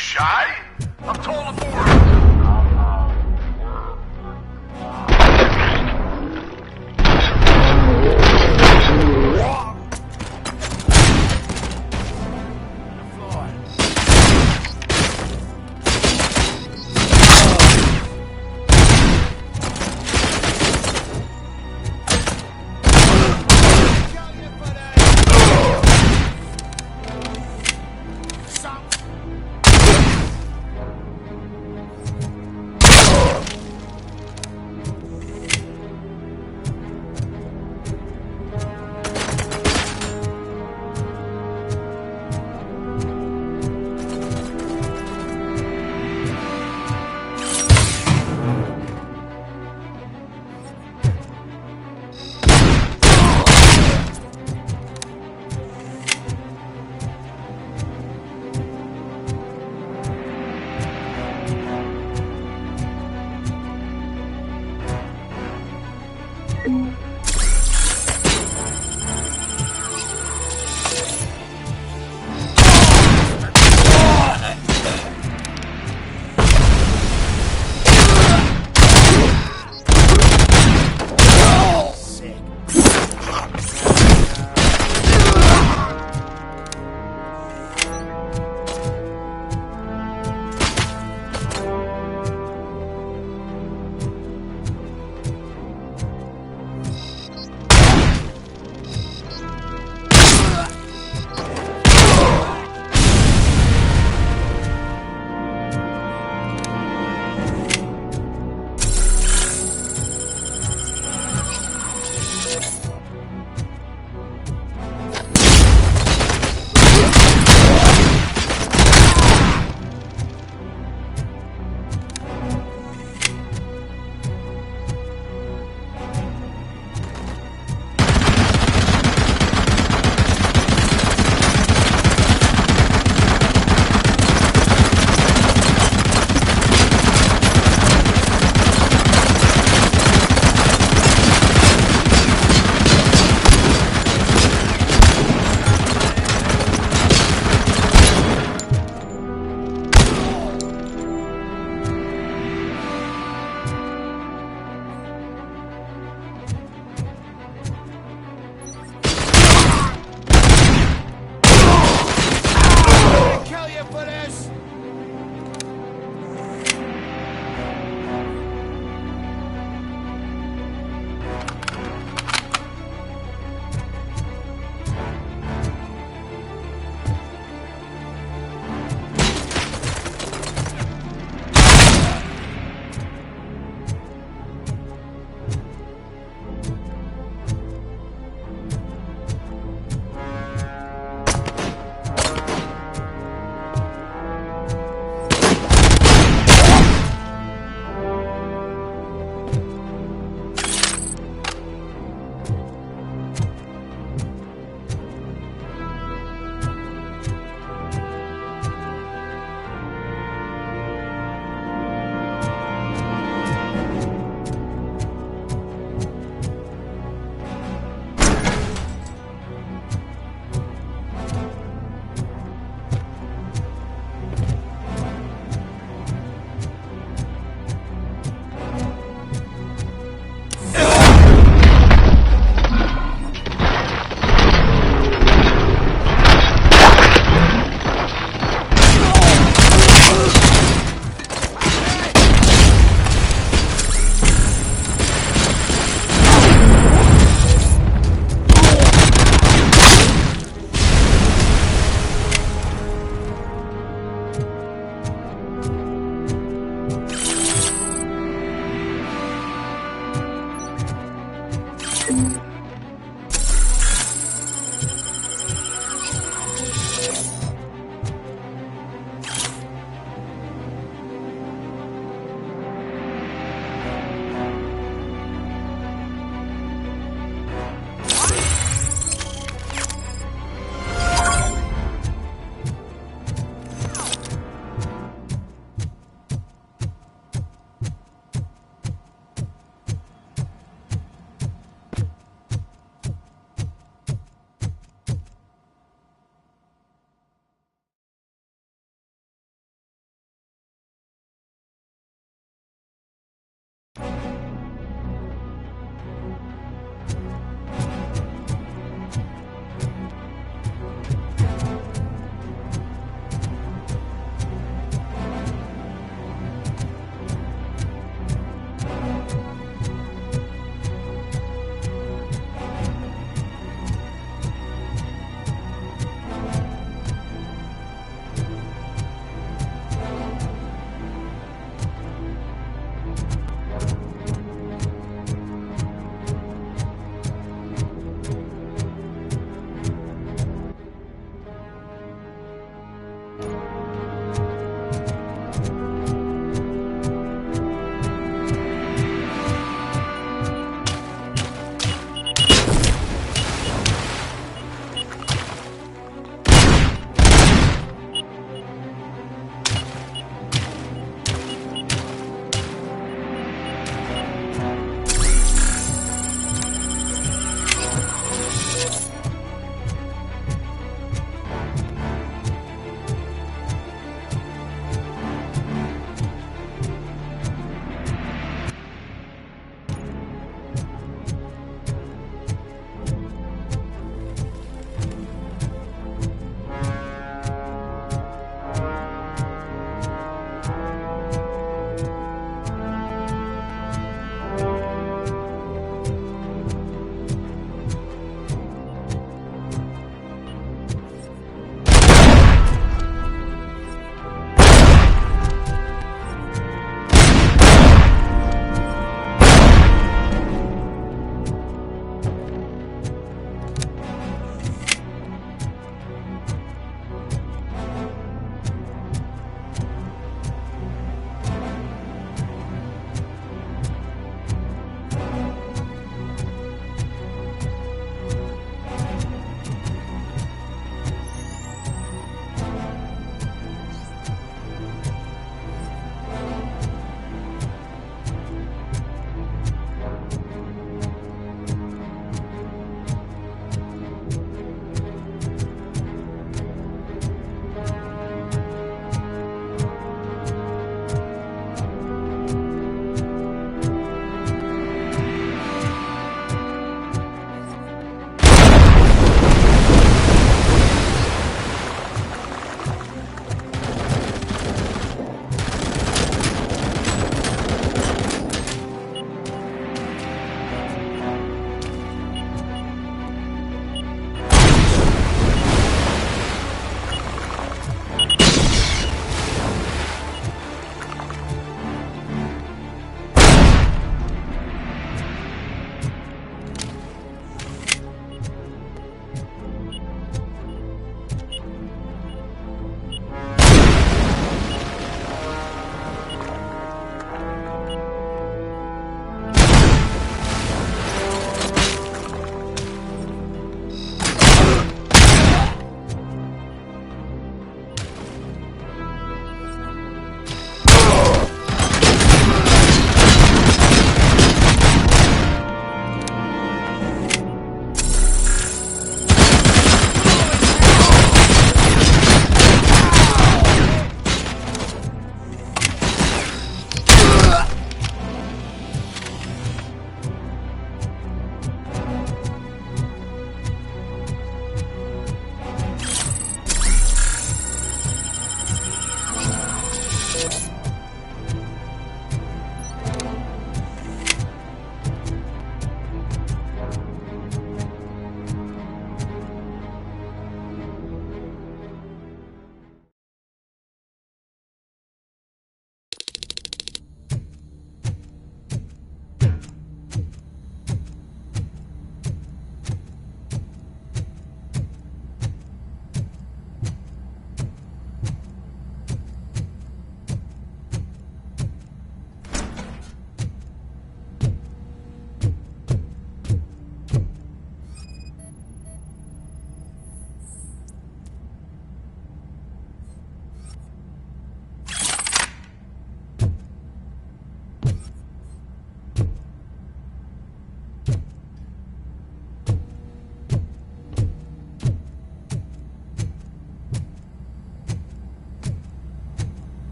shy? I'm tall for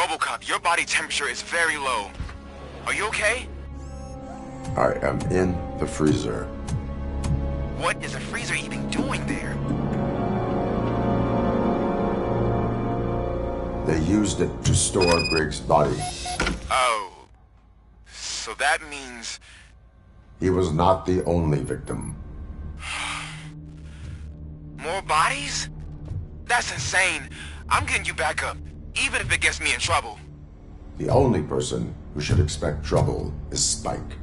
RoboCop, your body temperature is very low. Are you okay? I am in the freezer. What is a freezer even doing there? They used it to store Griggs' body. Oh. So that means... He was not the only victim. More bodies? That's insane. I'm getting you back up, even if it gets me in trouble. The only person who should expect trouble is Spike.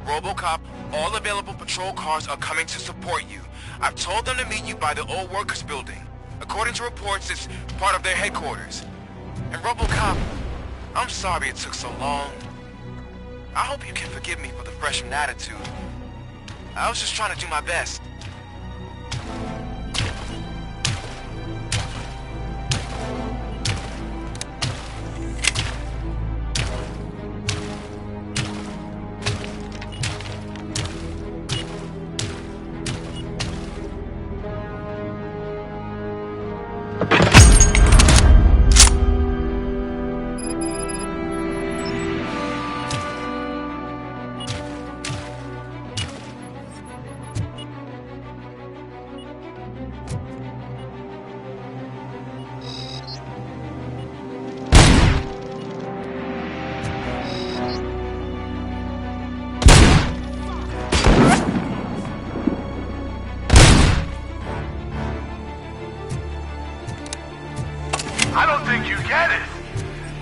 RoboCop, all available patrol cars are coming to support you. I've told them to meet you by the old workers building. According to reports, it's part of their headquarters. And RoboCop, I'm sorry it took so long. I hope you can forgive me for the freshman attitude. I was just trying to do my best. I don't think you get it.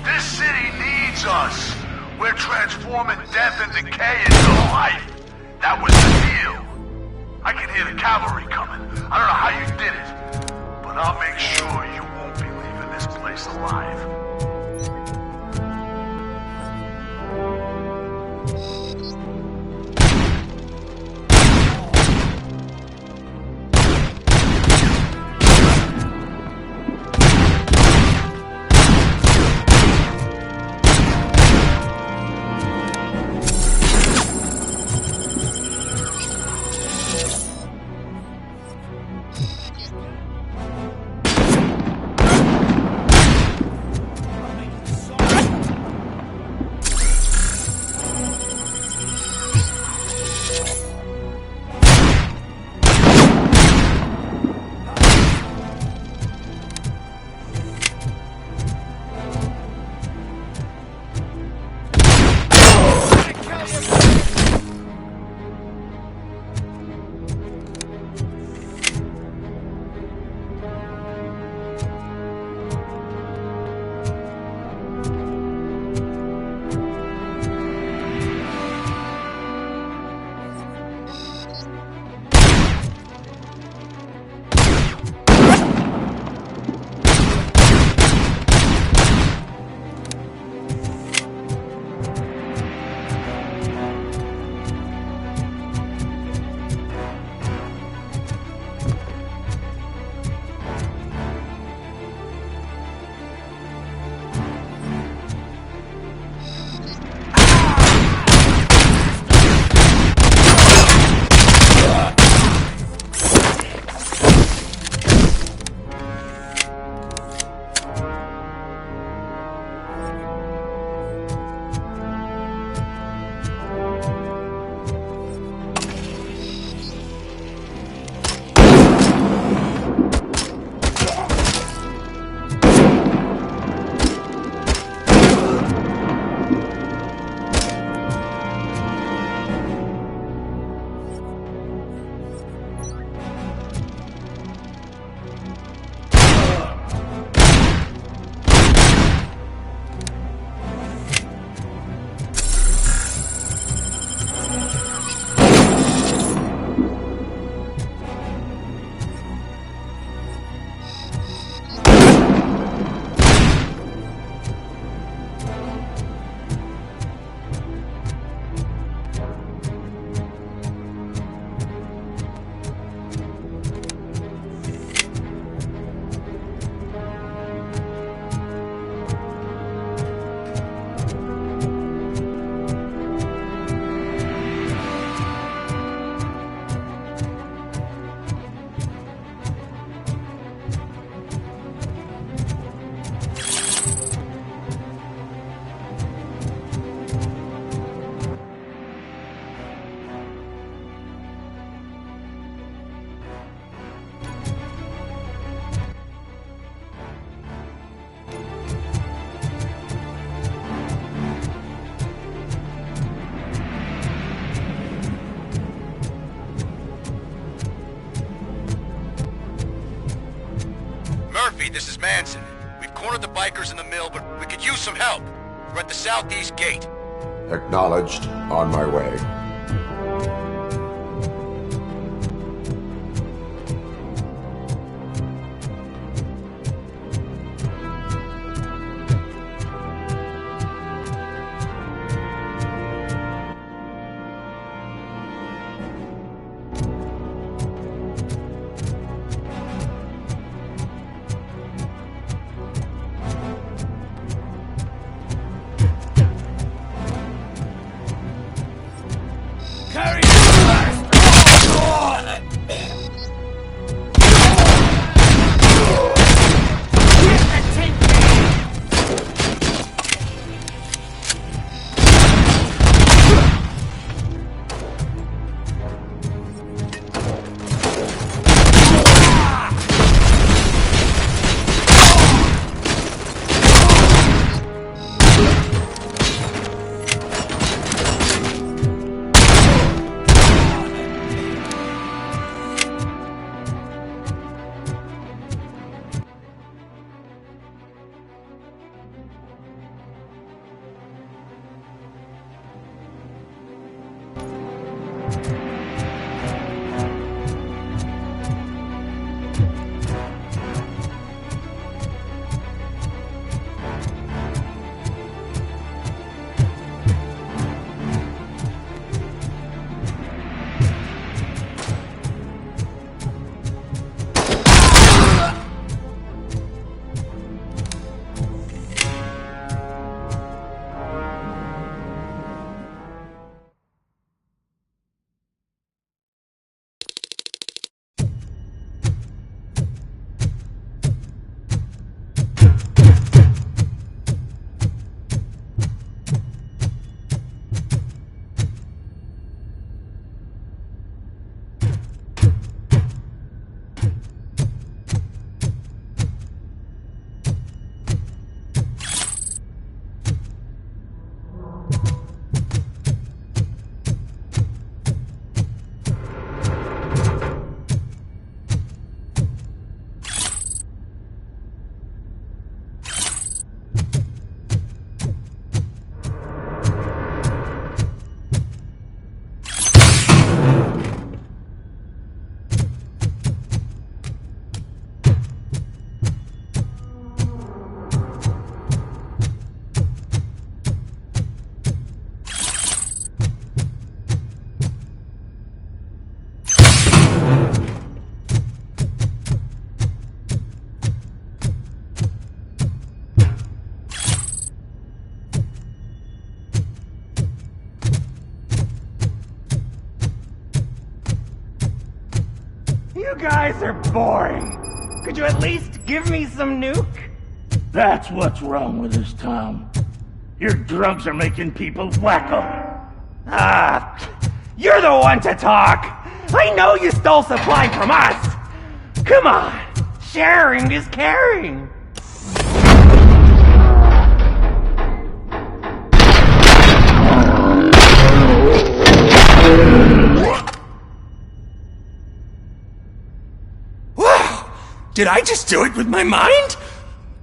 This city needs us. We're transforming death and decay into life. That was the deal. I can hear the cavalry coming. I don't know how you did it, but I'll make sure you won't be leaving this place alive. this is Manson. We've cornered the bikers in the mill, but we could use some help. We're at the southeast gate. Acknowledged. On my way. You guys are boring. Could you at least give me some nuke? That's what's wrong with this town. Your drugs are making people wacko. Ah, you're the one to talk. I know you stole supply from us. Come on, sharing is caring. Did I just do it with my mind?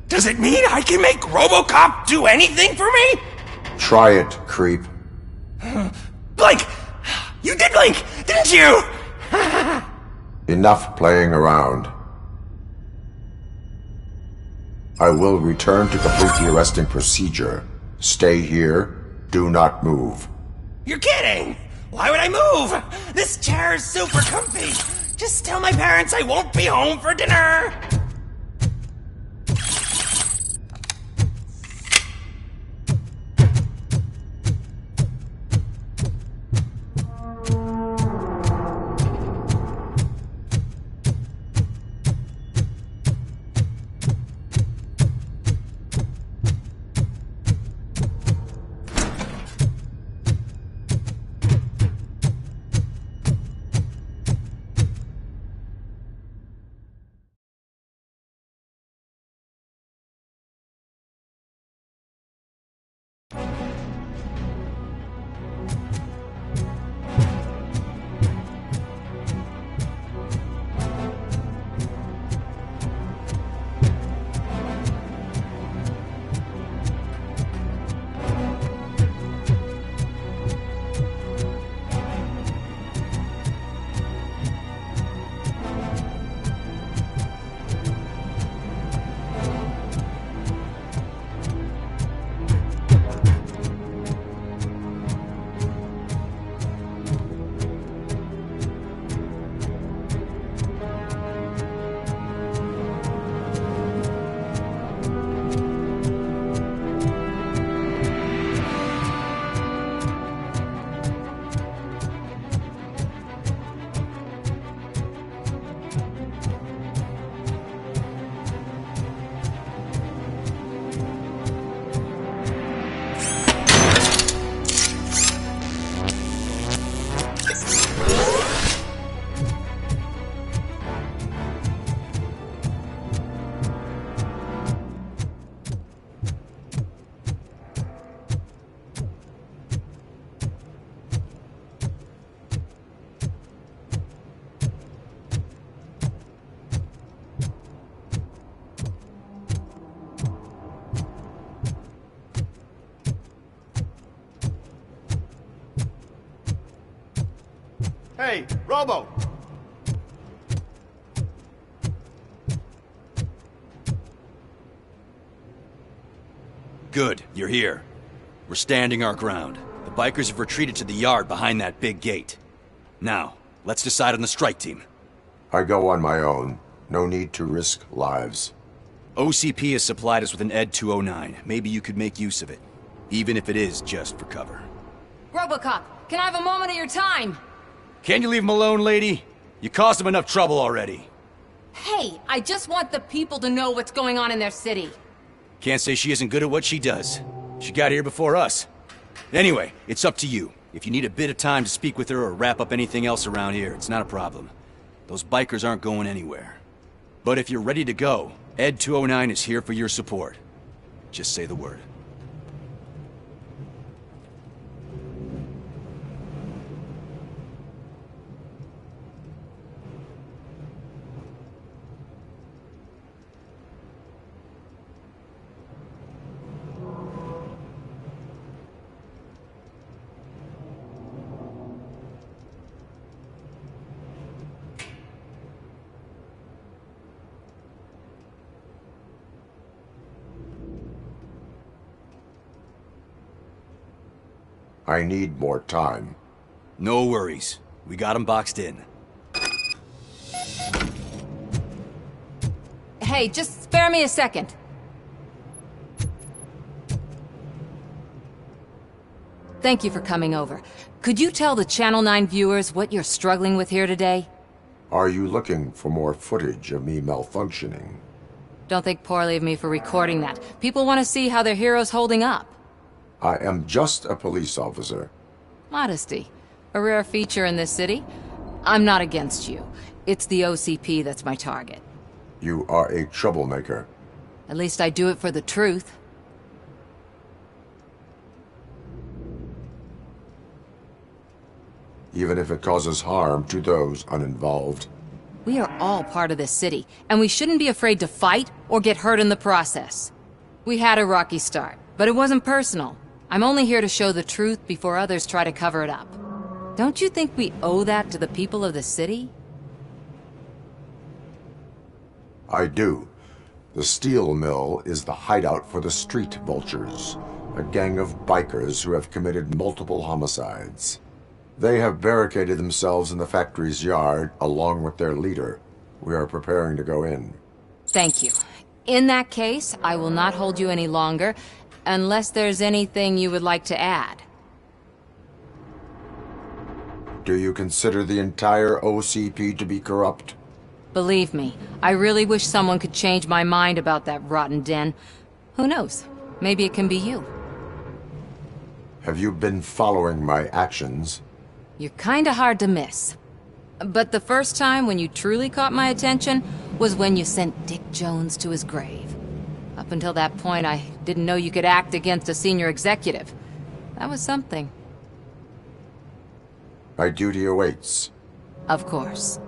Does it mean I can make RoboCop do anything for me? Try it, creep. Blink! You did blink, didn't you? Enough playing around. I will return to complete the arresting procedure. Stay here. Do not move. You're kidding! Why would I move? This chair is super comfy. Just tell my parents I won't be home for dinner. Hey, Robo! Good, you're here. We're standing our ground. The bikers have retreated to the yard behind that big gate. Now, let's decide on the strike team. I go on my own. No need to risk lives. OCP has supplied us with an ED 209. Maybe you could make use of it. Even if it is just for cover. Robocop, can I have a moment of your time? Can you leave him alone, lady? You caused him enough trouble already. Hey, I just want the people to know what's going on in their city. Can't say she isn't good at what she does. She got here before us. Anyway, it's up to you. If you need a bit of time to speak with her or wrap up anything else around here, it's not a problem. Those bikers aren't going anywhere. But if you're ready to go, ED 209 is here for your support. Just say the word. I need more time. No worries. We got him boxed in. Hey, just spare me a second. Thank you for coming over. Could you tell the Channel 9 viewers what you're struggling with here today? Are you looking for more footage of me malfunctioning? Don't think poorly of me for recording that. People want to see how their hero's holding up. I am just a police officer. Modesty. A rare feature in this city. I'm not against you. It's the OCP that's my target. You are a troublemaker. At least I do it for the truth. Even if it causes harm to those uninvolved. We are all part of this city, and we shouldn't be afraid to fight or get hurt in the process. We had a rocky start, but it wasn't personal. I'm only here to show the truth before others try to cover it up. Don't you think we owe that to the people of the city? I do. The steel mill is the hideout for the street vultures, a gang of bikers who have committed multiple homicides. They have barricaded themselves in the factory's yard along with their leader. We are preparing to go in. Thank you. In that case, I will not hold you any longer, unless there's anything you would like to add. Do you consider the entire OCP to be corrupt? Believe me, I really wish someone could change my mind about that rotten den. Who knows? Maybe it can be you. Have you been following my actions? You're kinda hard to miss. But the first time when you truly caught my attention was when you sent Dick Jones to his grave. Up until that point, I didn't know you could act against a senior executive. That was something. My duty awaits. Of course.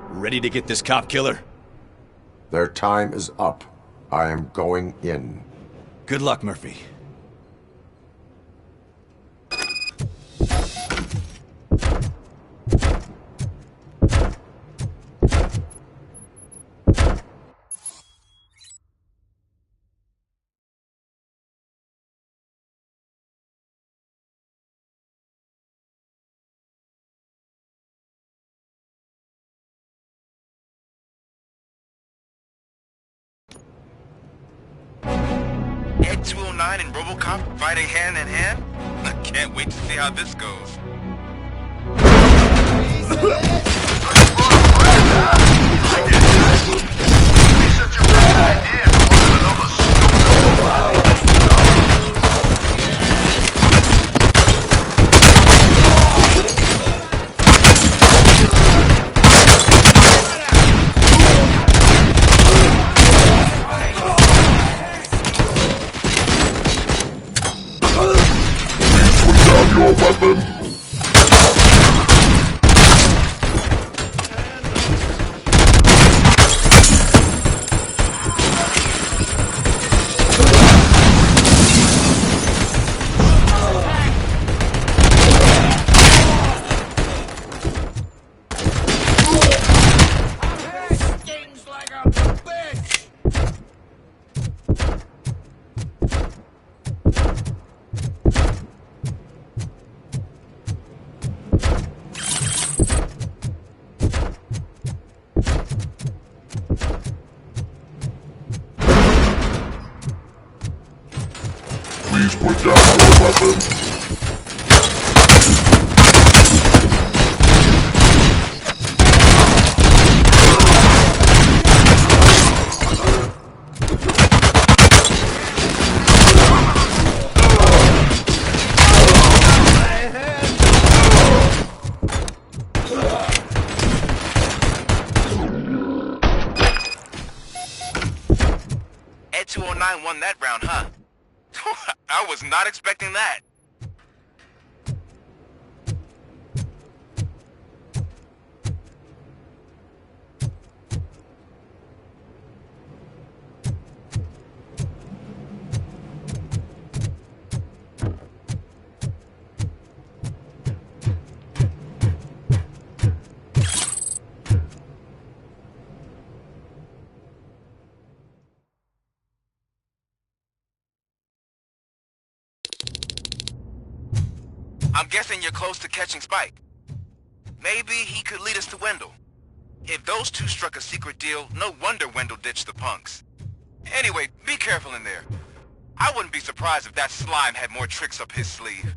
Ready to get this cop killer? Their time is up. I am going in. Good luck, Murphy. Ed 209 and RoboCop fighting hand in hand? I can't wait to see how this goes. Your weapon! Please put down your weapon. Ed 209 won that round, huh? I was not expecting that. I'm guessing you're close to catching Spike. Maybe he could lead us to Wendell. If those two struck a secret deal, no wonder Wendell ditched the punks. Anyway, be careful in there. I wouldn't be surprised if that slime had more tricks up his sleeve.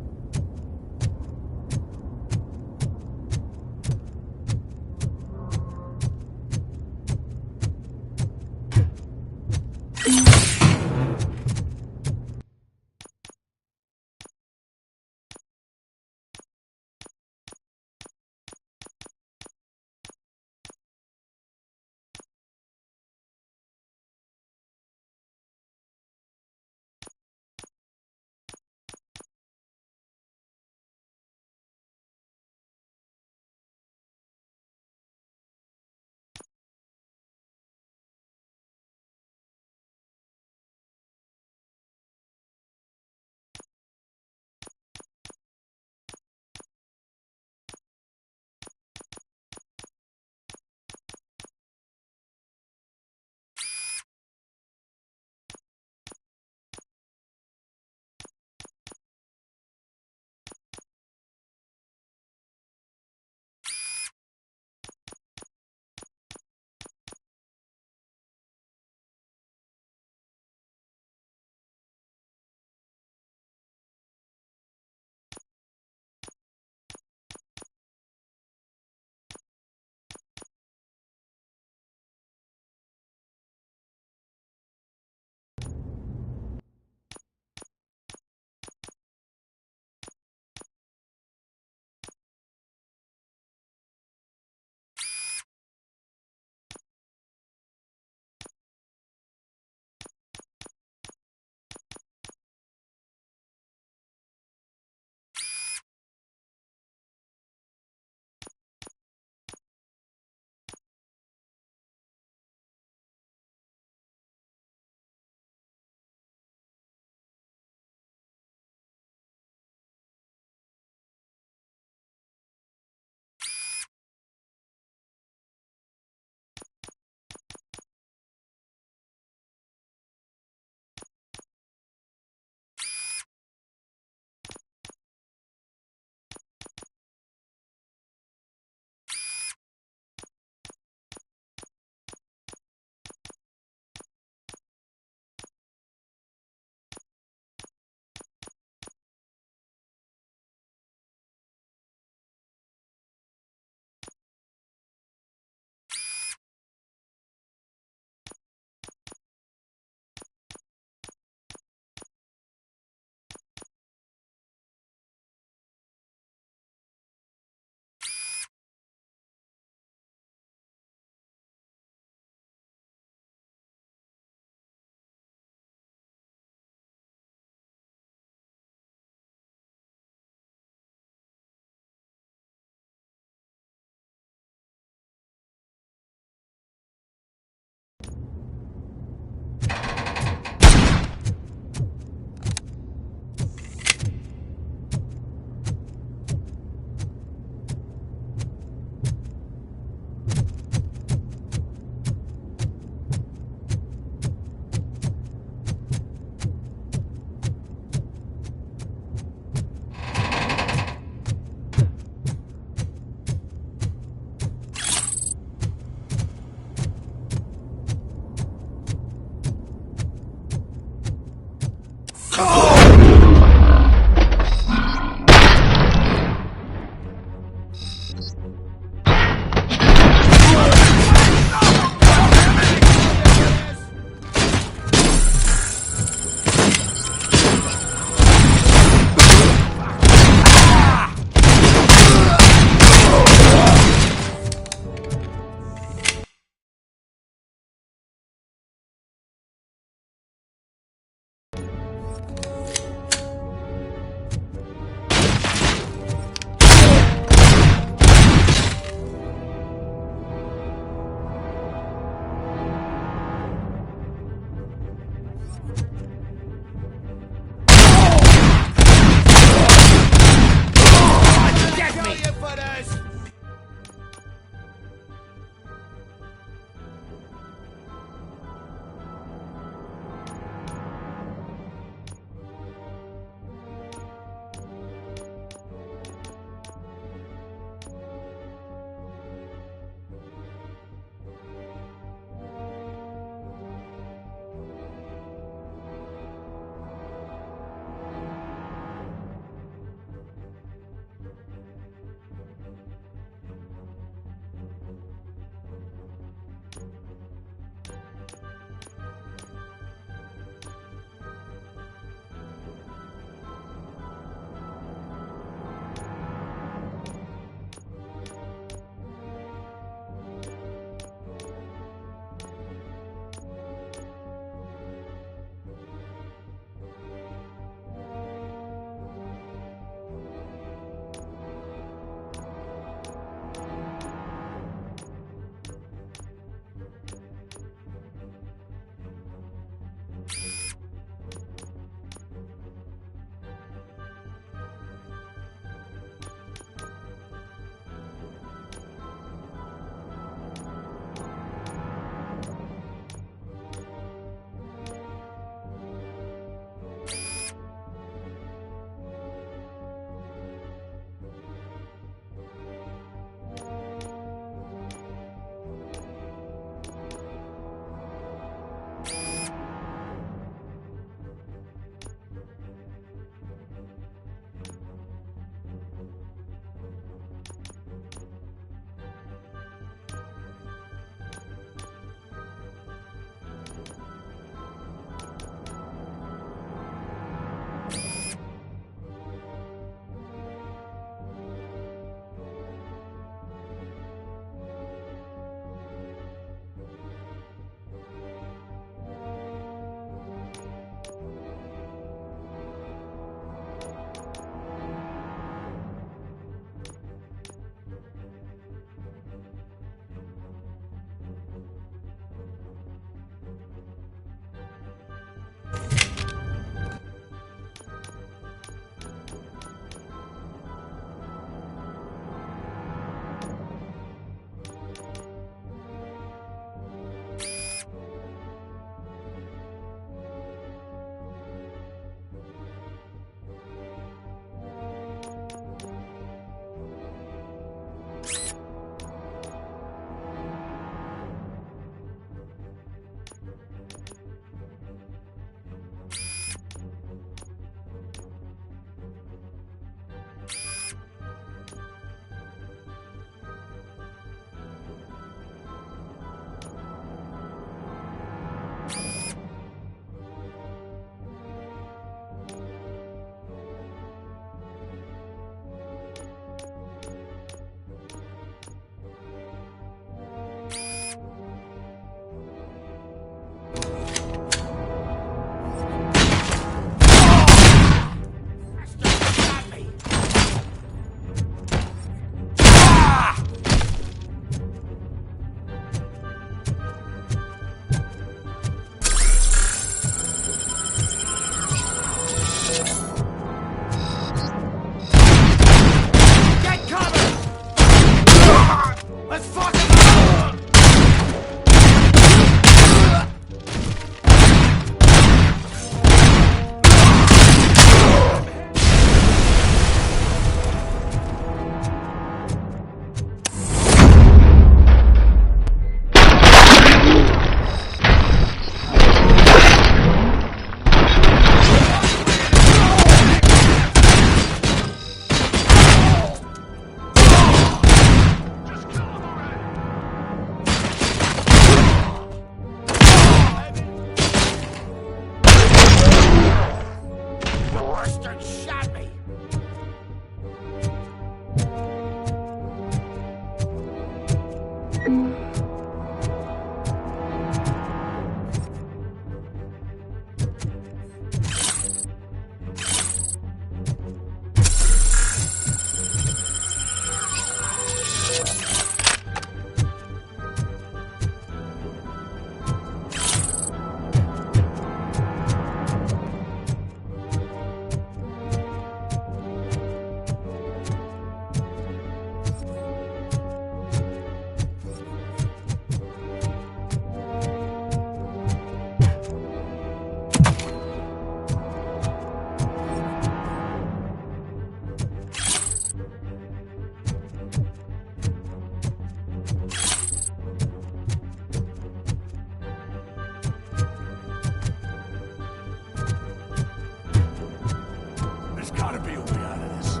There's gotta be a way out of this.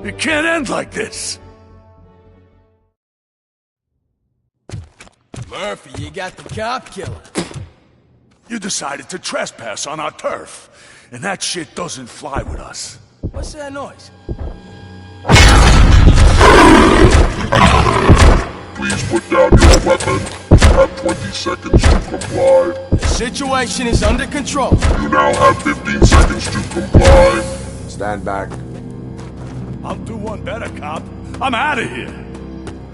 It can't end like this. Murphy, you got the cop killer. You decided to trespass on our turf, and that shit doesn't fly with us. What's that noise? Please put down your weapon. You have 20 seconds to comply. The situation is under control. You now have 15 seconds to comply. Stand back. I'll do one better, cop. I'm out of here.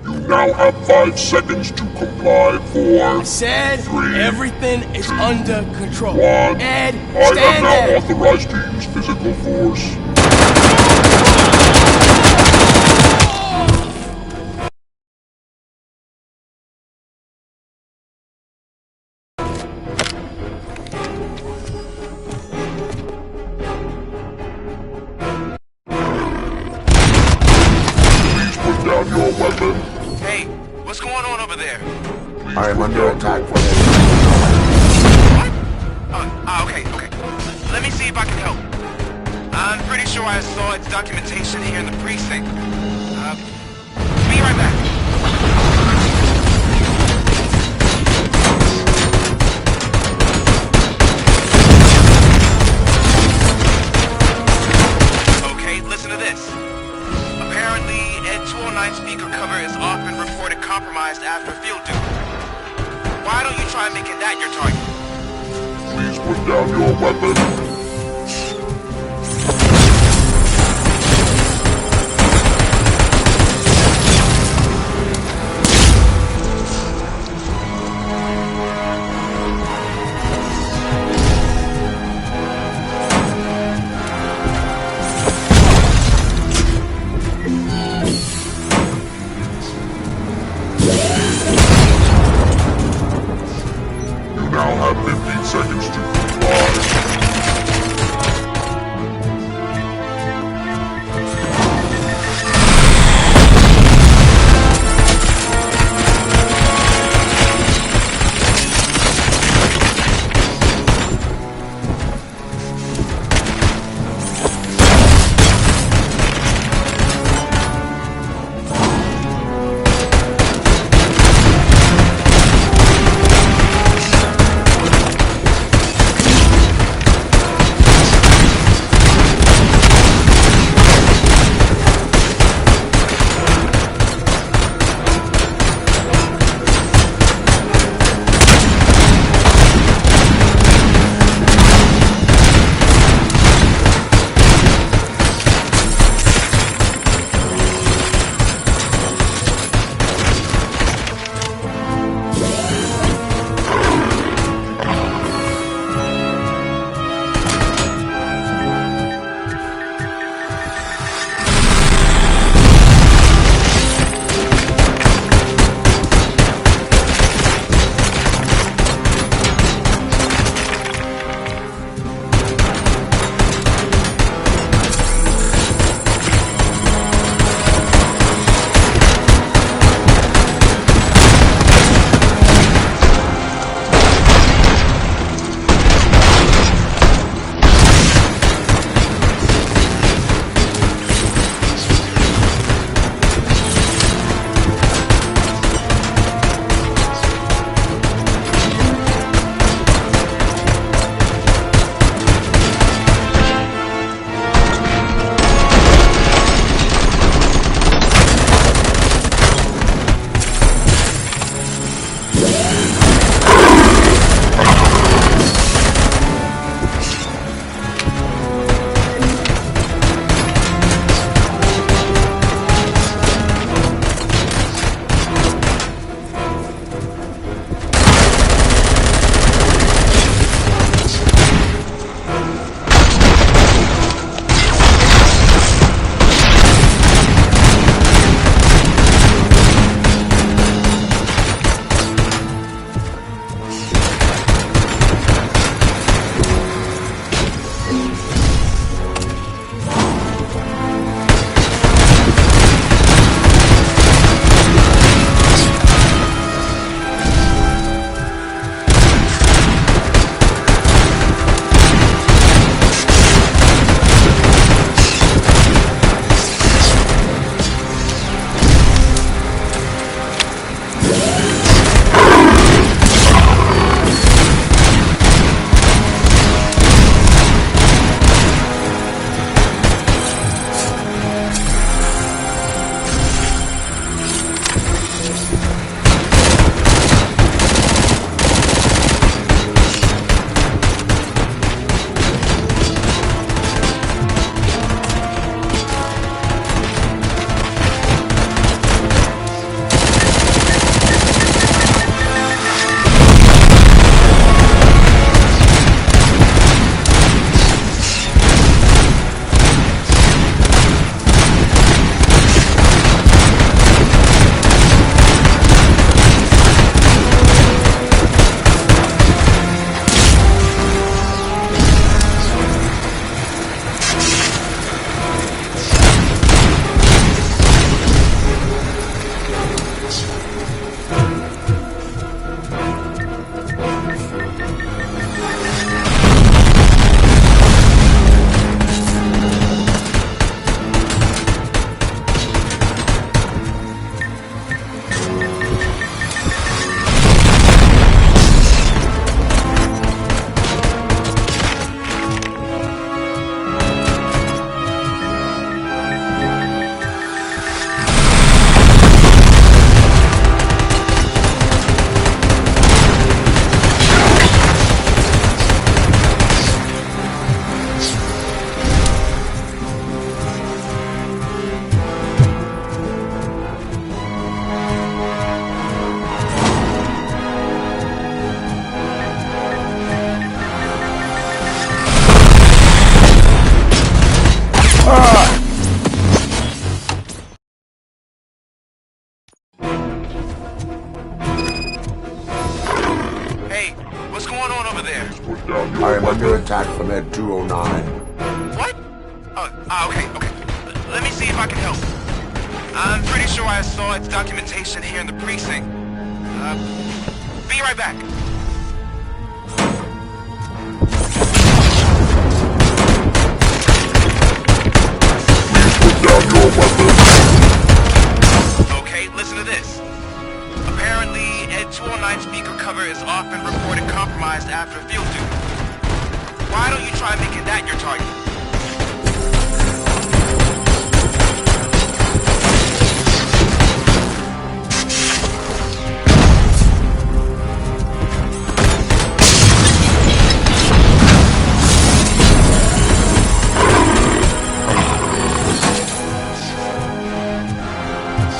You now have 5 seconds to comply. 4, I said 3, everything is under control. 1. Ed, I am stand now there. authorized to use physical force. Please put down your weapon. Hey, what's going on over there? I am under attack for this. Okay. Let me see if I can help. I'm pretty sure I saw its documentation here in the precinct. Be right back. Okay, listen to this. Apparently, Ed 209 speaker cover is often reported compromised after field duty. Why don't you try making that your target? Please put down your weapon. You now have 15 seconds to comply. down your I am under weapon. attack from Ed 209. What? Okay. Let me see if I can help. I'm pretty sure I saw its documentation here in the precinct. Be right back. Put down your weapon. Okay, listen to this. Apparently, Ed 209 speaker cover is often reported compromised after field duty. Why don't you try making that your target?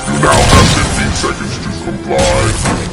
You now have 15 seconds to comply.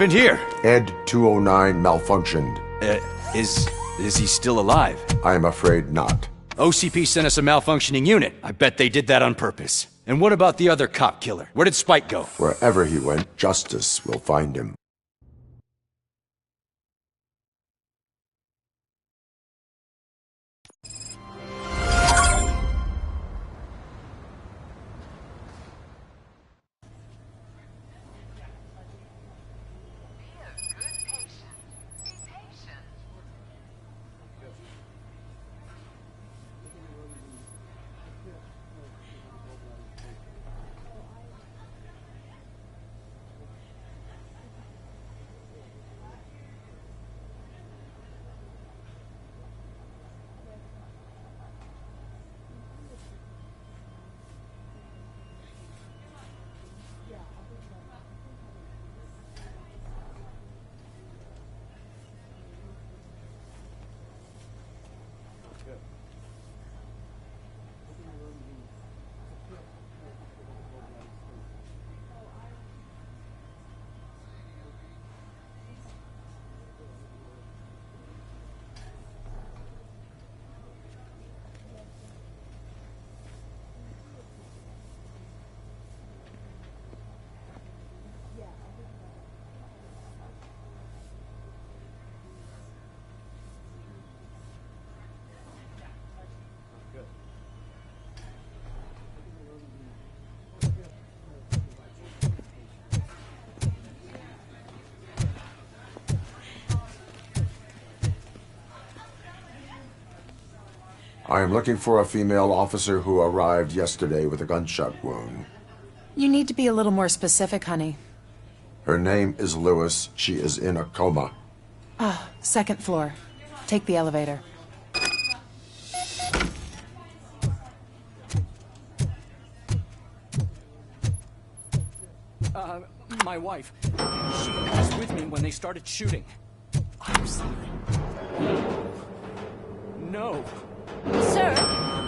happened here? Ed 209 malfunctioned. Is he still alive? I am afraid not. OCP sent us a malfunctioning unit. I bet they did that on purpose. And what about the other cop killer? Where did Spike go? Wherever he went, justice will find him. I am looking for a female officer who arrived yesterday with a gunshot wound. You need to be a little more specific, honey. Her name is Lewis. She is in a coma. Ah, second floor. Take the elevator. My wife. She was with me when they started shooting. I'm sorry. No. Sir,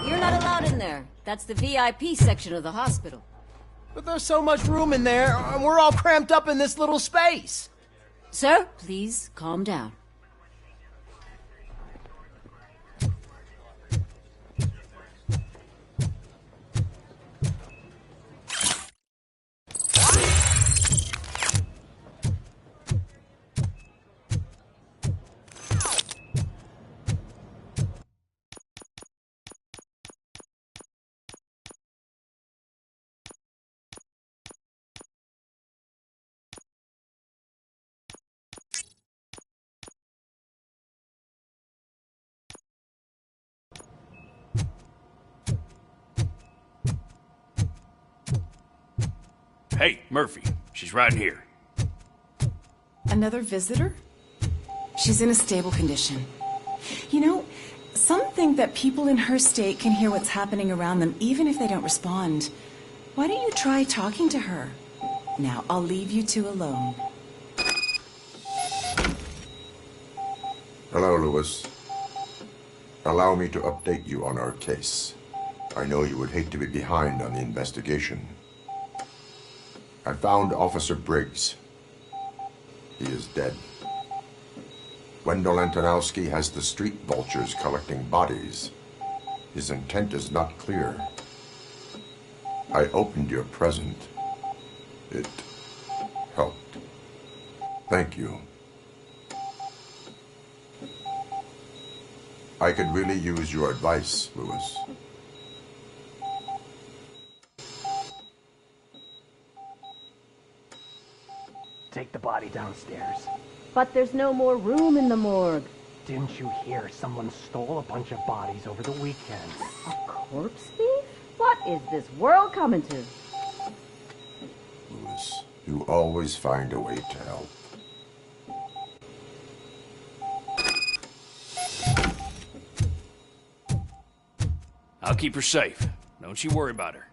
you're not allowed in there. That's the VIP section of the hospital. But there's so much room in there, and we're all cramped up in this little space. Sir, please calm down. Hey, Murphy. She's right here. Another visitor? She's in a stable condition. You know, some think that people in her state can hear what's happening around them even if they don't respond. Why don't you try talking to her? Now, I'll leave you two alone. Hello, Lewis. Allow me to update you on our case. I know you would hate to be behind on the investigation. I found Officer Briggs. He is dead. Wendell Antonowski has the street vultures collecting bodies. His intent is not clear. I opened your present. It helped. Thank you. I could really use your advice, Lewis. Take the body downstairs. But there's no more room in the morgue. Didn't you hear someone stole a bunch of bodies over the weekend? A corpse thief? What is this world coming to? Lewis, you always find a way to help. I'll keep her safe. Don't you worry about her.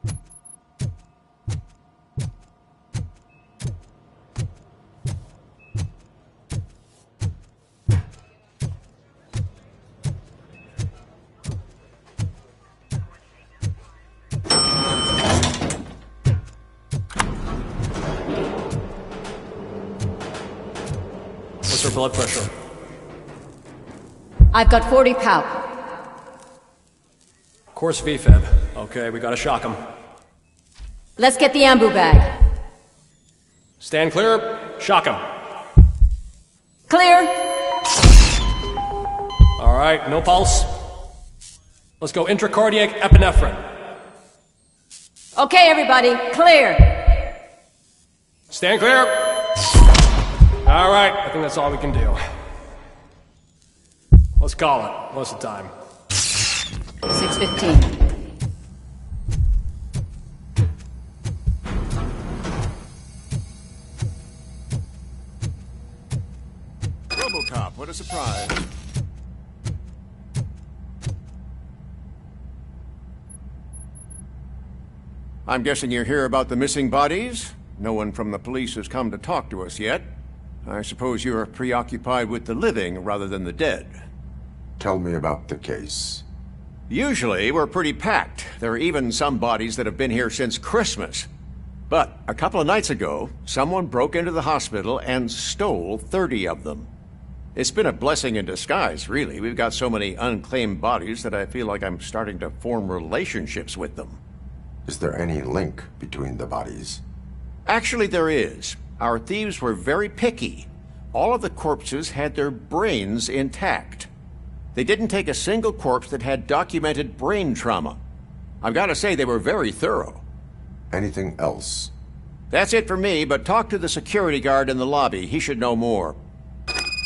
blood pressure? I've got 40 pow. Course VFib. Okay, we gotta shock him. Let's get the ambu bag. Stand clear. Shock him. Clear. All right, no pulse. Let's go intracardiac epinephrine. Okay, everybody, clear. Stand clear. All right, I think that's all we can do. Let's call it. What's the time? 6:15. RoboCop, what a surprise. I'm guessing you're here about the missing bodies? No one from the police has come to talk to us yet. I suppose you're preoccupied with the living rather than the dead. Tell me about the case. Usually, we're pretty packed. There are even some bodies that have been here since Christmas. But a couple of nights ago, someone broke into the hospital and stole 30 of them. It's been a blessing in disguise, really. We've got so many unclaimed bodies that I feel like I'm starting to form relationships with them. Is there any link between the bodies? Actually, there is. Our thieves were very picky. All of the corpses had their brains intact. They didn't take a single corpse that had documented brain trauma. I've got to say, they were very thorough. Anything else? That's it for me, but talk to the security guard in the lobby. He should know more.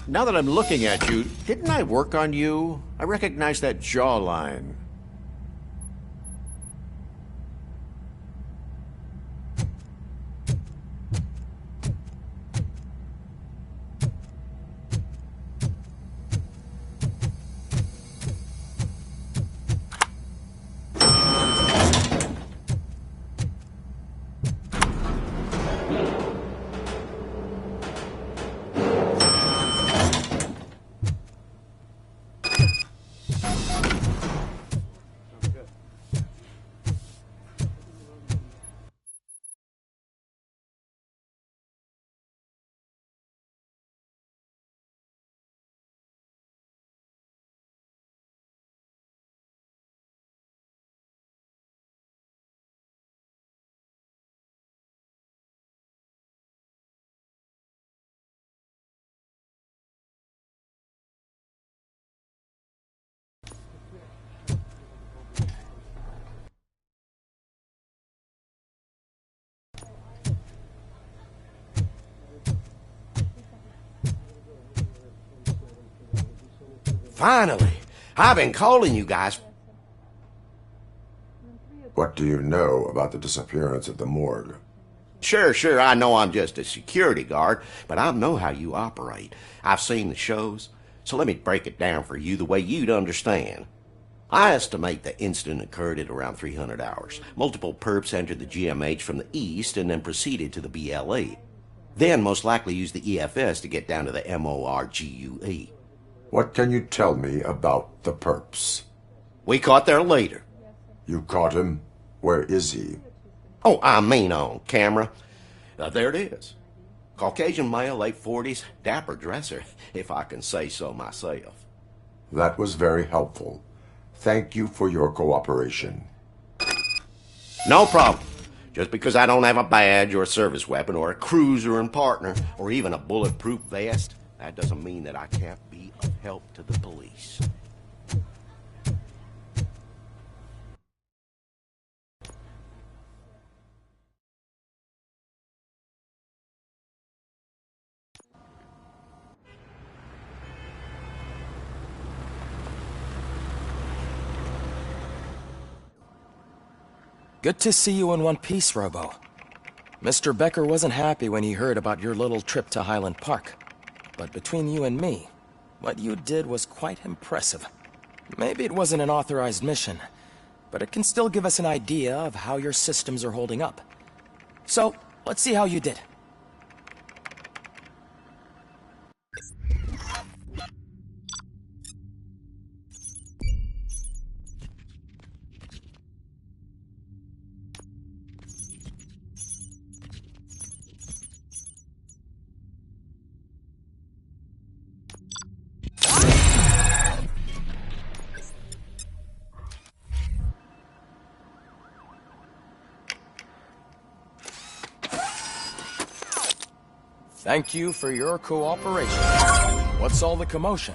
Now that I'm looking at you, didn't I work on you? I recognize that jawline. Finally! I've been calling you guys. What do you know about the disappearance at the morgue? Sure, I know I'm just a security guard, but I know how you operate. I've seen the shows, so let me break it down for you the way you'd understand. I estimate the incident occurred at around 300 hours. Multiple perps entered the GMH from the east and then proceeded to the BLE. Then most likely used the EFS to get down to the MORGUE. What can you tell me about the perps? We caught their leader. You caught him? Where is he? Oh, I mean on camera. There it is. Caucasian male, late 40s, dapper dresser, if I can say so myself. That was very helpful. Thank you for your cooperation. No problem. Just because I don't have a badge or a service weapon or a cruiser and partner or even a bulletproof vest, that doesn't mean that I can't be of help to the police. Good to see you in one piece, Robo. Mr. Becker wasn't happy when he heard about your little trip to Highland Park. But between you and me, what you did was quite impressive. Maybe it wasn't an authorized mission, but it can still give us an idea of how your systems are holding up. So, let's see how you did. Thank you for your cooperation. What's all the commotion?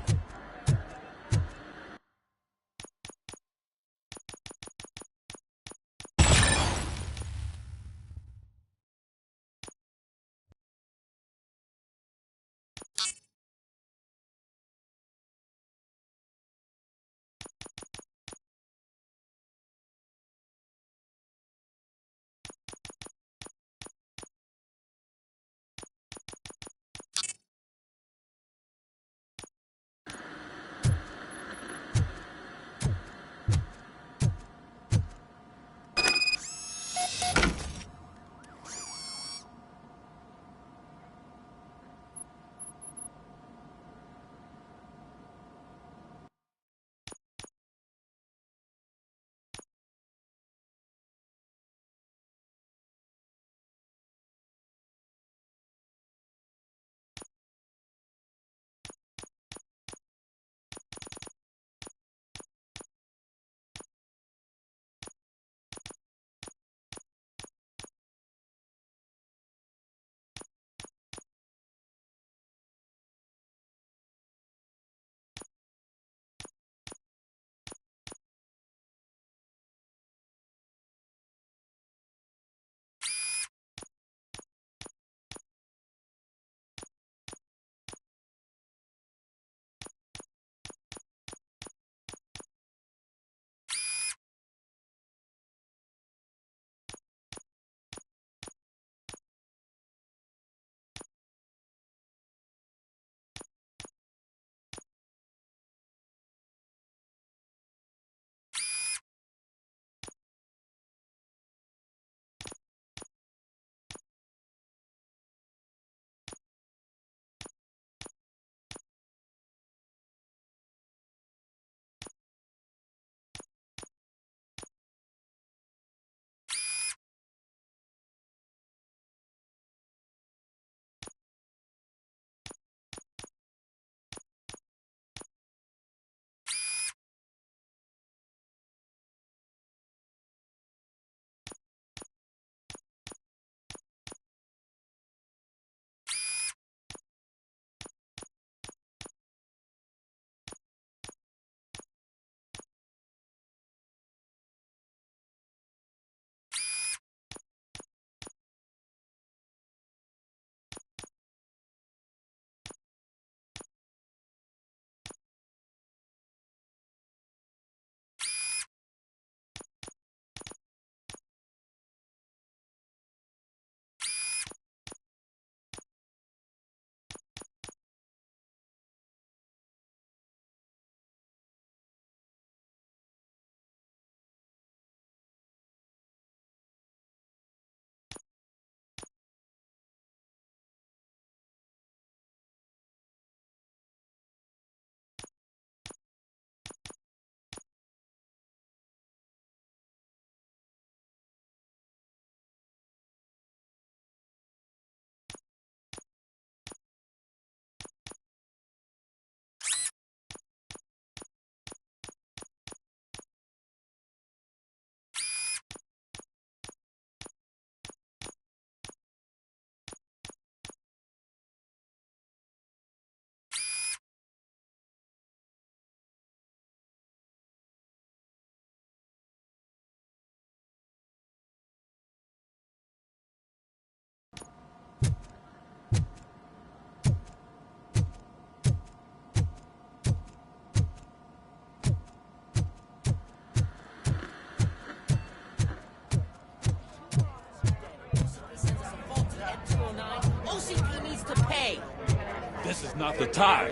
This is not the time.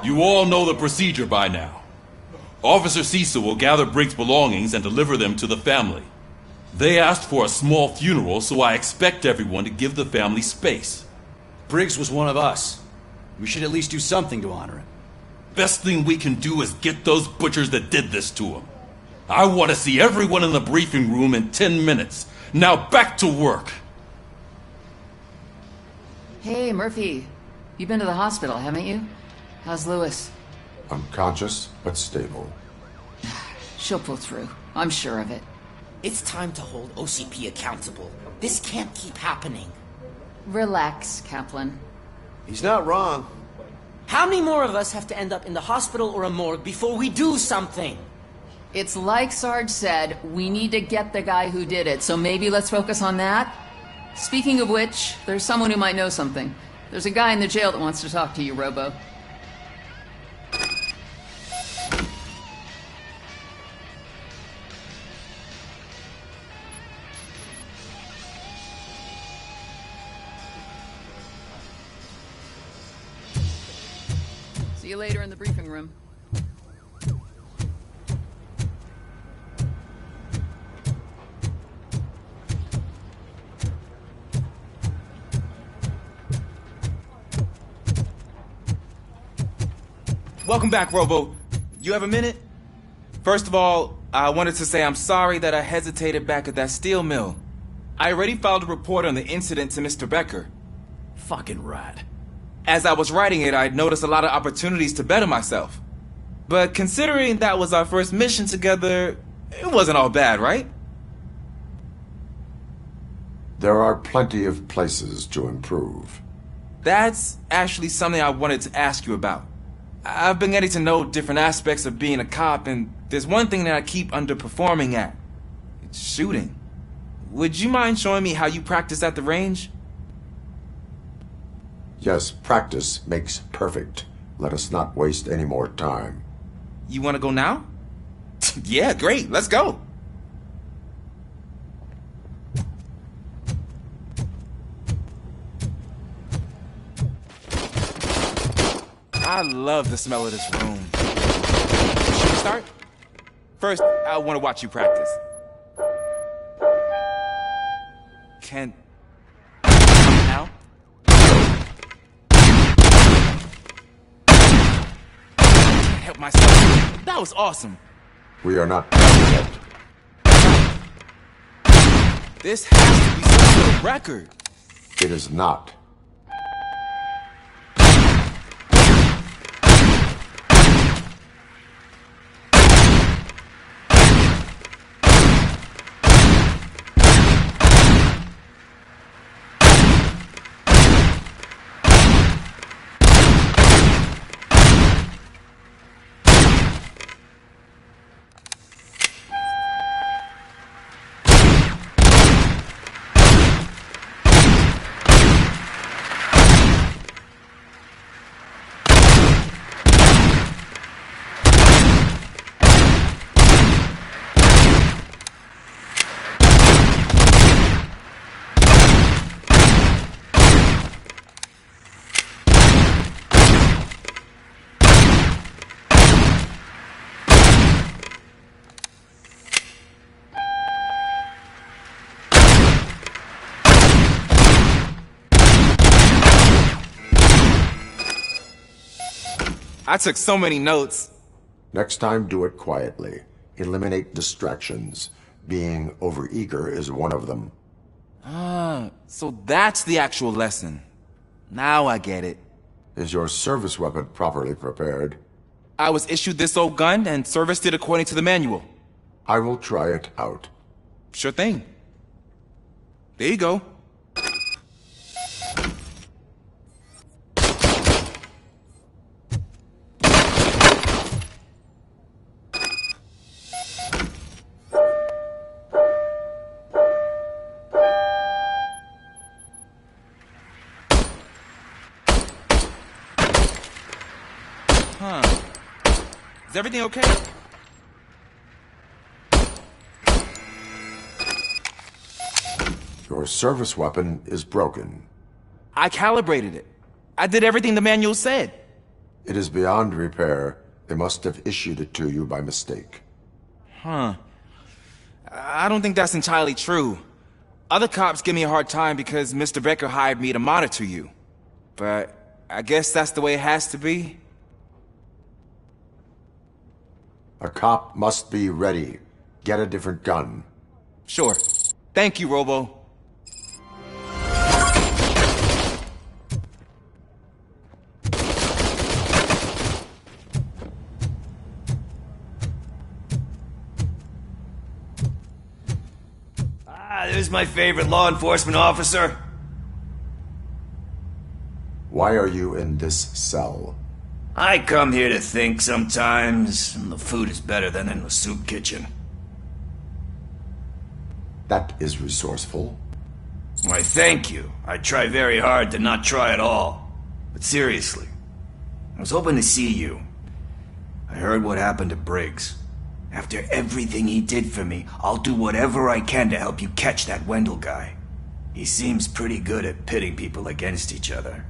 You all know the procedure by now. Officer Cecil will gather Briggs' belongings and deliver them to the family. They asked for a small funeral, so I expect everyone to give the family space. Briggs was one of us. We should at least do something to honor him. Best thing we can do is get those butchers that did this to him. I want to see everyone in the briefing room in 10 minutes. Now back to work. Hey, Murphy. You've been to the hospital, haven't you? How's Lewis? Unconscious, but stable. She'll pull through. I'm sure of it. It's time to hold OCP accountable. This can't keep happening. Relax, Kaplan. He's not wrong. How many more of us have to end up in the hospital or a morgue before we do something? It's like Sarge said, we need to get the guy who did it, so maybe let's focus on that? Speaking of which, there's someone who might know something. There's a guy in the jail that wants to talk to you, Robo. See you later in the briefing room. Welcome back, Robo. You have a minute? First of all, I wanted to say I'm sorry that I hesitated back at that steel mill. I already filed a report on the incident to Mr. Becker. Fucking rat. As I was writing it, I'd noticed a lot of opportunities to better myself. But considering that was our first mission together, it wasn't all bad, right? There are plenty of places to improve. That's actually something I wanted to ask you about. I've been getting to know different aspects of being a cop, and there's one thing that I keep underperforming at. It's shooting. Would you mind showing me how you practice at the range? Yes, practice makes perfect. Let us not waste any more time. You want to go now? Yeah, great. Let's go. I love the smell of this room. Should we start? First, I want to watch you practice. Can... Now? Can't help myself. That was awesome. We are not done yet. This has to be some sort of record. It is not. I took so many notes. Next time, do it quietly. Eliminate distractions. Being overeager is one of them. Ah, so that's the actual lesson. Now I get it. Is your service weapon properly prepared? I was issued this old gun and serviced it according to the manual. I will try it out. Sure thing. There you go. Huh. Is everything okay? Your service weapon is broken. I calibrated it. I did everything the manual said. It is beyond repair. They must have issued it to you by mistake. Huh. I don't think that's entirely true. Other cops give me a hard time because Mr. Becker hired me to monitor you. But I guess that's the way it has to be. A cop must be ready. Get a different gun. Sure. Thank you, Robo. Ah, there's my favorite law enforcement officer. Why are you in this cell? I come here to think sometimes, and the food is better than in the soup kitchen. That is resourceful. Why, thank you. I try very hard to not try at all. But seriously, I was hoping to see you. I heard what happened to Briggs. After everything he did for me, I'll do whatever I can to help you catch that Wendell guy. He seems pretty good at pitting people against each other.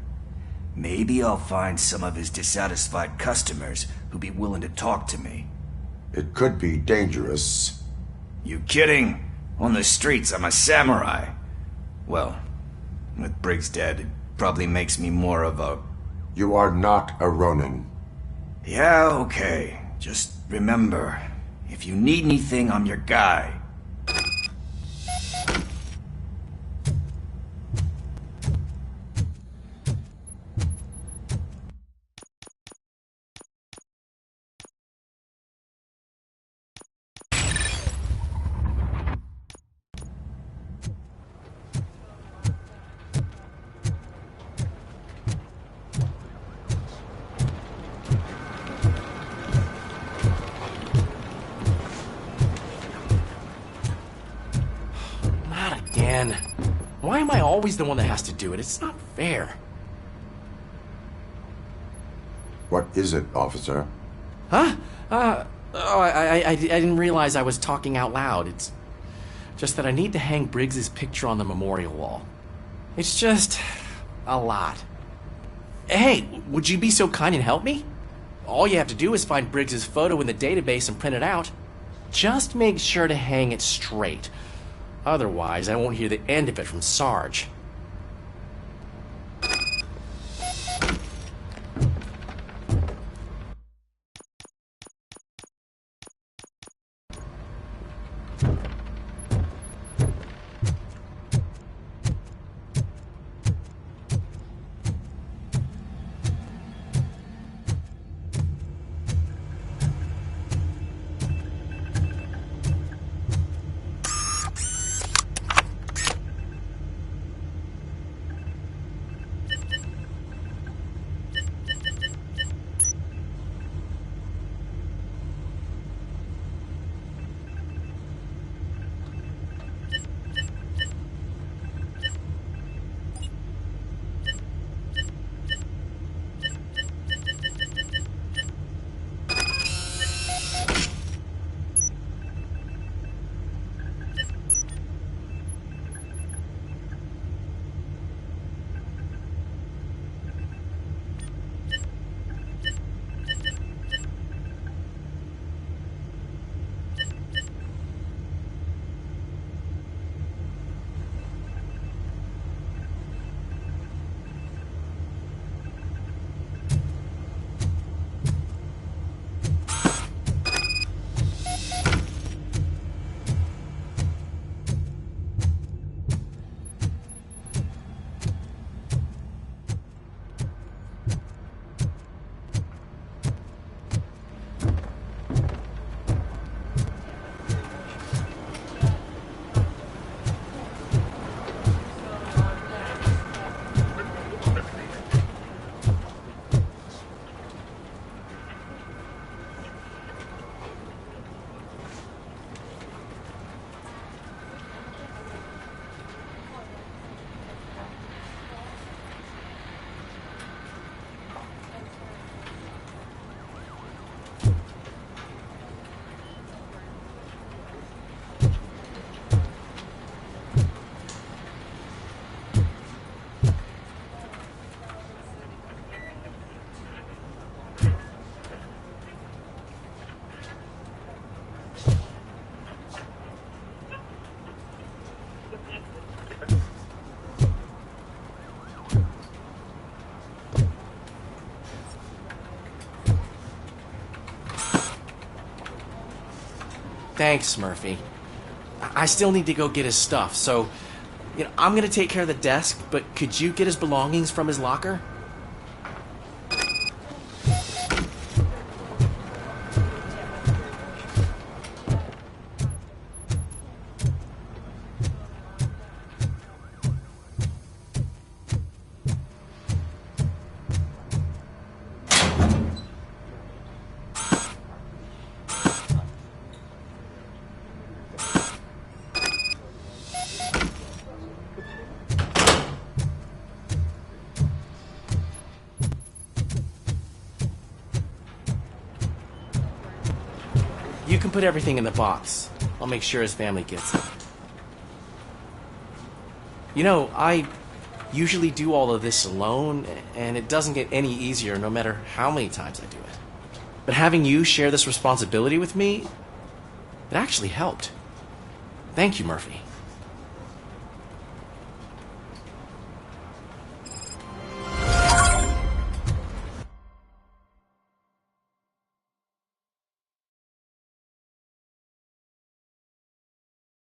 Maybe I'll find some of his dissatisfied customers who'd be willing to talk to me. It could be dangerous. You kidding? On the streets, I'm a samurai. Well, with Briggs dead, it probably makes me more of a... You are not a Ronin. Yeah, okay. Just remember, if you need anything, I'm your guy. Again. Why am I always the one that has to do it? It's not fair. What is it, officer? Huh? I didn't realize I was talking out loud. It's just that I need to hang Briggs's picture on the memorial wall. It's just a lot. Hey, would you be so kind and help me? All you have to do is find Briggs's photo in the database and print it out. Just make sure to hang it straight. Otherwise, I won't hear the end of it from Sarge. Thanks, Murphy. I still need to go get his stuff, so, I'm gonna take care of the desk, but could you get his belongings from his locker? You can put everything in the box. I'll make sure his family gets it. You know, I usually do all of this alone, and it doesn't get any easier no matter how many times I do it. But having you share this responsibility with me, it actually helped. Thank you, Murphy.